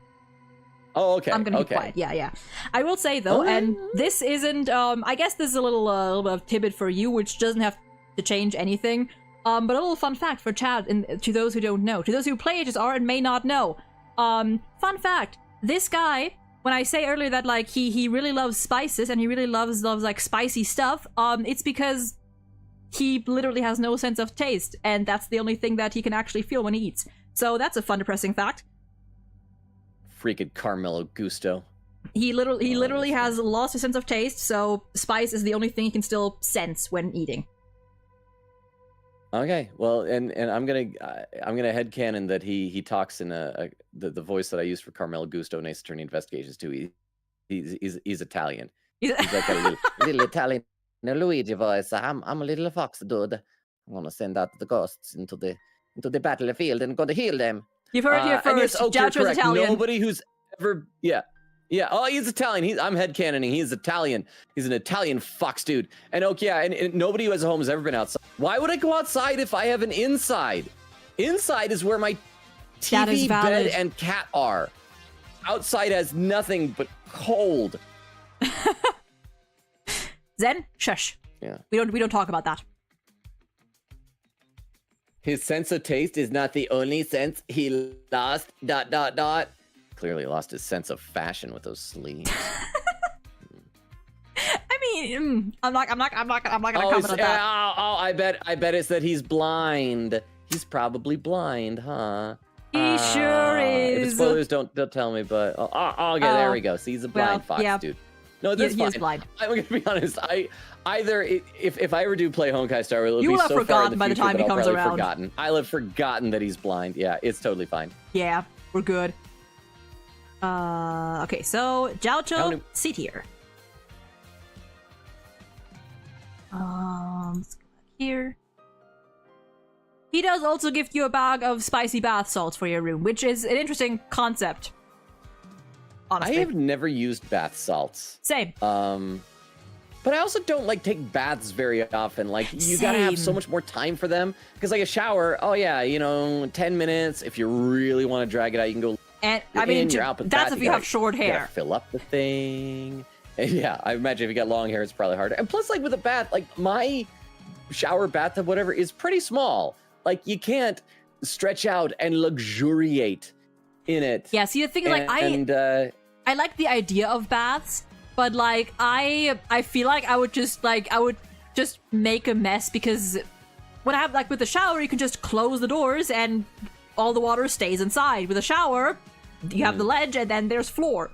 oh, okay. I'm gonna be quiet. Yeah. I will say though, and this isn't. I guess this is a little bit of tidbit for you, which doesn't have to change anything. But a little fun fact for Chad, and to those who don't know, to those who play HSR and may not know. Fun fact: this guy, when I say earlier that like he really loves spices and he really loves like spicy stuff, it's because he literally has no sense of taste, and that's the only thing that he can actually feel when he eats. So that's a fun, depressing fact. Freaking Carmelo Gusto. He literally has lost his sense of taste, so spice is the only thing he can still sense when eating. Okay, well, and I'm gonna headcanon that he talks in the voice that I used for Carmelo Gusto in Ace Attorney Investigations too. He's Italian. He's like a little Italian Luigi voice. I'm a little fox dude. I'm gonna send out the ghosts into the battlefield and gonna heal them. You've heard it here And yes, first. you're Gaucho's correct. Italian. Nobody who's ever Oh, he's Italian. I'm headcanoning. He's Italian. He's an Italian fox dude. And and nobody who has a home has ever been outside. Why would I go outside if I have an inside? Inside is where my TV, bed, and cat are. Outside has nothing but cold. Zen, shush. Yeah. We don't talk about that. His sense of taste is not the only sense he lost. ... Clearly lost his sense of fashion with those sleeves. I mean, I'm not gonna comment on that. I bet it's that he's blind. He's probably blind, huh? He sure is. If spoilers don't tell me, but there we go. See, he's a blind fox dude. No, that's fine. He is blind. I'm gonna be honest. If I ever do play Honkai Star, it'll be so far in the by the future time that he comes I'll probably around. forgotten. I'll have forgotten that he's blind. Yeah, it's totally fine. Yeah, we're good. Okay, so Gaucho, C tier. Let's go back here. He does also gift you a bag of spicy bath salts for your room, which is an interesting concept. Honestly. I have never used bath salts. Same. But I also don't take baths very often. You gotta have so much more time for them. Because a shower, 10 minutes. If you really want to drag it out, you can go. And I mean, that's if you have short hair. You gotta fill up the thing. And yeah, I imagine if you got long hair, it's probably harder. And plus, with a bath, my shower bathtub, whatever, is pretty small. You can't stretch out and luxuriate in it. Yeah, see, the thing is, I like the idea of baths, but I feel like I would just make a mess, because when I have with the shower, you can just close the doors and all the water stays inside. With a shower, you have the ledge and then there's floor.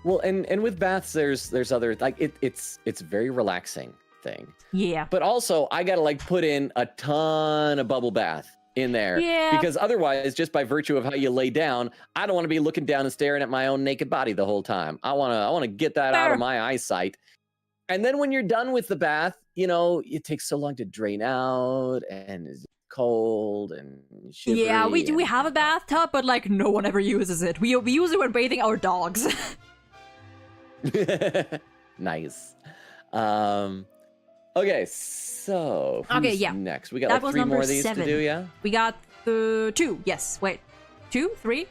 Well, and with baths, there's other it's very relaxing thing. Yeah. But also, I gotta put in a ton of bubble bath in there. Yeah. Because otherwise, just by virtue of how you lay down, I don't want to be looking down and staring at my own naked body the whole time. I wanna get that out of my eyesight. And then when you're done with the bath, it takes so long to drain out, and it's cold and shivery. Yeah, we have a bathtub, but no one ever uses it. We use it when bathing our dogs. Nice. Okay, so who's next? We got that was 3 more of these 7. to do, yeah? We got the 2. Yes, wait. 2, 3,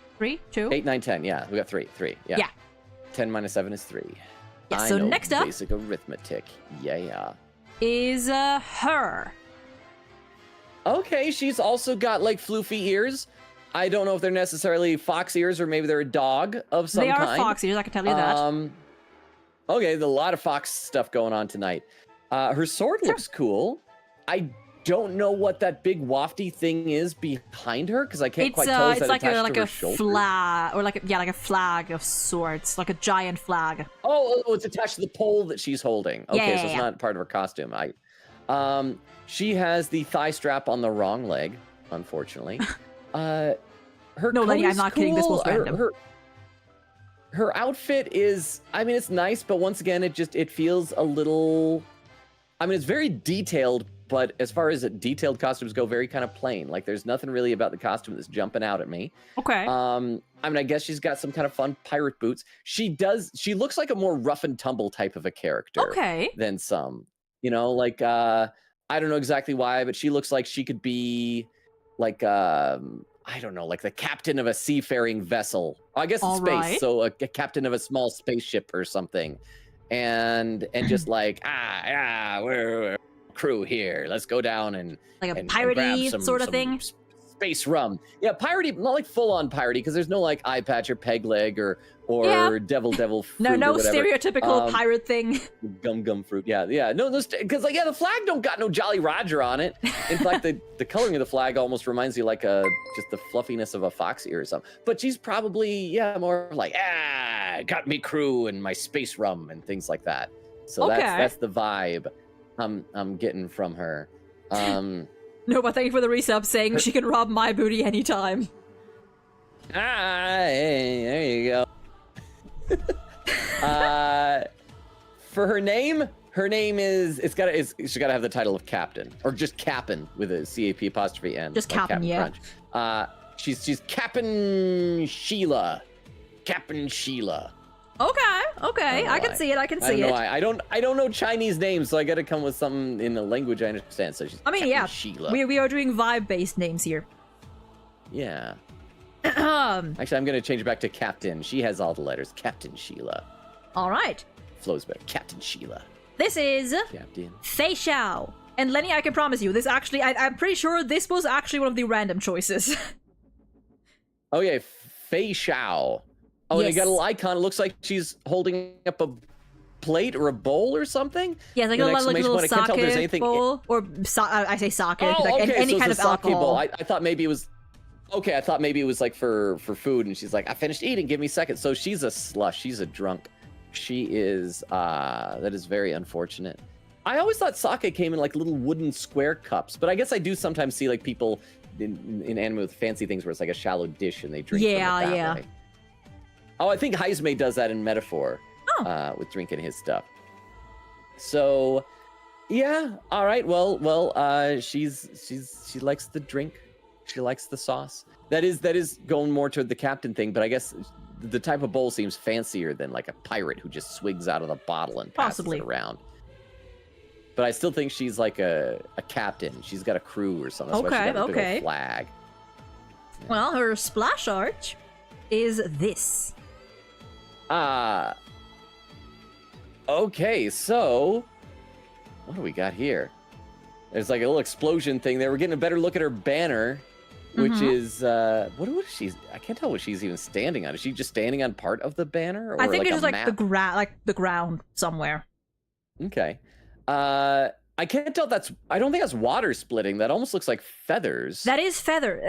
2. 8, 9, 10. Yeah, we got 3. Yeah. Yeah. 10 minus 7 is 3. Yeah, I so know next up basic arithmetic. Yeah. Is her. Okay, she's also got floofy ears. I don't know if they're necessarily fox ears or maybe they're a dog of some kind. They are fox ears, I can tell you that. Okay, there's a lot of fox stuff going on tonight. Her sword looks cool. I don't know what that big wafty thing is behind her, because I can't quite tell. It's like a shoulder? flag, or like a flag of sorts, like a giant flag. Oh, it's attached to the pole that she's holding. Okay, so it's not part of her costume. She has the thigh strap on the wrong leg, unfortunately. Her no, Lenny, I'm not kidding. This was random. Her outfit is, it's nice, but once again, it feels a little. It's very detailed, but as far as detailed costumes go, very kind of plain. There's nothing really about the costume that's jumping out at me. Okay. I guess she's got some kind of fun pirate boots. She looks like a more rough and tumble type of a character. Okay. Than some. I don't know exactly why, but she looks like she could be I don't know, the captain of a seafaring vessel. I guess in space, right. So a captain of a small spaceship or something. And just we're crew here. Let's go down and a piratey sort of thing. Space rum. Yeah, piratey, not full on piratey, because there's no eye patch or peg leg or devil fruit. No or whatever. Stereotypical pirate thing. Gum fruit. Yeah. No, because the flag don't got no Jolly Roger on it. In fact, the coloring of the flag almost reminds you just the fluffiness of a fox ear or something. But she's probably more got me crew and my space rum and things like that. So that's the vibe I'm getting from her. No, but thank you for the resub saying she can rob my booty anytime. Hey, there you go. For her name is she's gotta have the title of Captain, or just Cap'n with a CAP apostrophe N. Just like Cap'n, yeah. Crunch. She's Cap'n Sheila. Cap'n Sheila. Okay, I can see it. I can see it. I don't know Chinese names, so I gotta come with something in a language I understand. So she's Cap'n Sheila. We are doing vibe-based names here. Yeah. Actually, I'm gonna change it back to Captain. She has all the letters. Captain Sheila. All right. Flows better. Captain Sheila. This is Captain Fei Xiao. And Lenny, I can promise you, this actually, I'm pretty sure this was actually one of the random choices. Oh yeah, Fei Xiao. Oh, yes. And you got a little icon. It looks like she's holding up a plate or a bowl or something. Yeah, it's like a little sake bowl. Or, I say sake. Oh, like okay, any so kind it's of a sake alcohol. bowl. I thought maybe it was... Okay, I thought maybe it was like for food, and she's like, I finished eating, give me a second. So she's a slush. She's a drunk. She is... that is very unfortunate. I always thought sake came in like little wooden square cups, but I guess I do sometimes see like people in anime with fancy things where it's like a shallow dish and they drink from it that way. Oh, I think Heismay does that in Metaphor with drinking his stuff. So, yeah, all right. Well, she likes the drink. She likes the sauce. That is going more toward the captain thing, but I guess the type of bowl seems fancier than like a pirate who just swigs out of the bottle and passes it around. But I still think she's like a captain. She's got a crew or something. That's why she's got a big old flag. Yeah. Well, her splash art is this. Okay, so what do we got here? There's like a little explosion thing there. We're getting a better look at her banner, which is what is she? I can't tell what she's even standing on. Is she just standing on part of the banner, or I think like it's just like the ground somewhere. Okay. I can't tell if that's... I don't think that's water splitting. That almost looks like feathers. That is feather.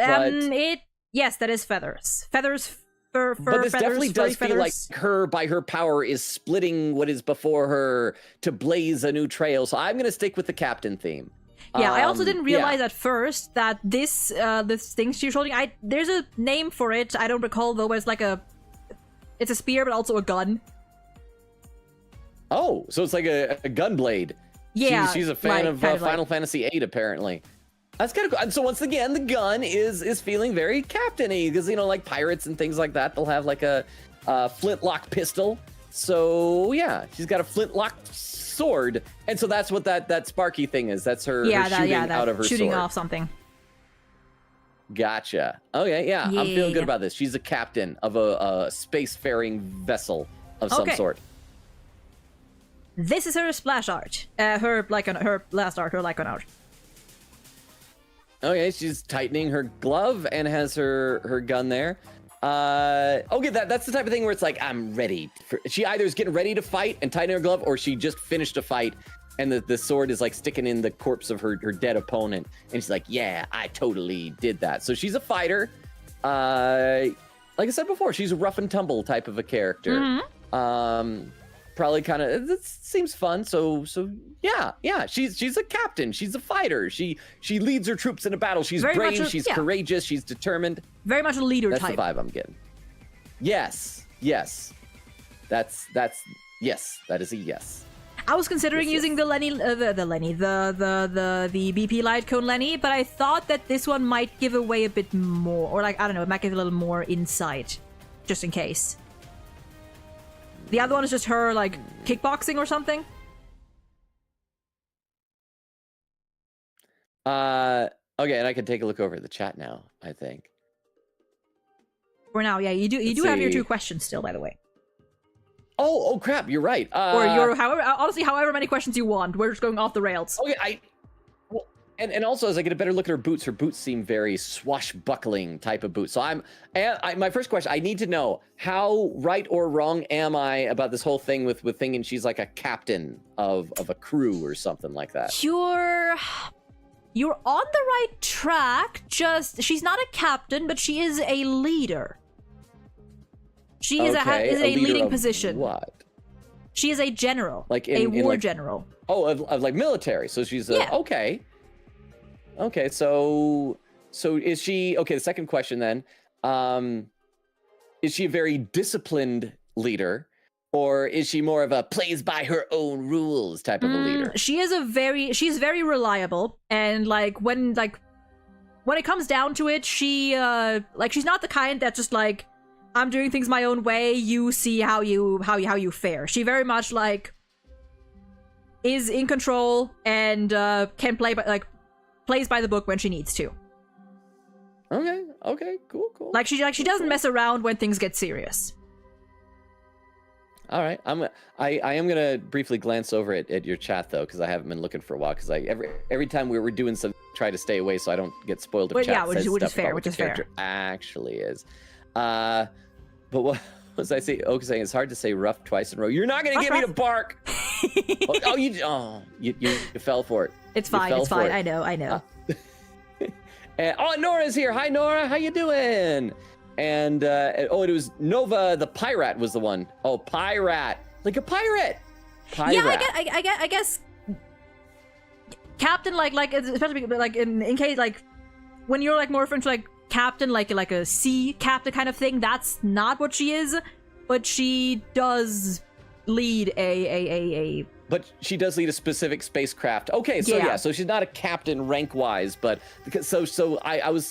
Yes, that is feathers. Feathers. But this definitely does feel like her, by her power, is splitting what is before her to blaze a new trail. So I'm gonna stick with the captain theme. Yeah, I also didn't realize at first that this thing she's holding. There's a name for it. I don't recall though. But it's like it's a spear, but also a gun. Oh, so it's like a gun blade. Yeah, she's a fan of Final Fantasy VIII, apparently. That's kind of cool. So once again, the gun is feeling very captain-y, because, you know, like pirates and things like that, they'll have like a flintlock pistol. So yeah, she's got a flintlock sword, and so that's what that sparky thing is. That's her, shooting out of her shooting sword. Off something. Gotcha. Okay, yeah, I'm feeling good about this. She's a captain of a spacefaring vessel of some sort. This is her splash art. Her last art, her Lycon art. Okay, she's tightening her glove and has her gun there. Okay, that's the type of thing where it's like, I'm ready. She either is getting ready to fight and tightening her glove, or she just finished a fight and the sword is like sticking in the corpse of her dead opponent. And she's like, yeah, I totally did that. So she's a fighter. Like I said before, she's a rough and tumble type of a character. Mm-hmm. Probably kind of, it seems fun. So yeah, she's a captain. She's a fighter. She leads her troops in a battle. She's brave. She's courageous. She's determined. Very much a leader type. That's the vibe I'm getting. Yes. That's yes. That is a yes. I was considering using the Lenny, the BP light cone Lenny, but I thought that this one might give away a bit more, or like, I don't know, it might give a little more insight, just in case. The other one is just her, like, kickboxing or something. Okay, and I can take a look over at the chat now, I think. For now, yeah, you do have your 2 questions still, by the way. Oh crap, you're right. Or your however many questions you want. We're just going off the rails. Okay, And also, as I get a better look at her boots seem very swashbuckling type of boots. So my first question, I need to know, how right or wrong am I about this whole thing with thinking she's like a captain of a crew or something like that? You're on the right track. Just, she's not a captain, but she is a leader. She is a leading position. What? She is a general, like a war general. Oh, of like military. So she's okay. Okay. So is she okay? The second question then, is she a very disciplined leader, or is she more of a plays by her own rules type of a leader? She's very reliable, and like when it comes down to it, she's not the kind that's just like, I'm doing things my own way, you see how you fare. She very much like is in control and can plays by the book when she needs to. Okay, cool. Like she doesn't mess around when things get serious. All right, I am gonna briefly glance over at your chat though, because I haven't been looking for a while. Because every time we were doing some, try to stay away so I don't get spoiled. If chat says which is stuff fair. about Which what is the character actually is. But what was I saying? Okay, saying it's hard to say rough twice in a row. You're not gonna get me to bark. You fell for it. It's fine. It's fine. I know. And Nora's here. Hi, Nora. How you doing? And it was Nova the pirate was the one. Oh, pirate, like a pirate. Yeah, I guess captain, like especially like in case like when you're like more referring to like captain, like a sea captain kind of thing. That's not what she is, but she does lead a. But she does lead a specific spacecraft. Okay, so yeah, so she's not a captain rank wise, but because so I will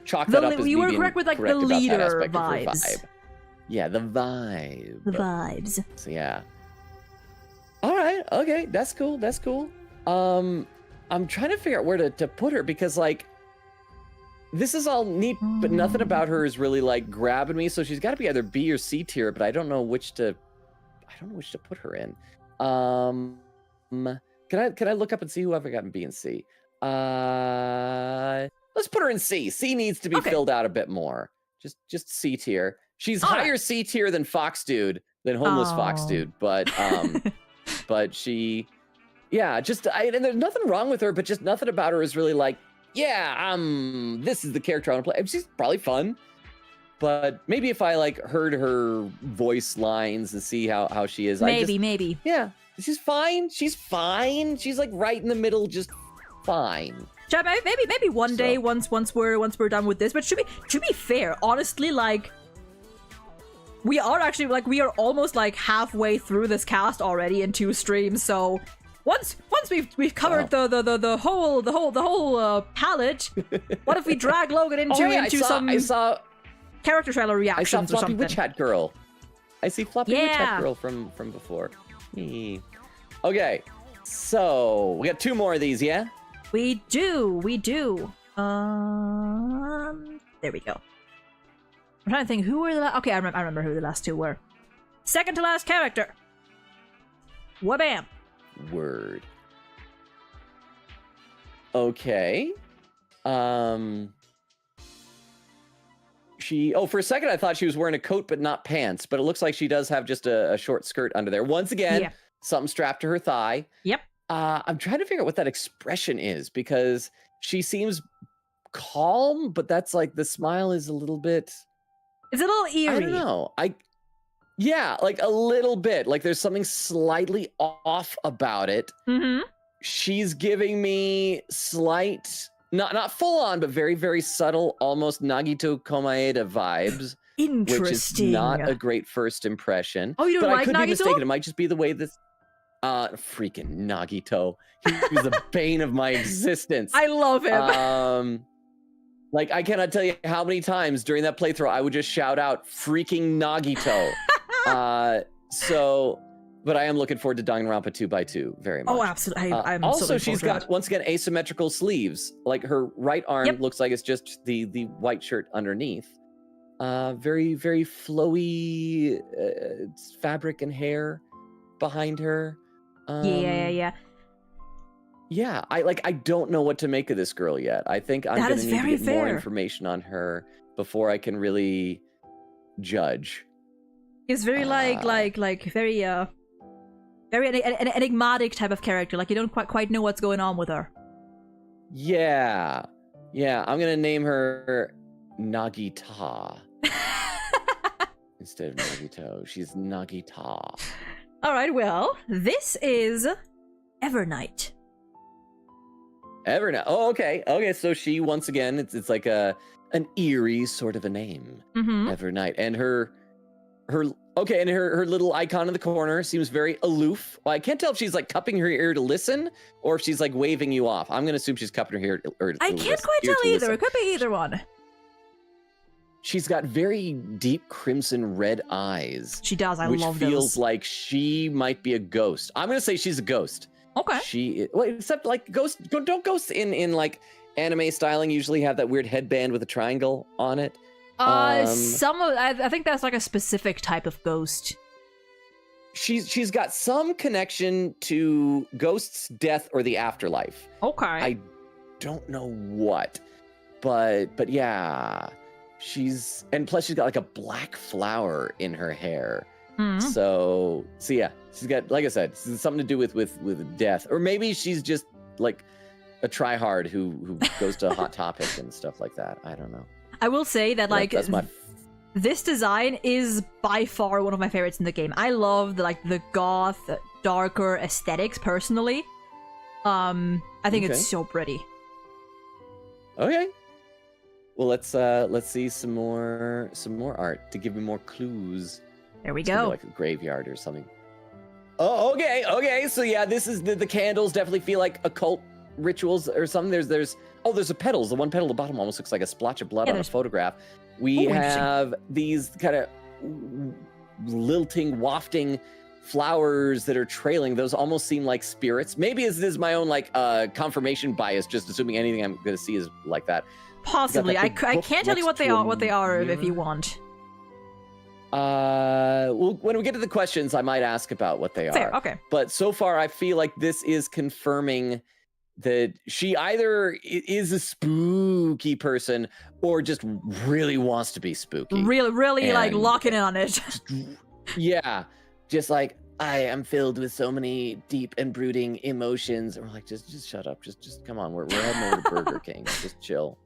chalk that up as you were correct with like the leader vibes. Yeah, the vibe. The vibes. So yeah. All right. Okay, that's cool. I'm trying to figure out where to put her because like this is all neat, but nothing about her is really like grabbing me. So she's got to be either B or C tier, but I don't know which to put her in. Can I look up and see who I've got in B and C? Let's put her in C. C needs to be filled out a bit more. Just C tier. She's higher C tier than Fox Dude, than homeless Fox Dude, but but she, yeah, and there's nothing wrong with her, but just nothing about her is really like, yeah, this is the character I want to play. She's probably fun, but maybe if I like heard her voice lines and see how she is, maybe. Yeah, she's fine. She's like right in the middle, just fine. Maybe one day once we're done with this, but to be fair, honestly, like we are almost like halfway through this cast already in 2 streams. So once we've covered the whole palette, what if we drag Logan into some character trailer reactions or something? Witch Hat Girl. I see Floppy Witch Hat Girl from before. Okay, so we got 2 more of these, yeah? We do. There we go. I'm trying to think who were the okay, I remember who the last 2 were. Second to last character. Wabam. Word. Okay. For a second I thought she was wearing a coat but not pants, but it looks like she does have just a short skirt under there. Once again, something strapped to her thigh. Yep. I'm trying to figure out what that expression is because she seems calm, but that's like the smile is a little bit. It's a little eerie. I don't know. Like a little bit. Like there's something slightly off about it. Mm-hmm. She's giving me slight, not full on, but very, very subtle, almost Nagito Komaeda vibes. Interesting. Which is not a great first impression. Oh, you don't like Nagito? I could be mistaken. It might just be the way this. Freaking Nagito. He was the bane of my existence. I love him. Like I cannot tell you how many times during that playthrough I would just shout out freaking Nagito. But I am looking forward to Danganronpa 2x2 very much. Oh, absolutely. I'm also, so she's got once again asymmetrical sleeves. Like her right arm looks like it's just the white shirt underneath. Very, very flowy fabric and hair behind her. Yeah. Yeah, I don't know what to make of this girl yet. I think I'm going to need to get more information on her before I can really judge. It's very very enigmatic type of character. Like you don't quite know what's going on with her. Yeah. I'm going to name her Nagita instead of Nagito. She's Nagita. All right. Well, this is Evernight. Evernight. Oh, okay. Okay, so she, once again, it's like an eerie sort of a name. Evernight. And her okay, and her little icon in the corner seems very aloof. Well, I can't tell if she's like cupping her ear to listen or if she's like waving you off. I'm gonna assume she's cupping her ear to I can't quite tell either. It could be either one. She's got very deep crimson red eyes. She does. I love those. Which feels like she might be a ghost. I'm gonna say she's a ghost. Okay. Well, except like ghosts don't ghosts in like anime styling usually have that weird headband with a triangle on it. I think that's like a specific type of ghost. She's got some connection to ghosts, death, or the afterlife. Okay. I don't know what, but yeah, and plus she's got like a black flower in her hair. So yeah, she's got, like I said, something to do with death, or maybe she's just like a tryhard who goes to Hot Topic and stuff like that. I don't know. I will say that this design is by far one of my favorites in the game. I love the goth, darker aesthetics personally. I think it's so pretty. Okay. Well, let's see some more art to give me more clues. There we go. Like a graveyard or something. Oh, okay. So yeah, this is the candles definitely feel like occult rituals or something. There's a petals. The one petal at the bottom almost looks like a splotch of blood on a photograph. We have these kind of lilting, wafting flowers that are trailing. Those almost seem like spirits. Maybe this is my own confirmation bias, just assuming anything I'm going to see is like that. Possibly. I can't tell you what they are if you want. Well, when we get to the questions, I might ask about what they are. Fair, okay. But so far, I feel like this is confirming that she either is a spooky person or just really wants to be spooky. Really like locking in on it. Just like, I am filled with so many deep and brooding emotions. And we're like, just shut up. Just come on. We're heading over to Burger King. Just chill.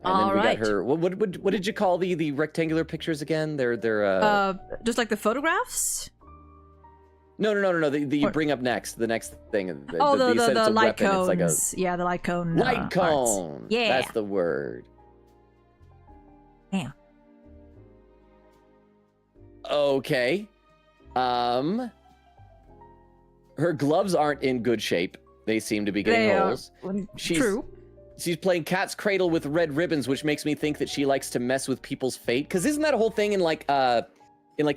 And then we got her. What did you call the rectangular pictures again? They're just like the photographs. No. You bring up next. The next thing. The light cones. It's like the light cone. Light cone. Parts. Yeah, that's the word. Damn. Okay. Her gloves aren't in good shape. They seem to be getting holes. True. She's playing cat's cradle with red ribbons, which makes me think that she likes to mess with people's fate. Because isn't that a whole thing in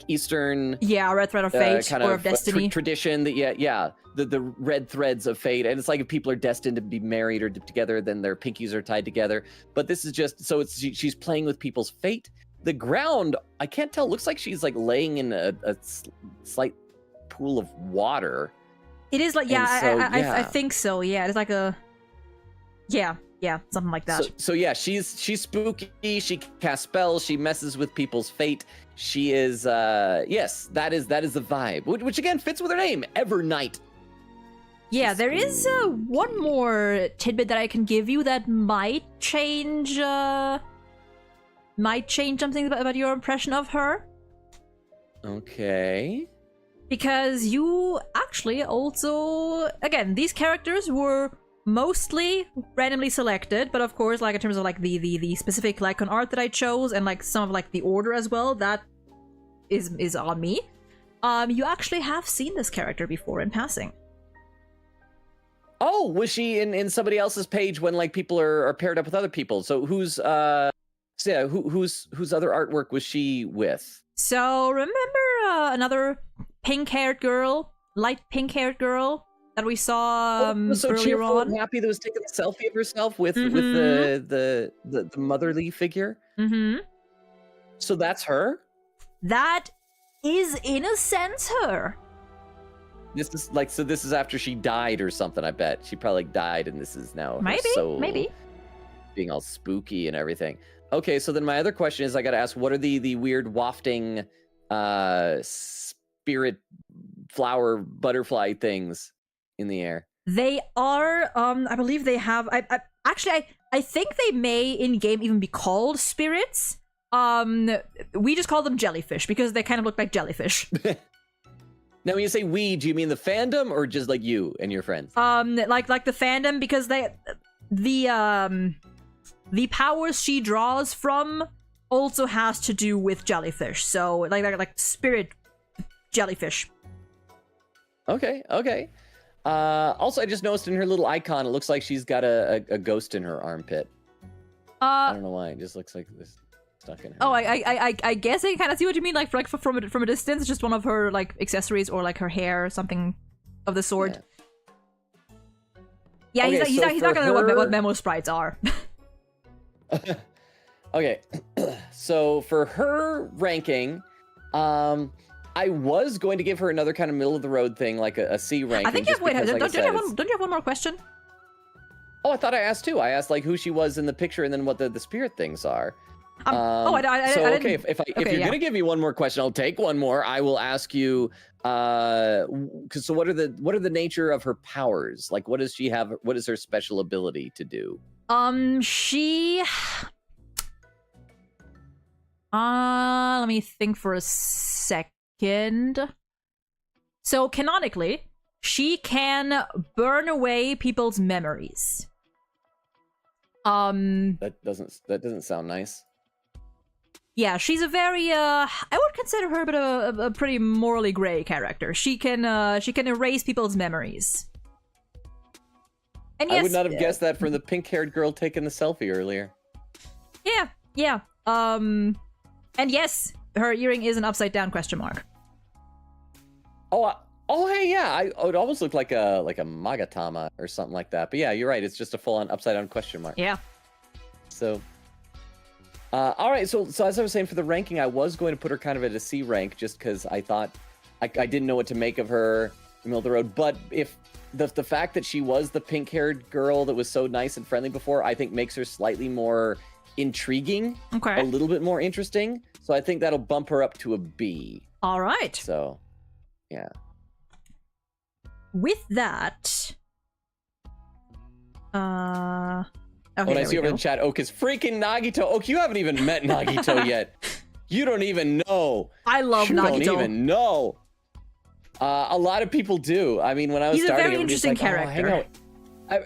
Eastern? Yeah, red thread of fate or of destiny tradition. That the red threads of fate, and it's like if people are destined to be married or together, then their pinkies are tied together. But this is just so she's playing with people's fate. The ground, I can't tell. Looks like she's like laying in a slight pool of water. It is like I think so. Yeah, it's like a something like that. So yeah, she's spooky. She casts spells. She messes with people's fate. She is yes, that is the vibe, which again fits with her name, Evernight. Yeah, there is one more tidbit that I can give you that might change something about your impression of her. Okay. Because you actually also, again, these characters were mostly randomly selected, but of course, like in terms of like the specific Lycon art that I chose and like some of like the order as well, that is on me. You actually have seen this character before in passing. Oh, was she in somebody else's page when like people are paired up with other people? So whose other artwork was she with? So remember another pink-haired girl, light pink-haired girl that we saw so earlier on. And happy that was taking a selfie of herself with the motherly figure. Mm-hmm. So that's her. That is in a sense her. This is like, so this is after she died or something. I bet she probably died, and this is now maybe being all spooky and everything. Okay, so then my other question is, I got to ask, what are the weird wafting spirit flower butterfly things in the air? They are I believe they have I think they may in game even be called spirits. We just call them jellyfish because they kind of look like jellyfish. Now, when you say we, do you mean the fandom or just like you and your friends? Like the fandom, because the powers she draws from also has to do with jellyfish. So like spirit jellyfish. Okay. Also, I just noticed in her little icon, it looks like she's got a ghost in her armpit. I don't know why. It just looks like this stuck in her. Oh, I guess I kind of see what you mean. Like from a distance, it's just one of her like accessories or like her hair or something of the sort. Yeah, Okay, he's not gonna know what memo sprites are. Okay, so for her ranking, I was going to give her another kind of middle of the road thing, like a C ranking. I think you have, wait, don't you have one more question? Oh, I thought I asked two. I asked like who she was in the picture and then what the spirit things are. I okay, if you're gonna give me one more question, I'll take one more. I will ask you. So what are the nature of her powers? Like, what does she have? What is her special ability to do? She. Let me think for a second. So canonically, she can burn away people's memories. That doesn't sound nice. Yeah, she's a very I would consider her a pretty morally gray character. She can erase people's memories. And yes, I would not have guessed that from the pink-haired girl taking the selfie earlier. Yeah. And yes, her earring is an upside down question mark. Oh, hey, yeah. It almost looked like a Magatama or something like that. But yeah, you're right. It's just a full-on upside-down question mark. Yeah. So, all right. So as I was saying, for the ranking, I was going to put her kind of at a C rank just because I thought I didn't know what to make of her in the middle of the road. But if the fact that she was the pink-haired girl that was so nice and friendly before, I think makes her slightly more intriguing. Okay. A little bit more interesting. So I think that'll bump her up to a B. All right. So, yeah. With that, okay, when I see over in the chat, Oak is freaking Nagito. Oak, you haven't even met Nagito yet. You don't even know. I love Nagito. You don't even know. A lot of people do. I mean, when I was starting, he's a very interesting character. hang out.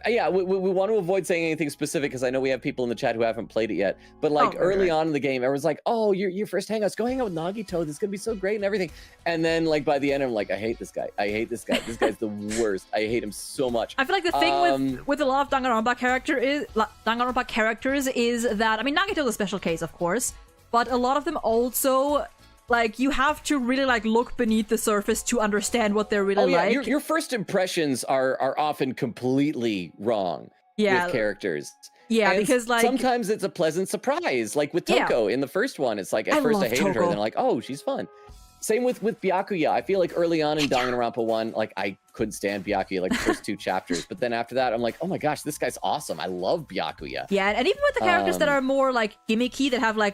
Yeah, we want to avoid saying anything specific because I know we have people in the chat who haven't played it yet. But like early on in the game, everyone's like, "Oh, your first hangouts, go hang out with Nagito. This is gonna be so great and everything." And then like by the end, I'm like, "I hate this guy. I hate this guy. This guy's the worst. I hate him so much." I feel like the thing with a lot of Danganronpa characters is that, I mean, Nagito's a special case, of course, but a lot of them also, like, you have to really like look beneath the surface to understand what they're really like. Your first impressions are often completely wrong with characters. Yeah, and because like sometimes it's a pleasant surprise. Like with Toko in the first one, it's like at first I hated her, then like, oh, she's fun. Same with Byakuya. I feel like early on in Danganronpa 1, like I couldn't stand Byakuya like the first 2 chapters, but then after that, I'm like, oh my gosh, this guy's awesome. I love Byakuya. Yeah, and even with the characters that are more like gimmicky, that have like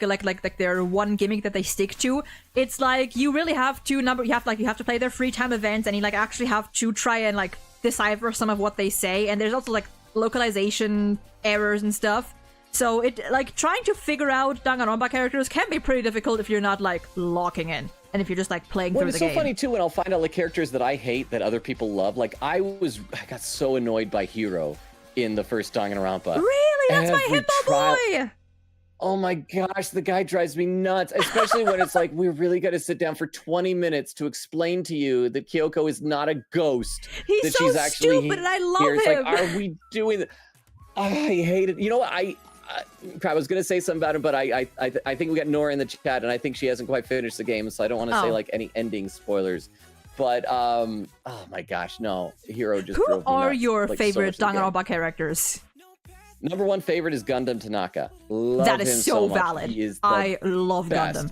their one gimmick that they stick to, it's like you really have to you have to play their free time events, and you like actually have to try and like decipher some of what they say, and there's also like localization errors and stuff. So it like trying to figure out Danganronpa characters can be pretty difficult if you're not like locking in. And if you're just like playing through the game. It's so funny too when I'll find out like characters that I hate that other people love. Like I got so annoyed by Hiro in the first Danganronpa. Really? That's my hippo boy! Oh my gosh, the guy drives me nuts. Especially when it's like, we're really gonna sit down for 20 minutes to explain to you that Kyoko is not a ghost. He's so stupid and I love him. It's like, are we doing that? Oh, I hate it. You know what? I was gonna say something about him, but I think we got Nora in the chat, and I think she hasn't quite finished the game, so I don't want to say like any ending spoilers. But oh my gosh, no, Hiro just. Who are your favorite Danganronpa characters? Number 1 favorite is Gundam Tanaka. That is so valid. I love Gundam.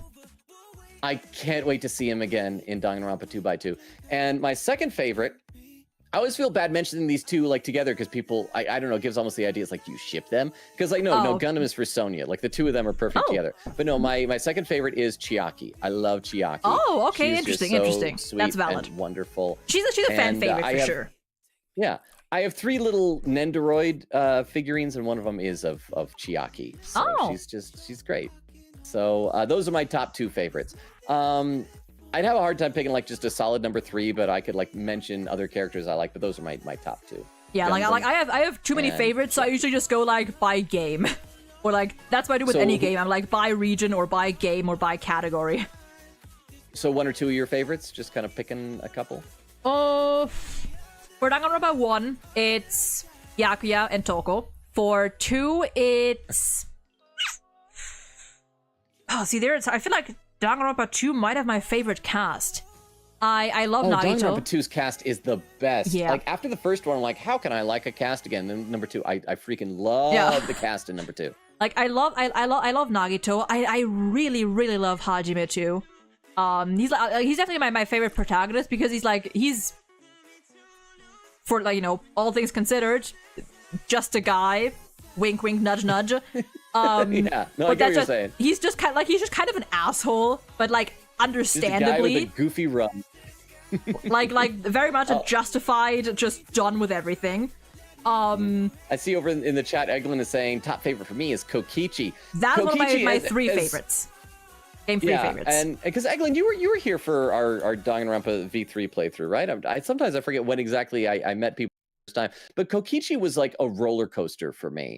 I can't wait to see him again in Danganronpa 2x2. And my second favorite. I always feel bad mentioning these two like together because people, I don't know, gives almost the idea it's like you ship them. Because like no, Gundam is for Sonya. Like the two of them are perfect together. But no, my second favorite is Chiaki. I love Chiaki. Oh, okay, She's interesting. Sweet. That's valid. And wonderful. She's a fan favorite for sure. Yeah, I have 3 little Nendoroid figurines, and one of them is of Chiaki. So she's great. So those are my top 2 favorites. I'd have a hard time picking like just a solid number 3, but I could like mention other characters I like. But those are my top 2. Yeah, Gundam I have too many favorites, so I usually just go like by game, or like that's what I do with any game. I'm like by region or by game or by category. So 1 or 2 of your favorites, just kind of picking a couple. For Danganronpa 1, it's Byakuya and Toko. For 2, it's I feel like Danganronpa 2 might have my favorite cast. I love Nagito. Danganronpa 2's cast is the best. Yeah. Like after the first one, I'm like, how can I like a cast again? Then number 2, I freaking love the cast in number 2. Like I love Nagito. I really love Hajime too. He's definitely my favorite protagonist because he's for like, you know, all things considered, just a guy. Wink, wink, nudge, nudge. Yeah, no, I get what you're saying. He's just kind of an asshole, but like understandably, just a guy with a goofy run. like very much a justified, just done with everything. I see over in the chat, Eglin is saying top favorite for me is Kokichi. That's one of my 3 favorites. Game 3 favorites. And because Eglin, you were here for our Danganronpa V3 playthrough, right? Sometimes I forget when exactly I met people first time, but Kokichi was like a roller coaster for me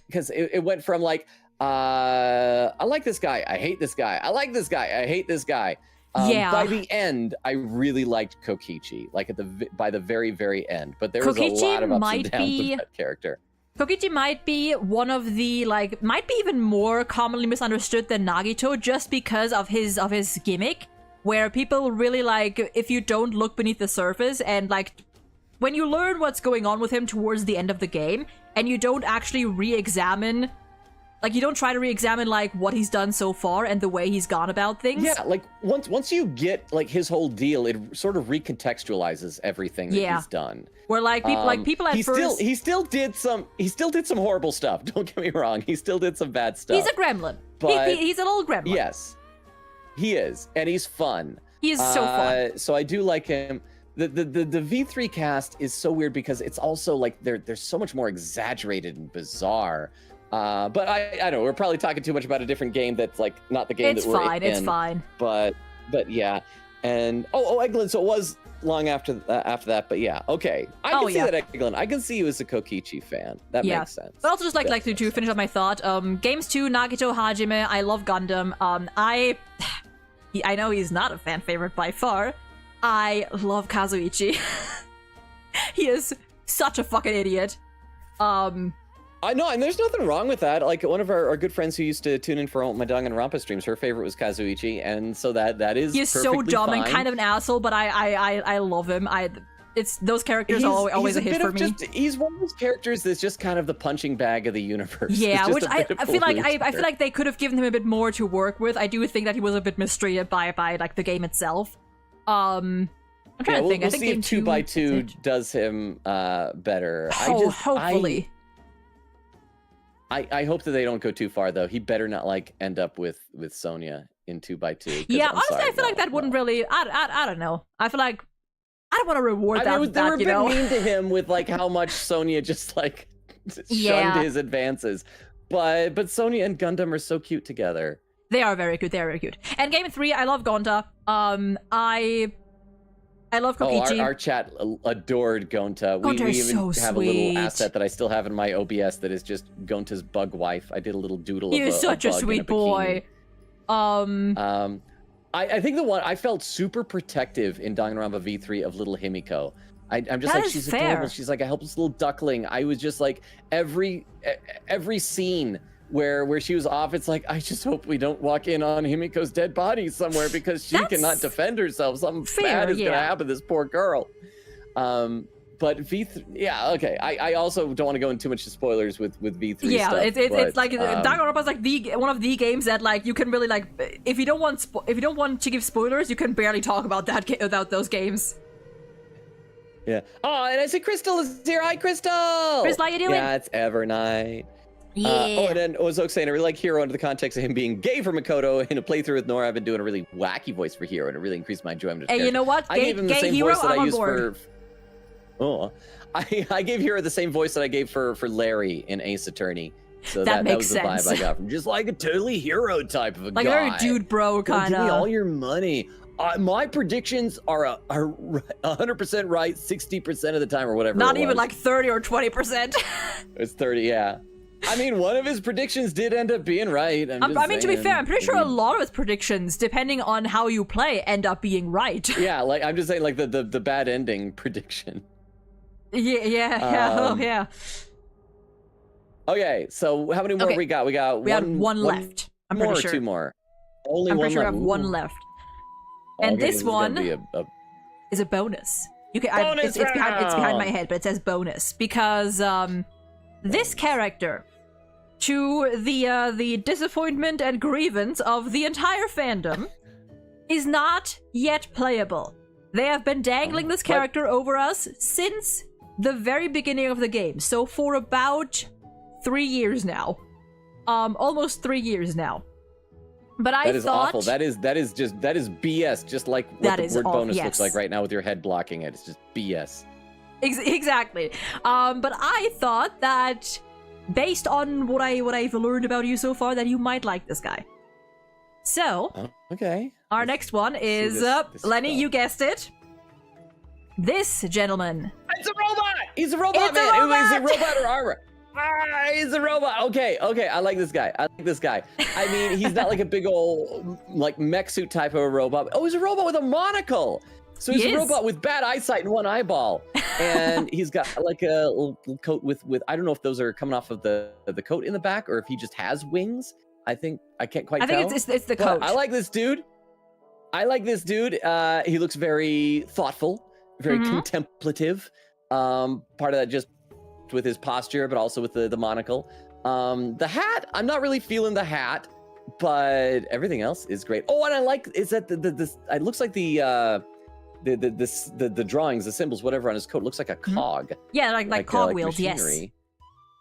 because it went from like I like this guy, I hate this guy, I like this guy, I hate this guy. By the end, I really liked Kokichi, like by the very end. But there was a lot of ups and downs with that character. Kokichi might be one of the might be even more commonly misunderstood than Nagito, just because of his gimmick, where people really like if you don't look beneath the surface and like when you learn what's going on with him towards the end of the game, and you don't actually re-examine. Like, you don't try to re-examine, like, what he's done so far and the way he's gone about things. Yeah, like, once you get, like, his whole deal, it sort of recontextualizes everything that he's done. Where, like, people at first... He still did some horrible stuff, don't get me wrong. He still did some bad stuff. He's a gremlin. But he's an old gremlin. Yes, he is. And he's fun. He is so fun. So I do like him. The V3 cast is so weird because it's also, like, they're so much more exaggerated and bizarre. But I don't know, we're probably talking too much about a different game that's like not the game that we're in. It's fine. But yeah. And Eglin, so it was long after that, but yeah, okay. I can see that, Eglin. I can see you as a Kokichi fan. That makes sense. But also just like to finish up my thought, games 2, Nagito, Hajime, I love Gundam. I know he's not a fan favorite by far. I love Kazuichi. He is such a fucking idiot. I know, and there's nothing wrong with that. Like, one of our good friends who used to tune in for my Danganronpa streams, her favorite was Kazuichi, and so that is He is so dumb fine. And kind of an asshole, but I love him. It's those characters are always a hit for me. He's one of those characters that's just kind of the punching bag of the universe. Yeah, which I feel like they could have given him a bit more to work with. I do think that he was a bit mistreated by like the game itself. I'm trying to think. We'll I think see if 2x2 does him better. Hopefully. I hope that they don't go too far, though. He better not like end up with Sonya in 2x2. Yeah, honestly, I feel like that wouldn't really. I don't know. I feel like I don't want to reward that. They were a bit mean to him with like how much Sonya just like shunned his advances. But Sonya and Gundam are so cute together. They are very cute. They are very cute. And game 3, I love Gonta. I love Kokichi. Our chat adored Gonta. We even have a little asset that I still have in my OBS that is just Gonta's bug wife. I did a little doodle of a such a sweet boy. I think the one I felt super protective in Danganronpa V3 of little Himiko. I'm just like, she's adorable. She's like a helpless little duckling. I was just like every scene where she was off, it's like, I just hope we don't walk in on Himiko's dead body somewhere because she cannot defend herself. Something bad is gonna happen to this poor girl. But V3, yeah, okay. I also don't want to go into too much spoilers with V3 stuff. Yeah, it's like Danganronpa is like one of the games that like you can really like if you don't want to give spoilers, you can barely talk about about those games. Yeah. Oh, and I see Crystal is here. Hi, Crystal. Crystal, how you doing? Yeah, it's Evernight. Yeah. And then Ozok saying, I really like Hero under the context of him being gay for Makoto. In a playthrough with Nora, I've been doing a really wacky voice for Hero, and it really increased my enjoyment. Hey, you know what? I gave him the same voice that I used for. Oh, I gave Hero the same voice that I gave for Larry in Ace Attorney. So that was the vibe I got from just like a totally Hero type of a guy. Like very dude bro kind of. Give me all your money. My predictions are 100% right 60% of the time, or whatever. Not even like 30 or 20%. It's 30, yeah. I mean, one of his predictions did end up being right. I mean, to be fair, I'm pretty sure a lot of his predictions, depending on how you play, end up being right. Yeah, like I'm just saying, like the bad ending prediction. Yeah. Yeah. Okay, so how many more we got? We got one left. I'm pretty sure. Or two more. Only I'm one pretty sure I left. have one left. And this one is a bonus. You can. It's behind my head, but it says bonus because this character, to the disappointment and grievance of the entire fandom, is not yet playable. They have been dangling this character over us since the very beginning of the game. So for about 3 years now, almost 3 years now. But that is awful. That is BS. Just like what the word bonus looks like right now with your head blocking it. It's just BS. Exactly. But I thought that based on what I've learned about you so far, that you might like this guy. So, okay. Our next one is Lenny. You guessed it. This gentleman. It's a robot. He's a robot, man. He's a robot or armor. He's a robot. Okay. I like this guy. I mean, he's not like a big old like mech suit type of a robot. Oh, he's a robot with a monocle. So he's a robot with bad eyesight and one eyeball, and he's got like a little coat with I don't know if those are coming off of the coat in the back or if he just has wings. I can't quite tell. I think it's the coat. I like this dude. He looks very thoughtful, very contemplative. Part of that just with his posture, but also with the monocle. The hat, I'm not really feeling the hat, but everything else is great. Oh, and I like is that it looks like the drawings, the symbols, whatever on his coat looks like a cog. Yeah, like cogwheels. Yes.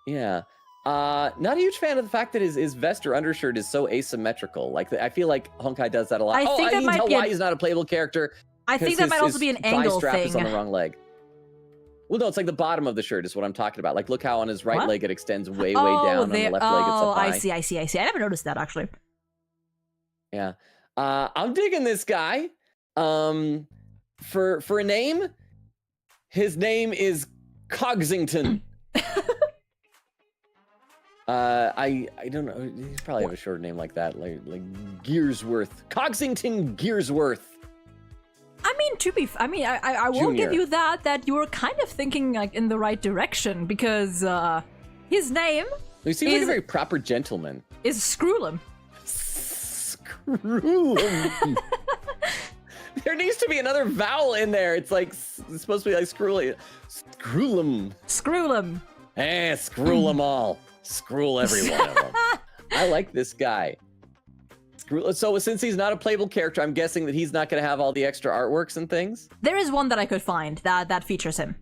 Yeah. Not a huge fan of the fact that his vest or undershirt is so asymmetrical. Like I feel like Honkai does that a lot. I think that can might tell be why he's not a playable character. I think that might also be an angle strap thing. Is on the wrong leg. Well, no, it's like the bottom of the shirt is what I'm talking about. Like, look how on his right leg it extends way down. On the left leg, it's up high. I see. I never noticed that, actually. Yeah. I'm digging this guy. For a name, his name is Cogsington. I don't know. He's probably have a shorter name like that, like Gearsworth. Cogsington Gearsworth. I will give you that you were kind of thinking like in the right direction because his name He seems like a very proper gentleman. Is Screwlum. Screwlum. There needs to be another vowel in there. It's like it's supposed to be like Screwlum. Screwlum. Screwlum. Screw them all. Screw every one of them. I like this guy. So since he's not a playable character, I'm guessing that he's not going to have all the extra artworks and things? There is one that I could find that features him.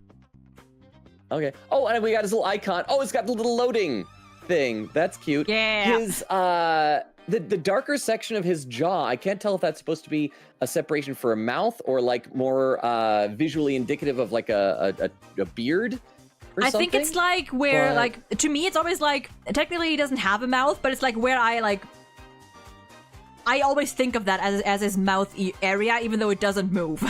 Okay. Oh, and we got his little icon. Oh, it's got the little loading thing. That's cute. Yeah. His, the darker section of his jaw, I can't tell if that's supposed to be a separation for a mouth or like more visually indicative of like a beard or something. I think it's like where, like, to me, it's always like, technically he doesn't have a mouth, but it's like where I always think of that as his mouth area, even though it doesn't move.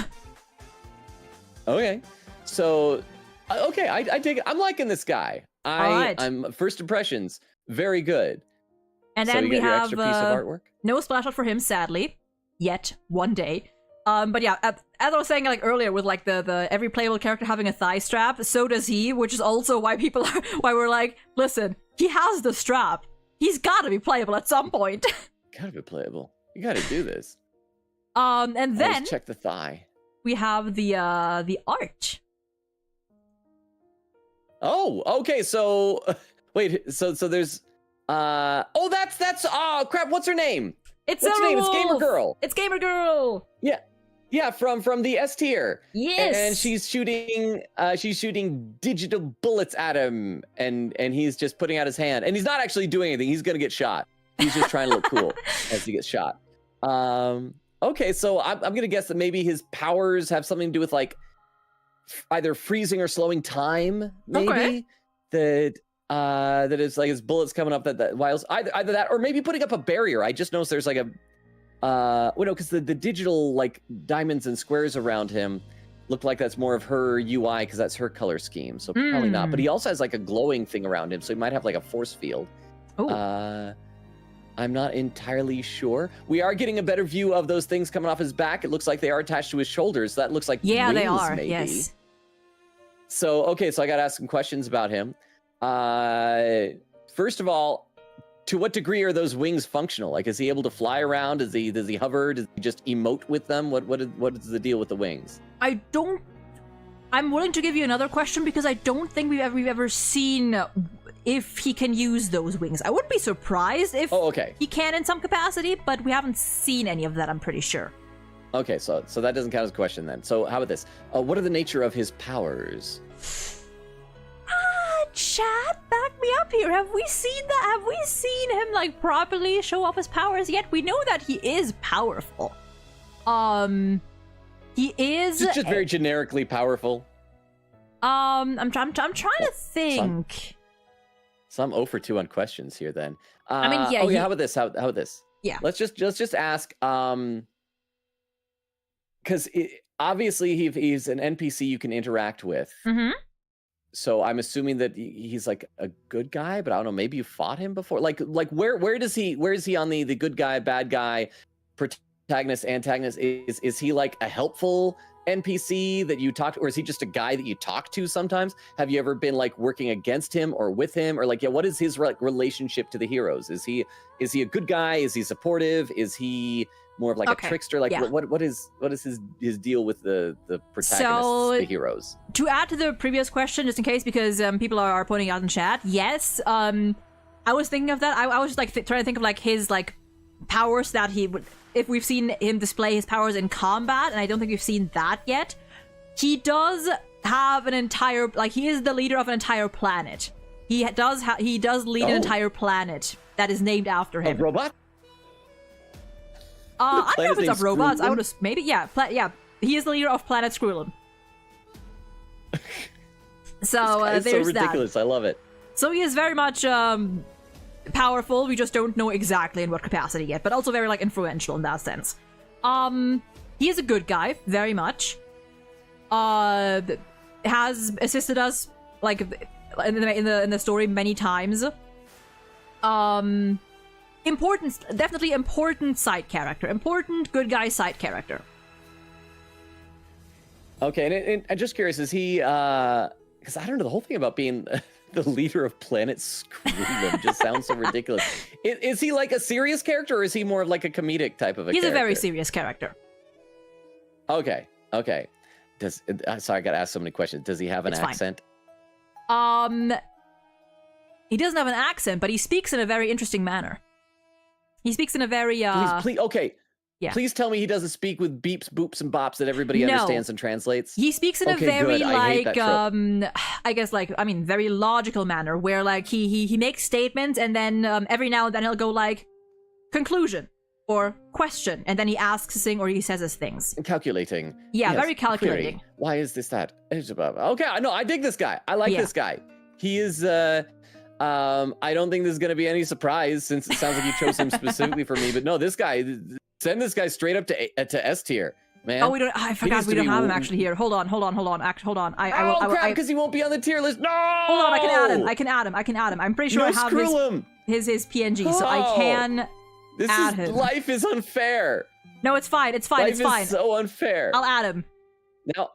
Okay. So, okay, I take it. I'm liking this guy. I'm first impressions, very good. And so then we have extra piece of artwork? No splash out for him, sadly, yet one day. But yeah, as I was saying like earlier, with like the every playable character having a thigh strap, so does he, which is also why why we're like, listen, he has the strap. He's got to be playable at some point. Gotta be playable. You gotta do this. And then let's check the thigh. We have the arch. Oh, okay. So wait, so there's that's oh crap, what's her name? What's her name? It's Gamer Girl. It's Gamer Girl. Yeah, from the S tier. Yes. And she's shooting digital bullets at him, and he's just putting out his hand, and he's not actually doing anything. He's gonna get shot. He's just trying to look cool as he gets shot. Okay, so I'm gonna guess that maybe his powers have something to do with like either freezing or slowing time. Maybe that it's like his bullets coming up that while either that or maybe putting up a barrier. I just noticed there's like well, no, because the digital like diamonds and squares around him look like that's more of her UI because that's her color scheme. So probably not. But he also has like a glowing thing around him, so he might have like a force field. Oh. I'm not entirely sure. We are getting a better view of those things coming off his back. It looks like they are attached to his shoulders. That looks like wings, they are. maybe. Yes. So okay, so I got to ask some questions about him. First of all, to what degree are those wings functional? Like, is he able to fly around? Does he hover? Does he just emote with them? What is the deal with the wings? I'm willing to give you another question because I don't think we've ever seen if he can use those wings. I wouldn't be surprised if he can in some capacity, but we haven't seen any of that, I'm pretty sure. Okay, so that doesn't count as a question then. So how about this? What are the nature of his powers? Chat, back me up here. Have we seen that? Have we seen him like properly show off his powers yet? We know that he is powerful. He is just very generically powerful. I'm trying to think. So I'm 0 for 2 on questions here then. I mean, yeah. How about this? How about this? Yeah. Let's just ask. Because obviously he's an NPC you can interact with. Mm-hmm. So I'm assuming that he's like a good guy, but I don't know. Maybe you fought him before. Like where is he on the good guy, bad guy, protagonist, antagonist? Is he like a helpful NPC that you talk to, or is he just a guy that you talk to sometimes? Have you ever been like working against him or with him, or like what is his relationship to the heroes? Is he a good guy? Is he supportive? Is he more of like a trickster? Like what is his deal with the protagonists, the heroes? To add to the previous question, just in case, because people are pointing out in chat, yes, I was thinking of that. I was just like trying to think of like his like powers that he would, if we've seen him display his powers in combat, and I don't think we've seen that yet. He does have an entire, like, he is the leader of an entire planet. He does lead an entire planet that is named after him. A robot? I don't know if it's of robots. I would have maybe he is the leader of Planet Scroolum. So it's there's so ridiculous. that. I love it. So he is very much powerful. We just don't know exactly in what capacity yet, but also very like influential in that sense. He is a good guy, very much. Has assisted us like in the story many times. Definitely important side character. Important good guy side character. Okay, and I'm just curious, is he, because I don't know, the whole thing about being the leader of Planet Scroolum just sounds so ridiculous. Is he like a serious character, or is he more of like a comedic type of a character? He's a very serious character. Okay. Sorry, I gotta ask so many questions. Does he have an accent? He doesn't have an accent, but he speaks in a very interesting manner. He speaks in a very Please, okay. Yeah. Please tell me he doesn't speak with beeps, boops, and bops that everybody understands and translates. He speaks in a very like I guess like very logical manner where like he makes statements and then every now and then he'll go like conclusion or question, and then he asks a thing or he says his things. Calculating. Yeah, yes, very calculating. Query. Why is this that? Okay, no, I dig this guy. I like this guy. He is I don't think there's going to be any surprise since it sounds like you chose him specifically for me. But no, this guy, send this guy straight up to S tier, man. Oh, I forgot we don't have him actually here. Hold on. Hold on. Crap, because he won't be on the tier list. No! Hold on, I can add him. I'm pretty sure I have his PNG, so I can add him. Life is unfair. No, it's fine. Life is so unfair. I'll add him. Now,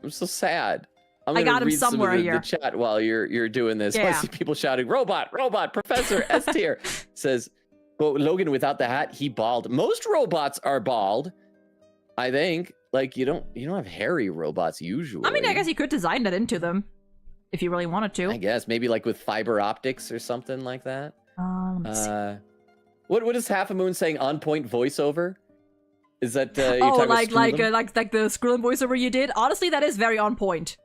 I'm so sad. I got him somewhere here. The chat while you're doing this. Yeah. I see people shouting, robot, professor, S tier. Says, well, Logan without the hat, he bald. Most robots are bald, I think. Like, you don't have hairy robots usually. I mean, I guess you could design that into them if you really wanted to. I guess maybe like with fiber optics or something like that. Let's see. What is Half a Moon saying? On point voiceover? Is that like the Scroolum voiceover you did? Honestly, that is very on point.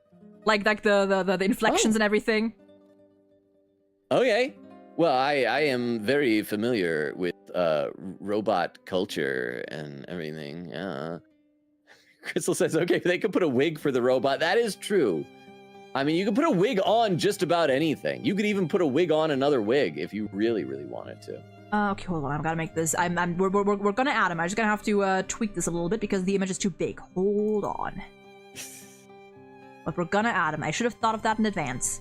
Like the inflections and everything. Okay. Well, I am very familiar with robot culture and everything. Yeah. Crystal says, okay, they could put a wig for the robot. That is true. I mean, you could put a wig on just about anything. You could even put a wig on another wig if you really, really wanted to. Okay, hold on. I've got to make this. We're gonna add him. I'm just gonna have to tweak this a little bit because the image is too big. Hold on. But we're gonna add him. I should have thought of that in advance.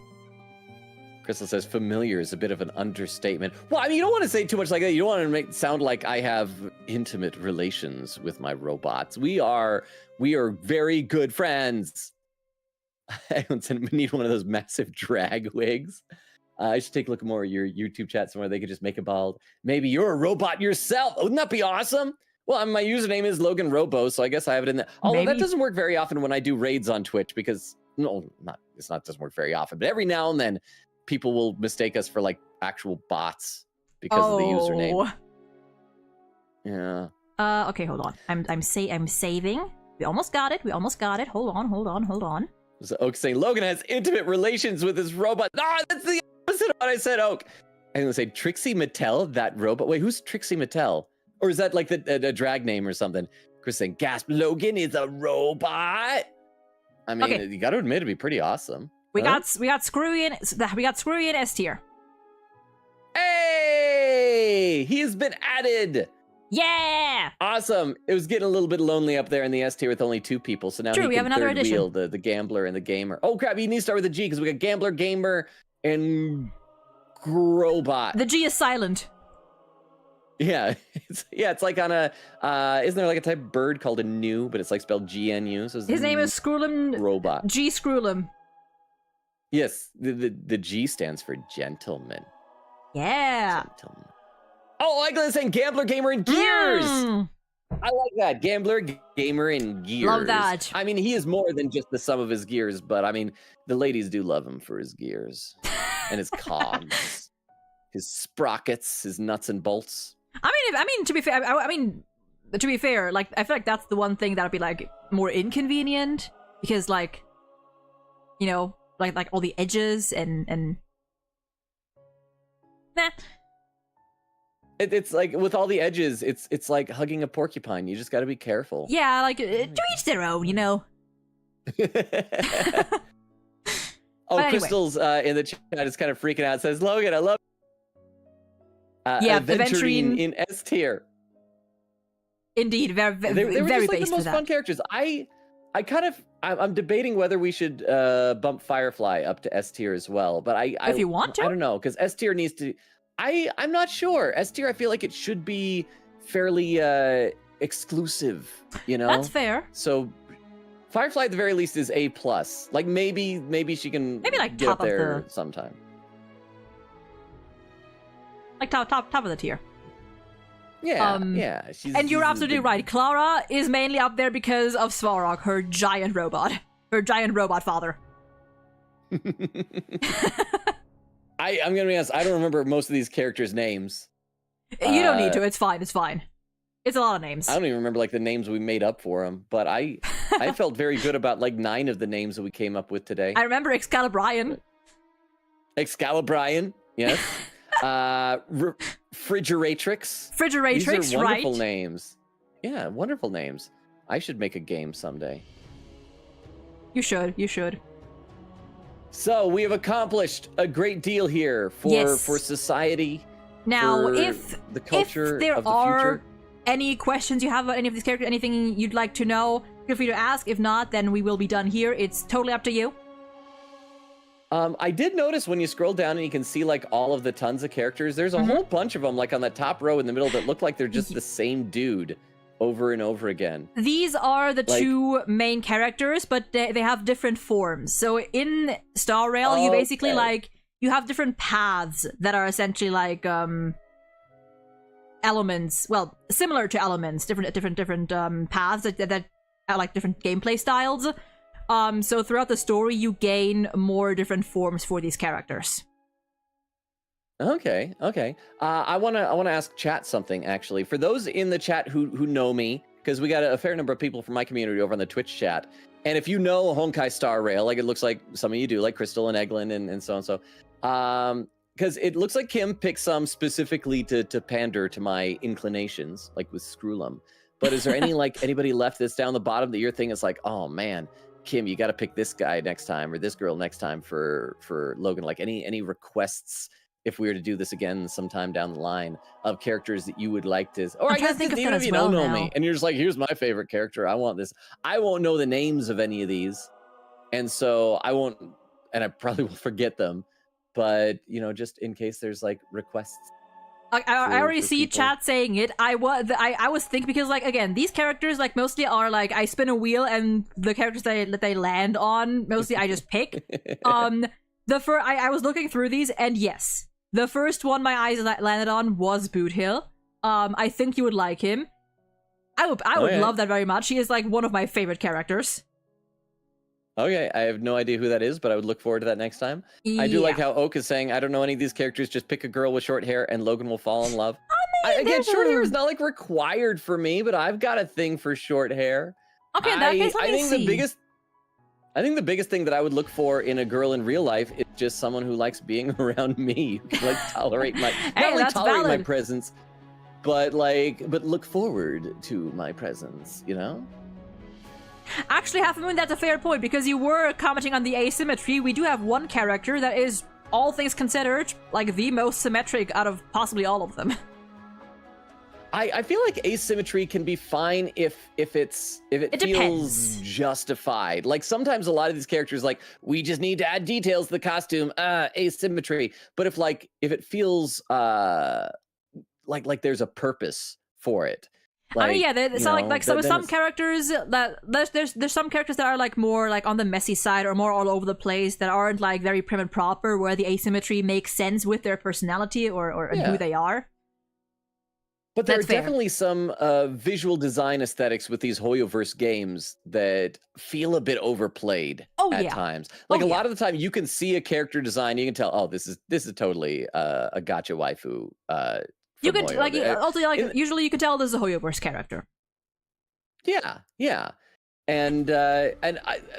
Crystal says familiar is a bit of an understatement. Well, I mean, you don't want to say too much like that. You don't want to make it sound like I have intimate relations with my robots. We are very good friends. I need one of those massive drag wigs. I should take a look more at your YouTube chat somewhere. They could just make it bald. Maybe you're a robot yourself. Wouldn't that be awesome? Well, my username is Logan Robo, so I guess I have it in there. Although that doesn't work very often when I do raids on Twitch because doesn't work very often, but every now and then people will mistake us for like actual bots because of the username. Yeah. Okay, hold on. I'm saving. We almost got it. Hold on. So Oak saying Logan has intimate relations with his robot. Ah, that's the opposite of what I said, Oak. I'm gonna say Trixie Mattel, that robot. Wait, who's Trixie Mattel? Or is that like a drag name or something? Chris saying, gasp, Logan is a robot. I mean, you got to admit, it'd be pretty awesome. We got Screwy in S tier. Hey, he has been added. Yeah. Awesome. It was getting a little bit lonely up there in the S tier with only 2 people, so now we have another third addition. wheel the gambler and the gamer. Oh crap! You need to start with the G because we got gambler, gamer, and Grobot. The G is silent. Yeah, it's like on a isn't there like a type of bird called a gnu, but it's like spelled GNU? So his name is Screwlum Robot. G Screwlum. Yes, the G stands for gentleman. Yeah. Gentleman. Oh, like this saying gambler, gamer, and gears. I like that. Gambler, gamer, and gears. Love that. I mean, he is more than just the sum of his gears, but I mean, the ladies do love him for his gears and his cogs, his sprockets, his nuts and bolts. I mean, to be fair, like I feel like that's the one thing that'd be like more inconvenient because, like, you know, like all the edges and. Nah. It's like with all the edges, it's like hugging a porcupine. You just got to be careful. Yeah, like to each their own, you know. Anyway. Crystal's in the chat is kind of freaking out. Says Logan, I love. Aventurine in S tier. Indeed, very they were very just like based the most fun characters. I'm debating whether we should bump Firefly up to S tier as well. But if you want to, I don't know because S tier needs to. I'm not sure. S tier, I feel like it should be fairly exclusive. You know, that's fair. So Firefly at the very least is A+. Like maybe she can like get top up there of the sometime. Like top of the tier. Yeah, yeah. And you're absolutely right. Clara is mainly up there because of Svarog, her giant robot father. I'm gonna be honest. I don't remember most of these characters' names. You don't need to. It's fine. It's a lot of names. I don't even remember like the names we made up for them. But I felt very good about like 9 of the names that we came up with today. I remember Excalibrian. Excalibrian, yes. Frigeratrix. These are wonderful names. Yeah, wonderful names. I should make a game someday. You should. So we have accomplished a great deal here for society. Now, for if the culture if there of the are future. any questions you have about any of these characters, anything you'd like to know, feel free to ask. If not, then we will be done here. It's totally up to you. I did notice when you scroll down and you can see like all of the tons of characters, there's a whole bunch of them like on the top row in the middle that look like they're just the same dude over and over again. These are the 2 main characters, but they have different forms. So in Star Rail, you basically like you have different paths that are essentially like elements. Well, similar to elements, different paths that are like different gameplay styles. So throughout the story, you gain more different forms for these characters. Okay. I wanna ask chat something actually. For those in the chat who know me, because we got a fair number of people from my community over on the Twitch chat. And if you know Honkai Star Rail, like it looks like some of you do, like Crystal and Eglin and so and so. Because it looks like Kim picked some specifically to pander to my inclinations, like with Screwlum. But is there any like anybody left that's down the bottom that your thing is like, oh man, Kim, you got to pick this guy next time or this girl next time for Logan? Like any requests if we were to do this again sometime down the line, of characters that you would like to, or I'm I trying guess to think of even that if as you well don't know now. me and you're just like, here's my favorite character, I want this. I won't know the names of any of these, and so I won't, and I probably will forget them. But you know, just in case there's like requests. I already for see people. chat saying it. I was thinking, because like, again, these characters like mostly are like, I spin a wheel and the characters that they land on, mostly I just pick. I was looking through these, and yes, the first one my eyes landed on was Boot Hill. I think you would like him. I would love that very much. He is like one of my favorite characters. Okay, I have no idea who that is, but I would look forward to that next time. I do like how Oak is saying, I don't know any of these characters, just pick a girl with short hair and Logan will fall in love. Again, short hair is not like required for me, but I've got a thing for short hair. Okay, in that case, let me see. I think the biggest thing that I would look for in a girl in real life is just someone who likes being around me, who can like tolerate my not only tolerate my presence, but look forward to my presence, you know? Actually, Half a Moon, that's a fair point, because you were commenting on the asymmetry. We do have one character that is, all things considered, like the most symmetric out of possibly all of them. I feel like asymmetry can be fine if it feels depends. justified. Like sometimes a lot of these characters, like, we just need to add details to the costume, asymmetry. But if it feels like there's a purpose for it. Like, I mean, yeah, some characters that there's some characters that are like more like on the messy side or more all over the place, that aren't like very prim and proper, where the asymmetry makes sense with their personality or who they are. But there are definitely some visual design aesthetics with these Hoyoverse games that feel a bit overplayed at times. Like a lot of the time, you can see a character design, you can tell, oh, this is totally a gotcha waifu. You can usually you can tell this is a Hoyoverse character. Yeah. And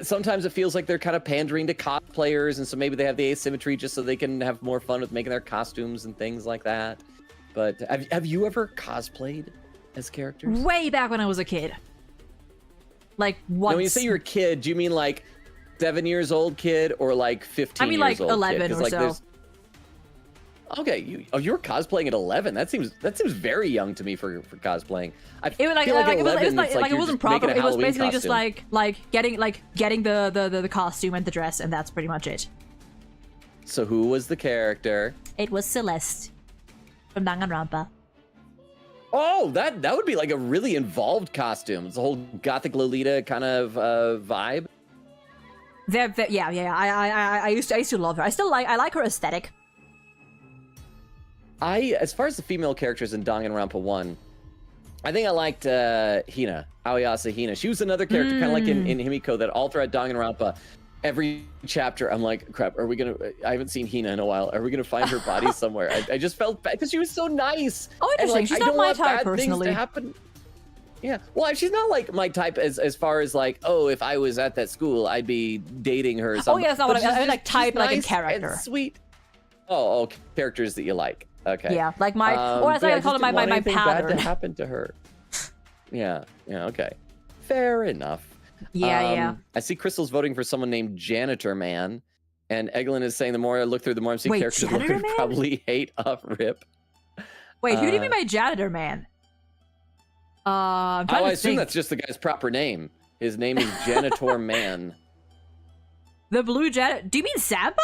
sometimes it feels like they're kind of pandering to cosplayers, and so maybe they have the asymmetry just so they can have more fun with making their costumes and things like that. But have you ever cosplayed as characters? Way back when I was a kid. Like once. Now, when you say you're a kid, do you mean like 7 years old kid or like 15 years old? I mean like 11 or so. Okay, you were cosplaying at 11. That seems very young to me for cosplaying. It wasn't proper. It was basically just like getting the costume and the dress, and that's pretty much it. So who was the character? It was Celeste from Danganronpa. Oh, that would be like a really involved costume. It's a whole gothic Lolita kind of vibe. I used to love her. I like her aesthetic. As far as the female characters in Danganronpa 1, I think I liked Hina, Aoyase Hina. She was another character, kind of like in Himiko, that all throughout Danganronpa, every chapter, I'm like, crap, I haven't seen Hina in a while. Are we going to find her body somewhere? I just felt bad, because she was so nice. Oh, interesting. She's not my type, personally. Things to happen. Yeah, well, she's not like my type as far as like, oh, if I was at that school, I'd be dating her or something. Oh, yeah, that's not what I mean. Like type, like nice in character. And sweet. Oh, characters that you like. Okay. Yeah, like my, or as I call it, my pattern. Bad to happen to her. Yeah. Okay. Fair enough. Yeah. I see Crystal's voting for someone named Janitor Man, and Eglin is saying the more I look through, the more I'm seeing characters I would probably hate off rip. Wait, who do you mean by Janitor Man? I assume that's just the guy's proper name. His name is Janitor Man. The blue janitor? Do you mean Sambo?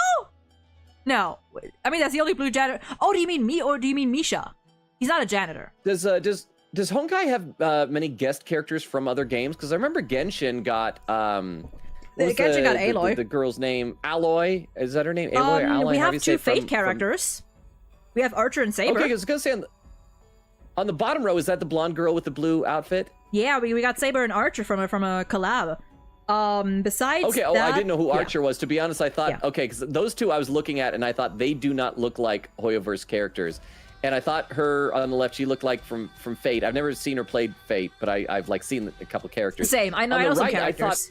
No, I mean that's the only blue janitor. Oh, do you mean me or do you mean Misha? He's not a janitor. Does Honkai have many guest characters from other games? Because I remember Genshin got Genshin got Aloy. The girl's name, Aloy. Is that her name? Aloy or Aloy? We have two Fate characters. We have Archer and Saber. Okay, I was gonna say on the bottom row, is that the blonde girl with the blue outfit? Yeah, we got Saber and Archer from a collab. Besides that, I didn't know who Archer was. To be honest, I thought, okay, because those two I was looking at, and I thought they do not look like Hoyoverse characters. And I thought her on the left, she looked like from Fate. I've never seen her play Fate, but I've like seen a couple characters. Same, I know some characters.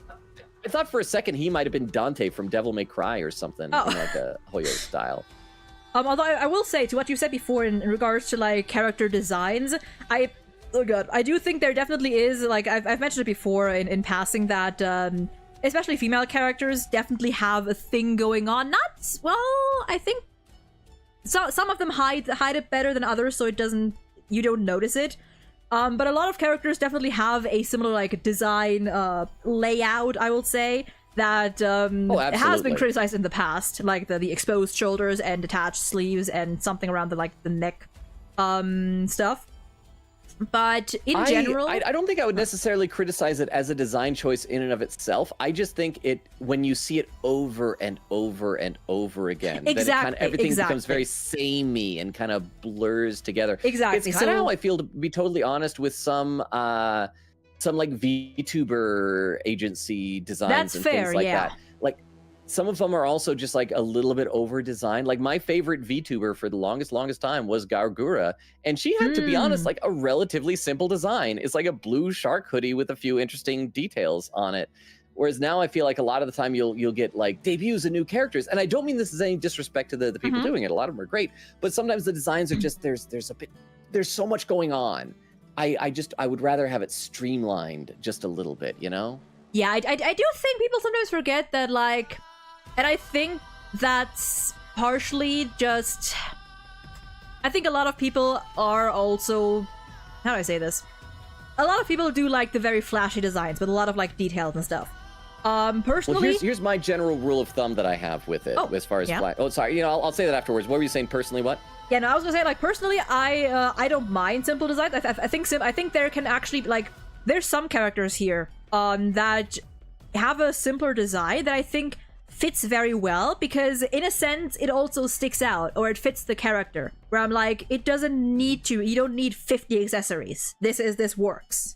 I thought for a second he might have been Dante from Devil May Cry or something, in like a Hoyo style. Although I will say, to what you said before in regards to like character designs, oh god, I do think there definitely is, like, I've mentioned it before in passing, that especially female characters definitely have a thing going on. I think some of them hide it better than others, so you don't notice it. But a lot of characters definitely have a similar like design layout, I will say, that has been criticized in the past, like the exposed shoulders and detached sleeves and something around the neck stuff. But in general, I don't think I would necessarily criticize it as a design choice in and of itself. I just think when you see it over and over and over again, then everything becomes very samey and kind of blurs together. Exactly. It's kind of how I feel, to be totally honest, with some like VTuber agency designs and things like that. Like, some of them are also just like a little bit over designed. Like, my favorite VTuber for the longest time was Gargura, and she had, to be honest, like a relatively simple design. It's like a blue shark hoodie with a few interesting details on it. Whereas now I feel like a lot of the time you'll get like debuts of new characters, and I don't mean this as any disrespect to the people doing it. A lot of them are great, but sometimes the designs are just there's so much going on. I would rather have it streamlined just a little bit, you know? Yeah, I do think people sometimes forget that, like. And I think that's partially just... I think a lot of people are also... How do I say this? A lot of people do like the very flashy designs with a lot of like details and stuff. Personally... Well, here's my general rule of thumb that I have with it, as far as... Oh, sorry, you know, I'll say that afterwards. What were you saying personally, what? Yeah, no, I was gonna say, like, personally, I don't mind simple designs. I think there can actually, like... There's some characters here that have a simpler design that I think... fits very well, because in a sense it also sticks out, or it fits the character, where I'm like, it doesn't need to, you don't need 50 accessories, this works.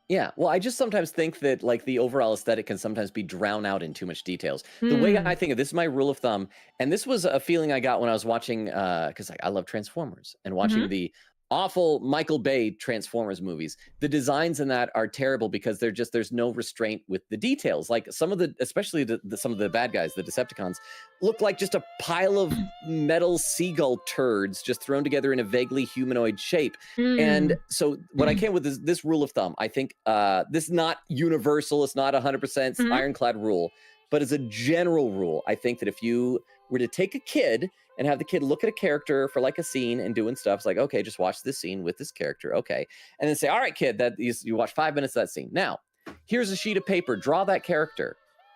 Yeah, well, I just sometimes think that like the overall aesthetic can sometimes be drowned out in too much details. The way I think of this is my rule of thumb, and this was a feeling I got when I was watching, because I love Transformers, and watching the awful Michael Bay Transformers movies. The designs in that are terrible because there's no restraint with the details. Like some of the, especially some of the bad guys, the Decepticons, look like just a pile of metal seagull turds just thrown together in a vaguely humanoid shape. And so what I came with is this rule of thumb. I think this is not universal. It's not 100% ironclad rule, but as a general rule, I think that if you were to take a kid and have the kid look at a character for like a scene and doing stuff, it's like, okay, just watch this scene with this character, okay. And then say, all right, kid, you watch 5 minutes of that scene. Now, here's a sheet of paper, draw that character.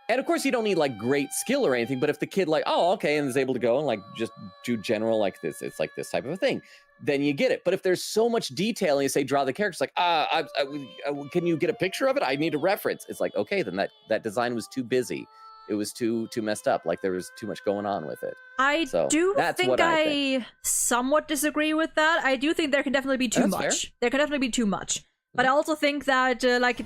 And of course, you don't need like great skill or anything, but if the kid like, oh, okay, and is able to go and like just do general like this, it's like this type of a thing, then you get it. But if there's so much detail and you say, draw the character, it's like, can you get a picture of it? I need a reference. It's like, okay, then that design was too busy. It was too messed up. Like there was too much going on with it. I think I somewhat disagree with that. I do think there can definitely be too much. Fair. There can definitely be too much. But I also think that like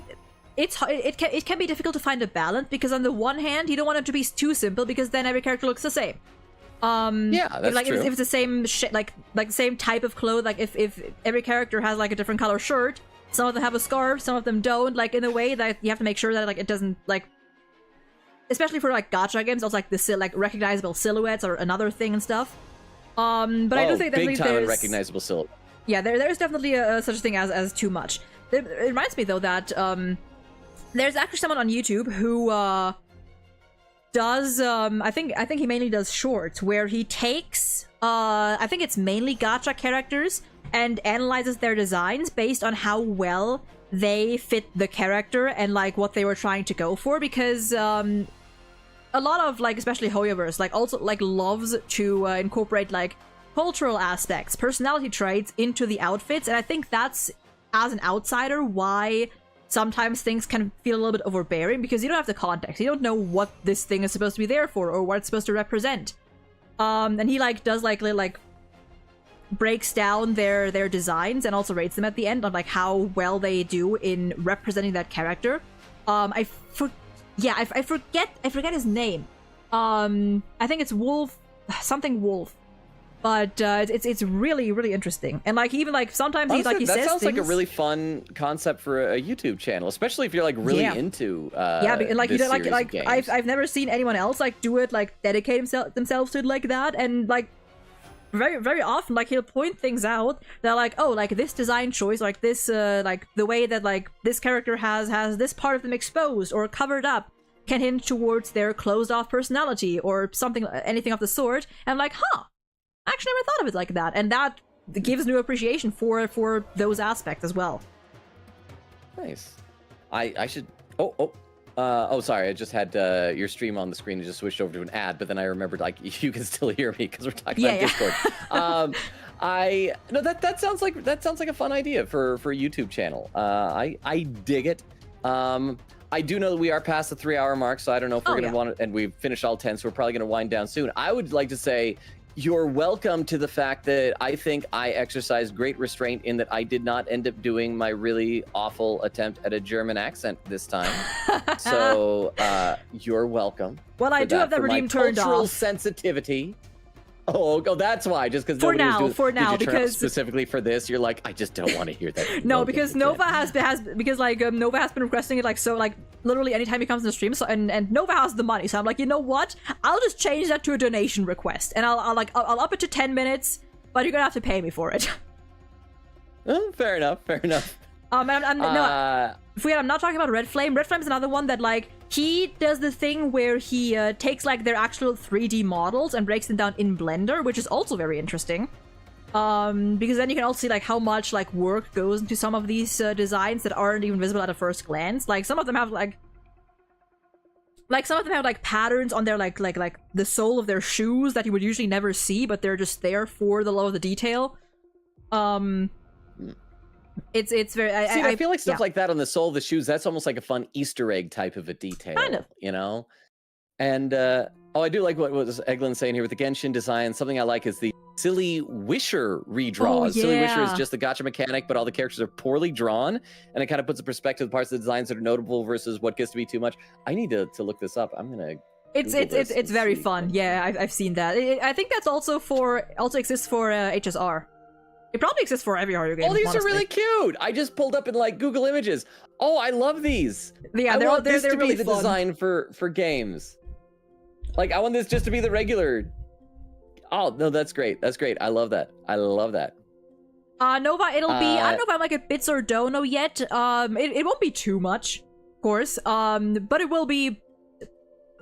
it can be difficult to find a balance, because on the one hand, you don't want it to be too simple, because then every character looks the same. Yeah, that's like true. If it's the same shit, like same type of clothes, like if every character has like a different color shirt, some of them have a scarf, some of them don't. Like in a way that you have to make sure that like it doesn't like. Especially for like gacha games, also like the like recognizable silhouettes are another thing and stuff. But I do think that big time recognizable silhouette. Yeah, there's definitely such a thing as too much. It reminds me though that there's actually someone on YouTube who does I think he mainly does shorts where he takes I think it's mainly gacha characters and analyzes their designs based on how well they fit the character and like what they were trying to go for, because a lot of like especially Hoyoverse like also like loves to incorporate like cultural aspects, personality traits into the outfits, and I think that's, as an outsider, why sometimes things can feel a little bit overbearing, because you don't have the context, you don't know what this thing is supposed to be there for or what it's supposed to represent. And he like does like breaks down their designs and also rates them at the end on like how well they do in representing that character. I forget his name. I think it's Wolf, something Wolf. But it's really, really interesting. And like even like sometimes he says that sounds things... like a really fun concept for a YouTube channel, especially if you're like really into like you know like games. I've never seen anyone else like do it, like dedicate themselves to it like that. And like very, very often, like he'll point things out that like, oh, like this design choice, like this like the way that like this character has this part of them exposed or covered up can hint towards their closed off personality or something, anything of the sort. And I'm like, huh, I actually never thought of it like that, and that gives new appreciation for those aspects as well. Nice. I should. Sorry. I just had your stream on the screen and just switched over to an ad, but then I remembered like you can still hear me because we're talking on Discord. That sounds like a fun idea for a YouTube channel. I dig it. I do know that we are past the 3-hour mark, so I don't know if we're gonna want to, and we've finished all 10, so we're probably gonna wind down soon. I would like to say you're welcome to the fact that I think I exercised great restraint in that I did not end up doing my really awful attempt at a German accent this time. So you're welcome. Well, I do have the redeem turned off. Cultural sensitivity. Oh, that's why. Just because for now, because specifically for this, you're like, I just don't want to hear that. No, because Nova has Nova has been requesting it literally anytime he comes in the stream. So and Nova has the money, so I'm like, you know what? I'll just change that to a donation request, and I'll up it to 10 minutes, but you're gonna have to pay me for it. Fair enough. I'm not talking about Red Flame. Red Flame is another one that he does the thing where he takes their actual 3D models and breaks them down in Blender, which is also very interesting. Because then you can also see how much work goes into some of these designs that aren't even visible at a first glance. Some of them have patterns on their like the sole of their shoes that you would usually never see, but they're just there for the love of the detail. It's very. I feel like stuff like that on the sole of the shoes. That's almost like a fun Easter egg type of a detail, kind of, you know. And I do like what was Eglin saying here with the Genshin design. Something I like is the Silly Wisher redraws. Oh, yeah. Silly Wisher is just the gacha mechanic, but all the characters are poorly drawn, and it kind of puts in perspective the parts of the designs that are notable versus what gets to be too much. I need to look this up. I'm gonna. It's very fun. Yeah, I've seen that. I think that's also exists for HSR. It probably exists for every horror game. Oh, these are really cute. I just pulled up in Google Images. Oh, I love these. Yeah, I want this to really be the fun. design for games. I want this just to be the regular. Oh no, that's great. That's great. I love that. Nova, it'll be. I don't know if I'm at bits or dono yet. It won't be too much, of course. But it will be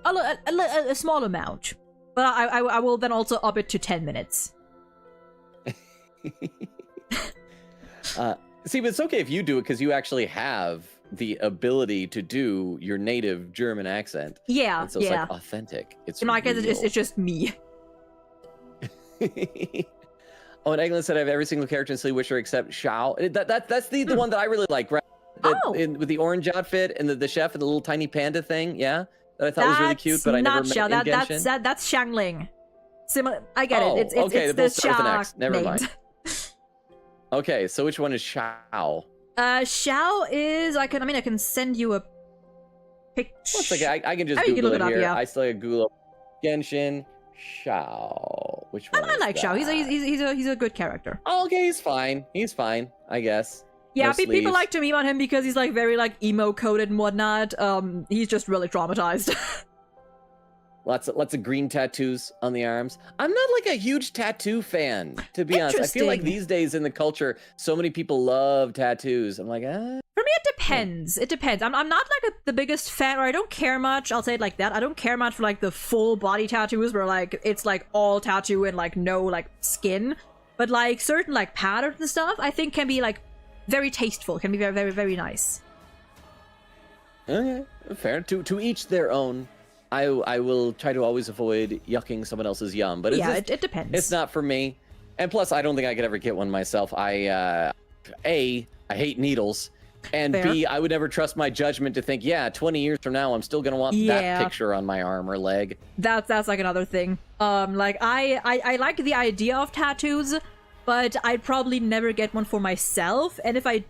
a small amount. But I will then also up it to 10 minutes. See, but it's okay if you do it because you actually have the ability to do your native German accent. Yeah, and so it's authentic. It's in my case, it's just me. Oh, and Eglin said I have every single character in Silly Wisher except Shao. That's the one that I really like, right? With the orange outfit and the chef and the little tiny panda thing, yeah, that I thought was really cute, but I never met in Genshin. That's Xiangling. Similar, I get it. It's okay, it's the Xia Never named. mind. Okay, so which one is Shao? Shao is I can send you a picture. Well, okay, I can just Google it here. Yeah. I still Google Genshin Shao. Which one? I like Shao. He's a good character. Oh, okay, he's fine. I guess. Yeah, no people like to meme on him because he's very emo coded and whatnot. He's just really traumatized. Lots of green tattoos on the arms. I'm not a huge tattoo fan, to be honest. I feel like these days in the culture, so many people love tattoos. I'm like, For me, it depends. It depends. I'm not the biggest fan, or I don't care much. I'll say it like that. I don't care much for the full body tattoos where it's all tattoo and no skin. But certain patterns and stuff, I think can be very tasteful. Can be very, very, very nice. Okay, fair. To each their own. I will try to always avoid yucking someone else's yum, but it depends. It's not for me, and plus I don't think I could ever get one myself. I hate needles, and Fair. B, I would never trust my judgment to think, 20 years from now I'm still gonna want that picture on my arm or leg. That's another thing. I like the idea of tattoos, but I'd probably never get one for myself. And if I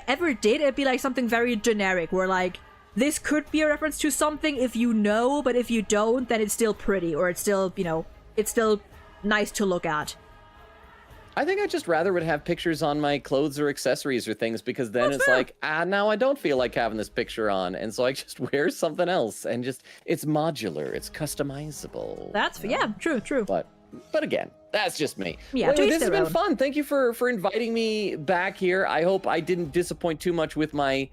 ever did, it'd be something very generic, where this could be a reference to something if you know, but if you don't, then it's still pretty, or it's still, it's still nice to look at. I think I just rather would have pictures on my clothes or accessories or things, because then it's fair. Now I don't feel like having this picture on, and so I just wear something else, and it's modular, it's customizable. That's true. But again, that's just me. Yeah, this has been fun. Thank you for inviting me back here. I hope I didn't disappoint too much with my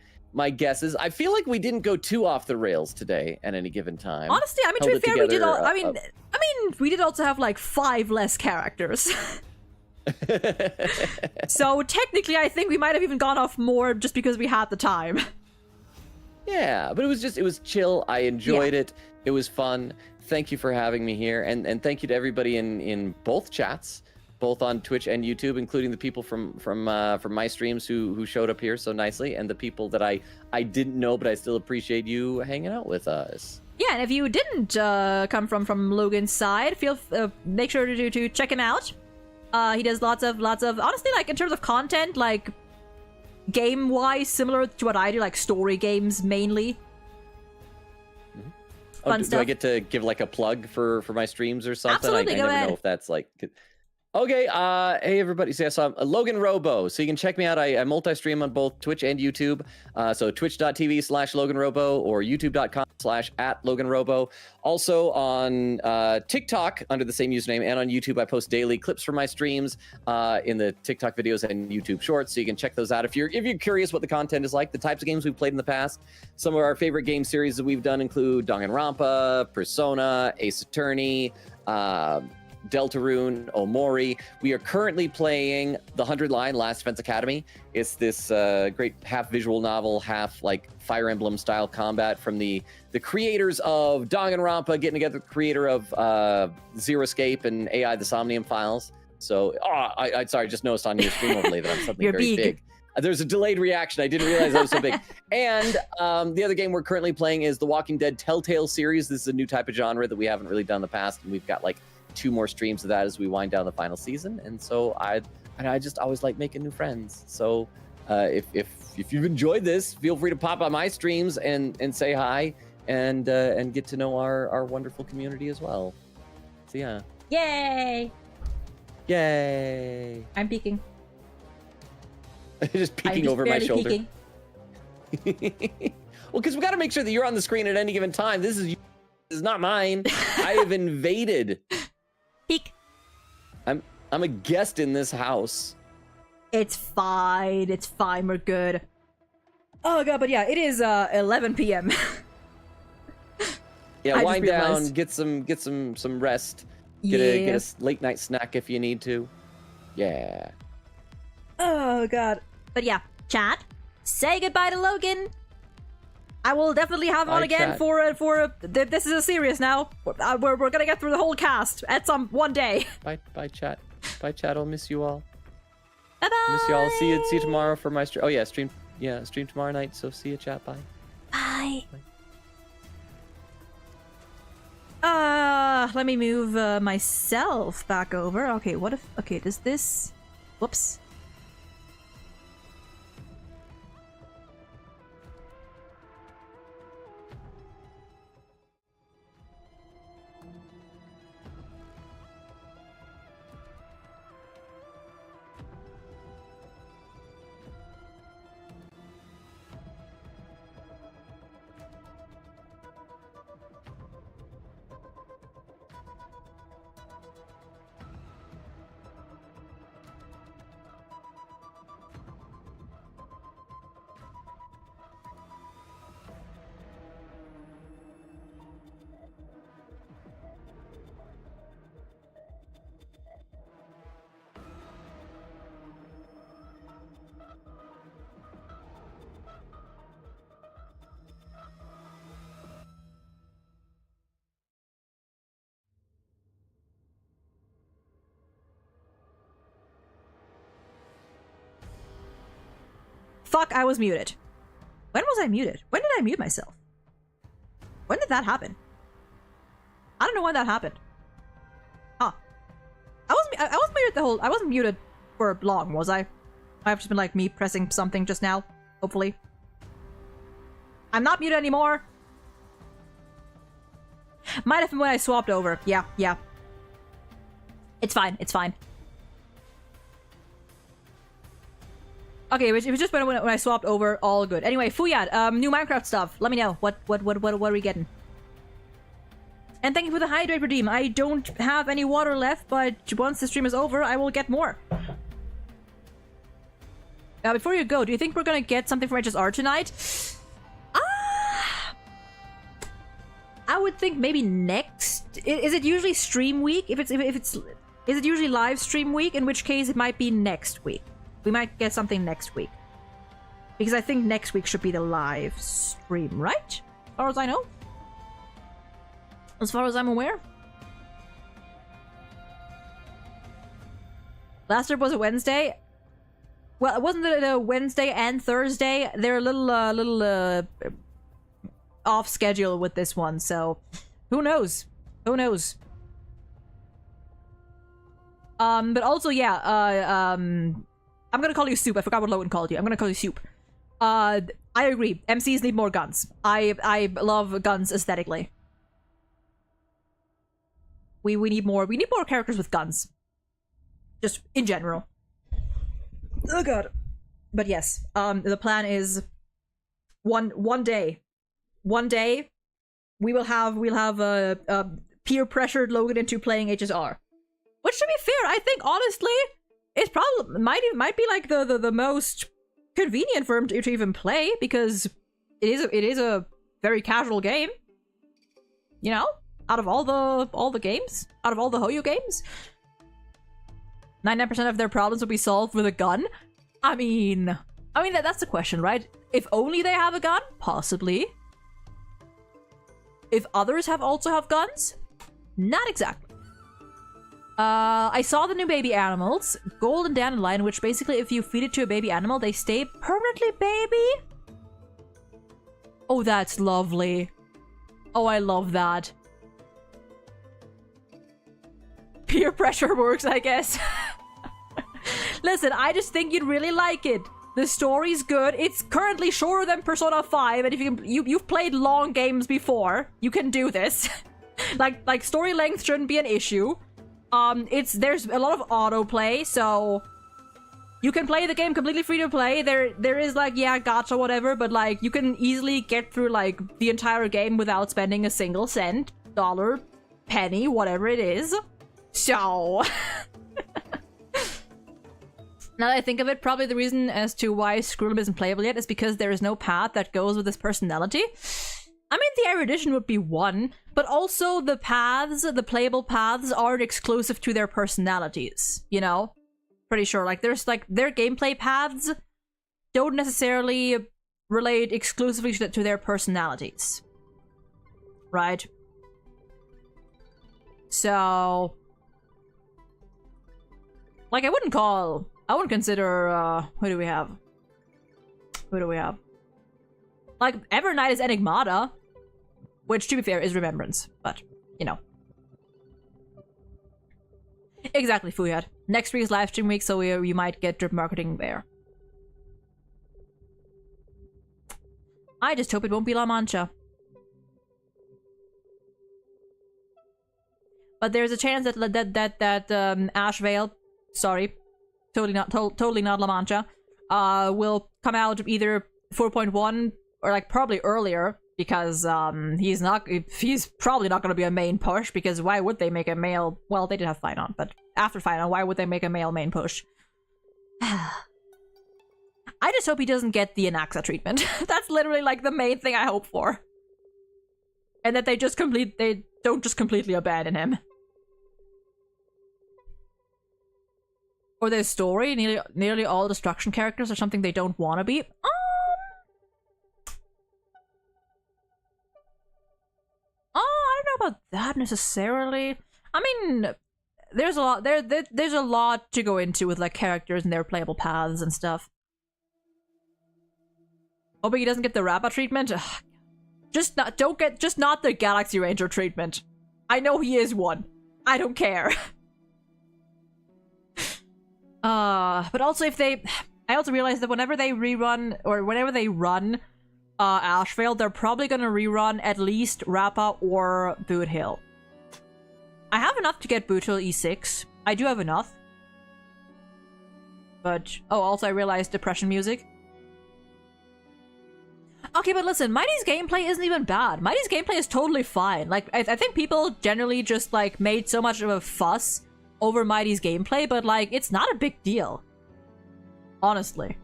guesses. I feel like we didn't go too off the rails today at any given time. Honestly, to be fair, we did all. I mean, we did also have like 5 less characters. So technically, I think we might have even gone off more just because we had the time. Yeah, but it was chill. I enjoyed it. It was fun. Thank you for having me here, and thank you to everybody in both chats, both on Twitch and YouTube, including the people from my streams who showed up here so nicely, and the people that I didn't know, but I still appreciate you hanging out with us. Yeah, and if you didn't come from Logan's side, make sure to check him out. He does lots of honestly, like in terms of content, like game wise, similar to what I do, like story games mainly. Oh, do I get to give like a plug for my streams or something? Absolutely, I go never ahead. know if that's like. Okay, hey everybody. So I'm Logan Robo. So you can check me out. I multi-stream on both Twitch and YouTube. So twitch.tv/LoganRobo or youtube.com/@LoganRobo. Also on TikTok under the same username, and on YouTube I post daily clips from my streams in the TikTok videos and YouTube shorts. So you can check those out if you're curious what the content is like, the types of games we've played in the past. Some of our favorite game series that we've done include Danganronpa, Persona, Ace Attorney, Deltarune, Omori. We are currently playing The 100 Line Last Defense Academy. It's this great half visual novel, half like Fire Emblem style combat from the creators of Danganronpa, getting together with the creator of Zero Escape and AI The Somnium Files. So, I sorry, I just noticed on your stream overlay that I'm suddenly You're very big. There's a delayed reaction. I didn't realize I was so big. And the other game we're currently playing is the Walking Dead Telltale series. This is a new type of genre that we haven't really done in the past, and we've got like 2 more streams of that as we wind down the final season. And so I just always like making new friends. So if you've enjoyed this, feel free to pop on my streams and say hi and get to know our wonderful community as well. So yeah. Yay! I'm peeking. Just peeking over my shoulder. Peeking. Well, because we got to make sure that you're on the screen at any given time. This is not mine. I have invaded. Peek. I'm a guest in this house. It's fine. It's fine. We're good. Oh god, but yeah, it is 11 p.m. Yeah, wind down, realized. get some rest. Get a late night snack if you need to. Yeah. Oh god. But yeah, chat. Say goodbye to Logan. I will definitely have him on again chat. for this is a serious now. We're gonna get through the whole cast at one day. Bye chat. Bye chat. I'll miss you all. Bye bye. Miss you all. See you tomorrow for my stream. Oh yeah, stream tomorrow night. So see you, chat. Bye. Bye. Let me move myself back over. Okay, does this... Whoops. Fuck, I was muted. When was I muted? When did I mute myself? When did that happen? I don't know when that happened. Huh. I wasn't muted I wasn't muted for long, was I? I've just been like me pressing something just now, hopefully. I'm not muted anymore. Might have been when I swapped over. Yeah. It's fine. Okay, it was just when I swapped over, all good. Anyway, Fuyad, new Minecraft stuff. Let me know. What are we getting? And thank you for the hydrate redeem. I don't have any water left, but once the stream is over, I will get more. Before you go, do you think we're gonna get something from HSR tonight? I I would think maybe next. Is it usually stream week? If it's is it usually live stream week? In which case it might be next week. We might get something next week. Because I think next week should be the live stream, right? As far as I know. As far as I'm aware. Last year was a Wednesday. Well, wasn't it a Wednesday and Thursday? They're a little off schedule with this one, so who knows? Who knows? But also, yeah, I'm gonna call you Soup. I forgot what Logan called you. I'm gonna call you Soup. I agree. MCs need more guns. I love guns aesthetically. We need more characters with guns. Just in general. Oh god. But yes, the plan is one day we'll have a peer pressured Logan into playing HSR. Which, to be fair, I think honestly it's probably might be like the most convenient for him to even play, because it is a very casual game. You know? Out of all the games, out of all the Hoyo games, 99% of their problems will be solved with a gun. I mean that's the question, right? If only they have a gun, possibly. If others also have guns, not exactly. I saw the new baby animals, Golden Dandelion, which basically if you feed it to a baby animal, they stay permanently baby. Oh, that's lovely. Oh, I love that. Peer pressure works, I guess. Listen, I just think you'd really like it. The story's good. It's currently shorter than Persona 5, and if you've played long games before, you can do this. like story length shouldn't be an issue. There's a lot of autoplay, so you can play the game completely free to play. There is like, yeah, gacha, whatever, but like you can easily get through like the entire game without spending a single cent, dollar, penny, whatever it is. So now that I think of it, probably the reason as to why Screwlum isn't playable yet is because there is no path that goes with his personality. I mean, the erudition would be one, but also the playable paths aren't exclusive to their personalities, you know? Pretty sure, like, there's, like, their gameplay paths don't necessarily relate exclusively to their personalities. Right? So like, I wouldn't consider, who do we have? Like, Evernight is Enigmata, which, to be fair, is Remembrance, but, you know. Exactly, Fuyad. Next week is live stream week, so you might get drip marketing there. I just hope it won't be La Mancha. But there's a chance that Ash Vale, sorry, totally not La Mancha, will come out either 4.1 or like probably earlier, because he's probably not going to be a main push, because why would they make a male? Well, they did have Finon, but after Finon, why would they make a male main push? I just hope he doesn't get the Anaxa treatment. That's literally like the main thing I hope for. And that they don't just completely abandon him. Or their story, nearly all destruction characters are something they don't want to be. I don't know about that necessarily. I mean, there's a lot there's a lot to go into with like characters and their playable paths and stuff. Hoping he doesn't get the Rappa treatment. Ugh. Just not the Galaxy Ranger treatment. I know he is one. I don't care. But also I also realized that whenever they rerun, or whenever they run Ashvale, they're probably gonna rerun at least Rappa or Boot Hill. I have enough to get Boot Hill E6. I do have enough. But, oh, also I realized depression music. Okay, but listen, Mighty's gameplay isn't even bad. Mighty's gameplay is totally fine. Like, I think people generally just, like, made so much of a fuss over Mighty's gameplay, but, like, it's not a big deal. Honestly.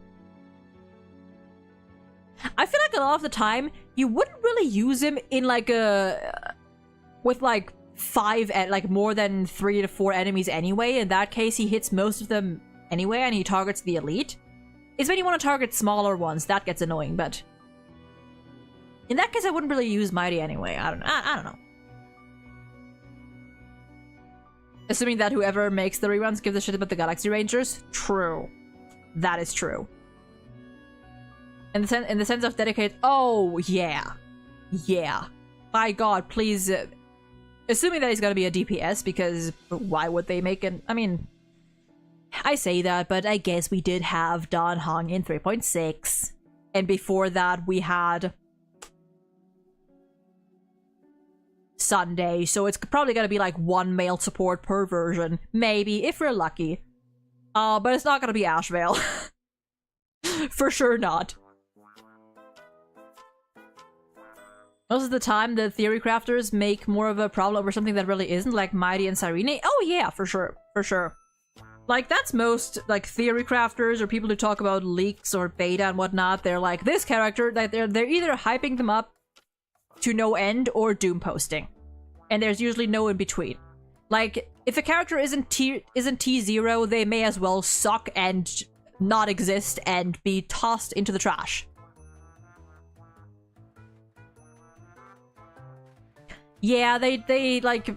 I feel like a lot of the time, you wouldn't really use him in, like, with like more than 3 to 4 enemies anyway. In that case, he hits most of them anyway, and he targets the elite. It's when you want to target smaller ones that gets annoying, but in that case, I wouldn't really use Mighty anyway. I don't know. I don't know. Assuming that whoever makes the reruns gives a shit about the Galaxy Rangers. True. That is true. In the sense of dedicated... Oh, yeah. Yeah. By God, please... assuming that he's gonna be a DPS, because why would they make an... I mean... I say that, but I guess we did have Dan Hong in 3.6. And before that, we had... Sunday, so it's probably gonna be like 1 male support per version. Maybe, if we're lucky. But it's not gonna be Ashvale. For sure not. Most of the time, the theory crafters make more of a problem over something that really isn't, like Mighty and Cyrene. Oh yeah, for sure. For sure. Like, that's most, like, theory crafters or people who talk about leaks or beta and whatnot. They're like, this character, that they're either hyping them up to no end or doom posting. And there's usually no in between. Like, if a character isn't T0, they may as well suck and not exist and be tossed into the trash. Yeah, they like...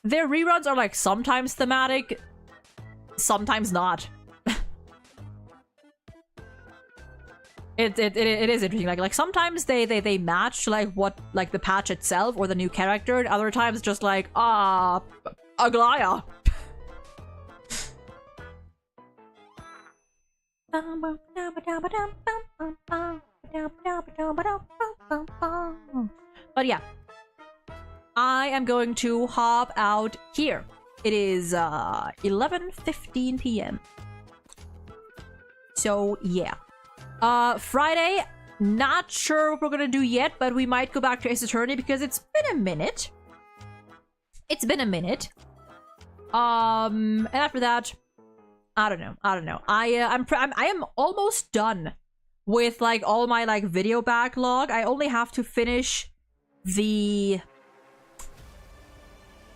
Their reruns are, like, sometimes thematic, sometimes not. It is interesting. Like sometimes they match like what like the patch itself or the new character, and other times just like Aglaya. But yeah, I am going to hop out here. It is 11:15 p.m. So yeah. Friday, not sure what we're gonna do yet, but we might go back to Ace Attorney because it's been a minute. It's been a minute. And after that, I don't know. I am almost done with like all my like video backlog. I only have to finish the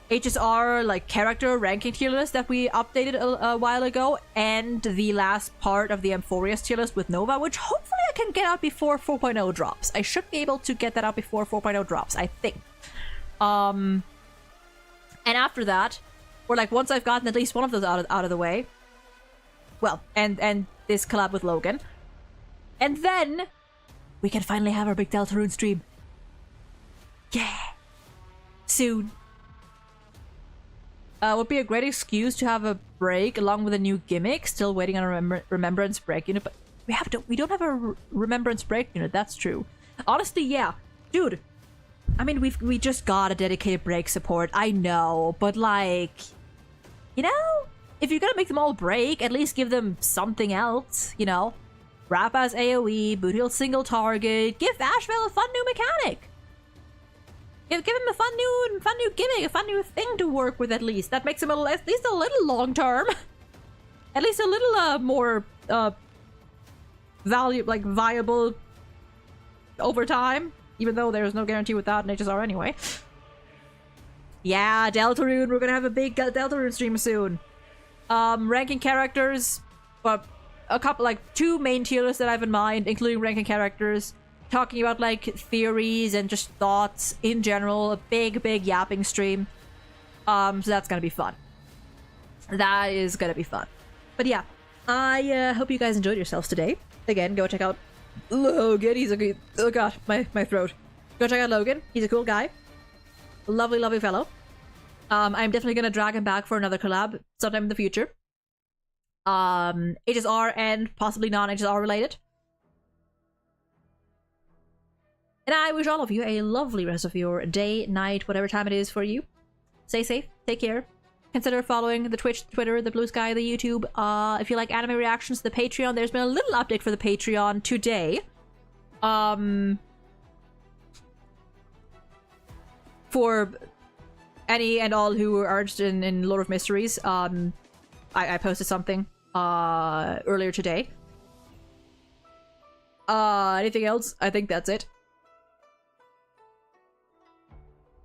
HSR like character ranking tier list that we updated a while ago, and the last part of the Amphorius tier list with Nova, which hopefully I can get out before 4.0 drops. I should be able to get that out before 4.0 drops, I think. And after that, or like once I've gotten at least one of those out of the way, well, and this collab with Logan, and then we can finally have our big Deltarune stream. Yeah, soon. Would be a great excuse to have a break along with a new gimmick. Still waiting on a remembrance break unit, but we don't have a remembrance break unit. That's true. Honestly, yeah, dude. I mean, we just got a dedicated break support. I know, but like, you know, if you're gonna make them all break, at least give them something else. You know, Wrap as AOE, Boot Heal single target. Give Ashvale a fun new mechanic. Give him a fun new gimmick, a fun new thing to work with at least. That makes him at least a little long term. At least a little more viable over time. Even though there's no guarantee with that in HSR anyway. Yeah, Deltarune, we're gonna have a big Deltarune stream soon. Ranking characters, but a couple, like 2 main tier lists that I have in mind, including ranking characters. Talking about like theories and just thoughts in general, a big yapping stream. So that's gonna be fun. That is gonna be fun. But yeah, I hope you guys enjoyed yourselves today. Again, go check out Logan. He's a good, oh god, my throat. Go check out Logan. He's a cool guy. Lovely fellow. I'm definitely gonna drag him back for another collab sometime in the future. HSR and possibly non-HSR related. And I wish all of you a lovely rest of your day, night, whatever time it is for you. Stay safe, take care. Consider following the Twitch, the Twitter, the Blue Sky, the YouTube. If you like anime reactions, the Patreon. There's been a little update for the Patreon today. For any and all who are interested in Lord of Mysteries, I posted something earlier today. Anything else? I think that's it.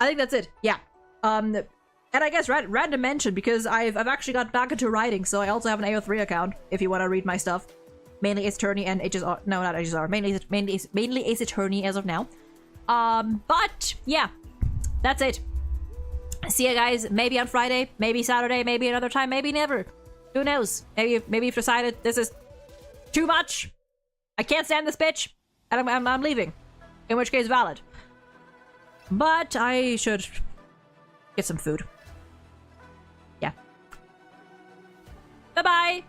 I think that's it. Yeah. And I guess random mention, because I've actually got back into writing, so I also have an AO3 account if you want to read my stuff. Mainly Ace Attorney and HSR. No, not HSR. Mainly Ace Attorney as of now. But yeah, that's it. See you guys maybe on Friday, maybe Saturday, maybe another time, maybe never. Who knows? Maybe you've decided this is too much. I can't stand this bitch, and I'm leaving. In which case, valid. But I should get some food. Yeah. Bye-bye!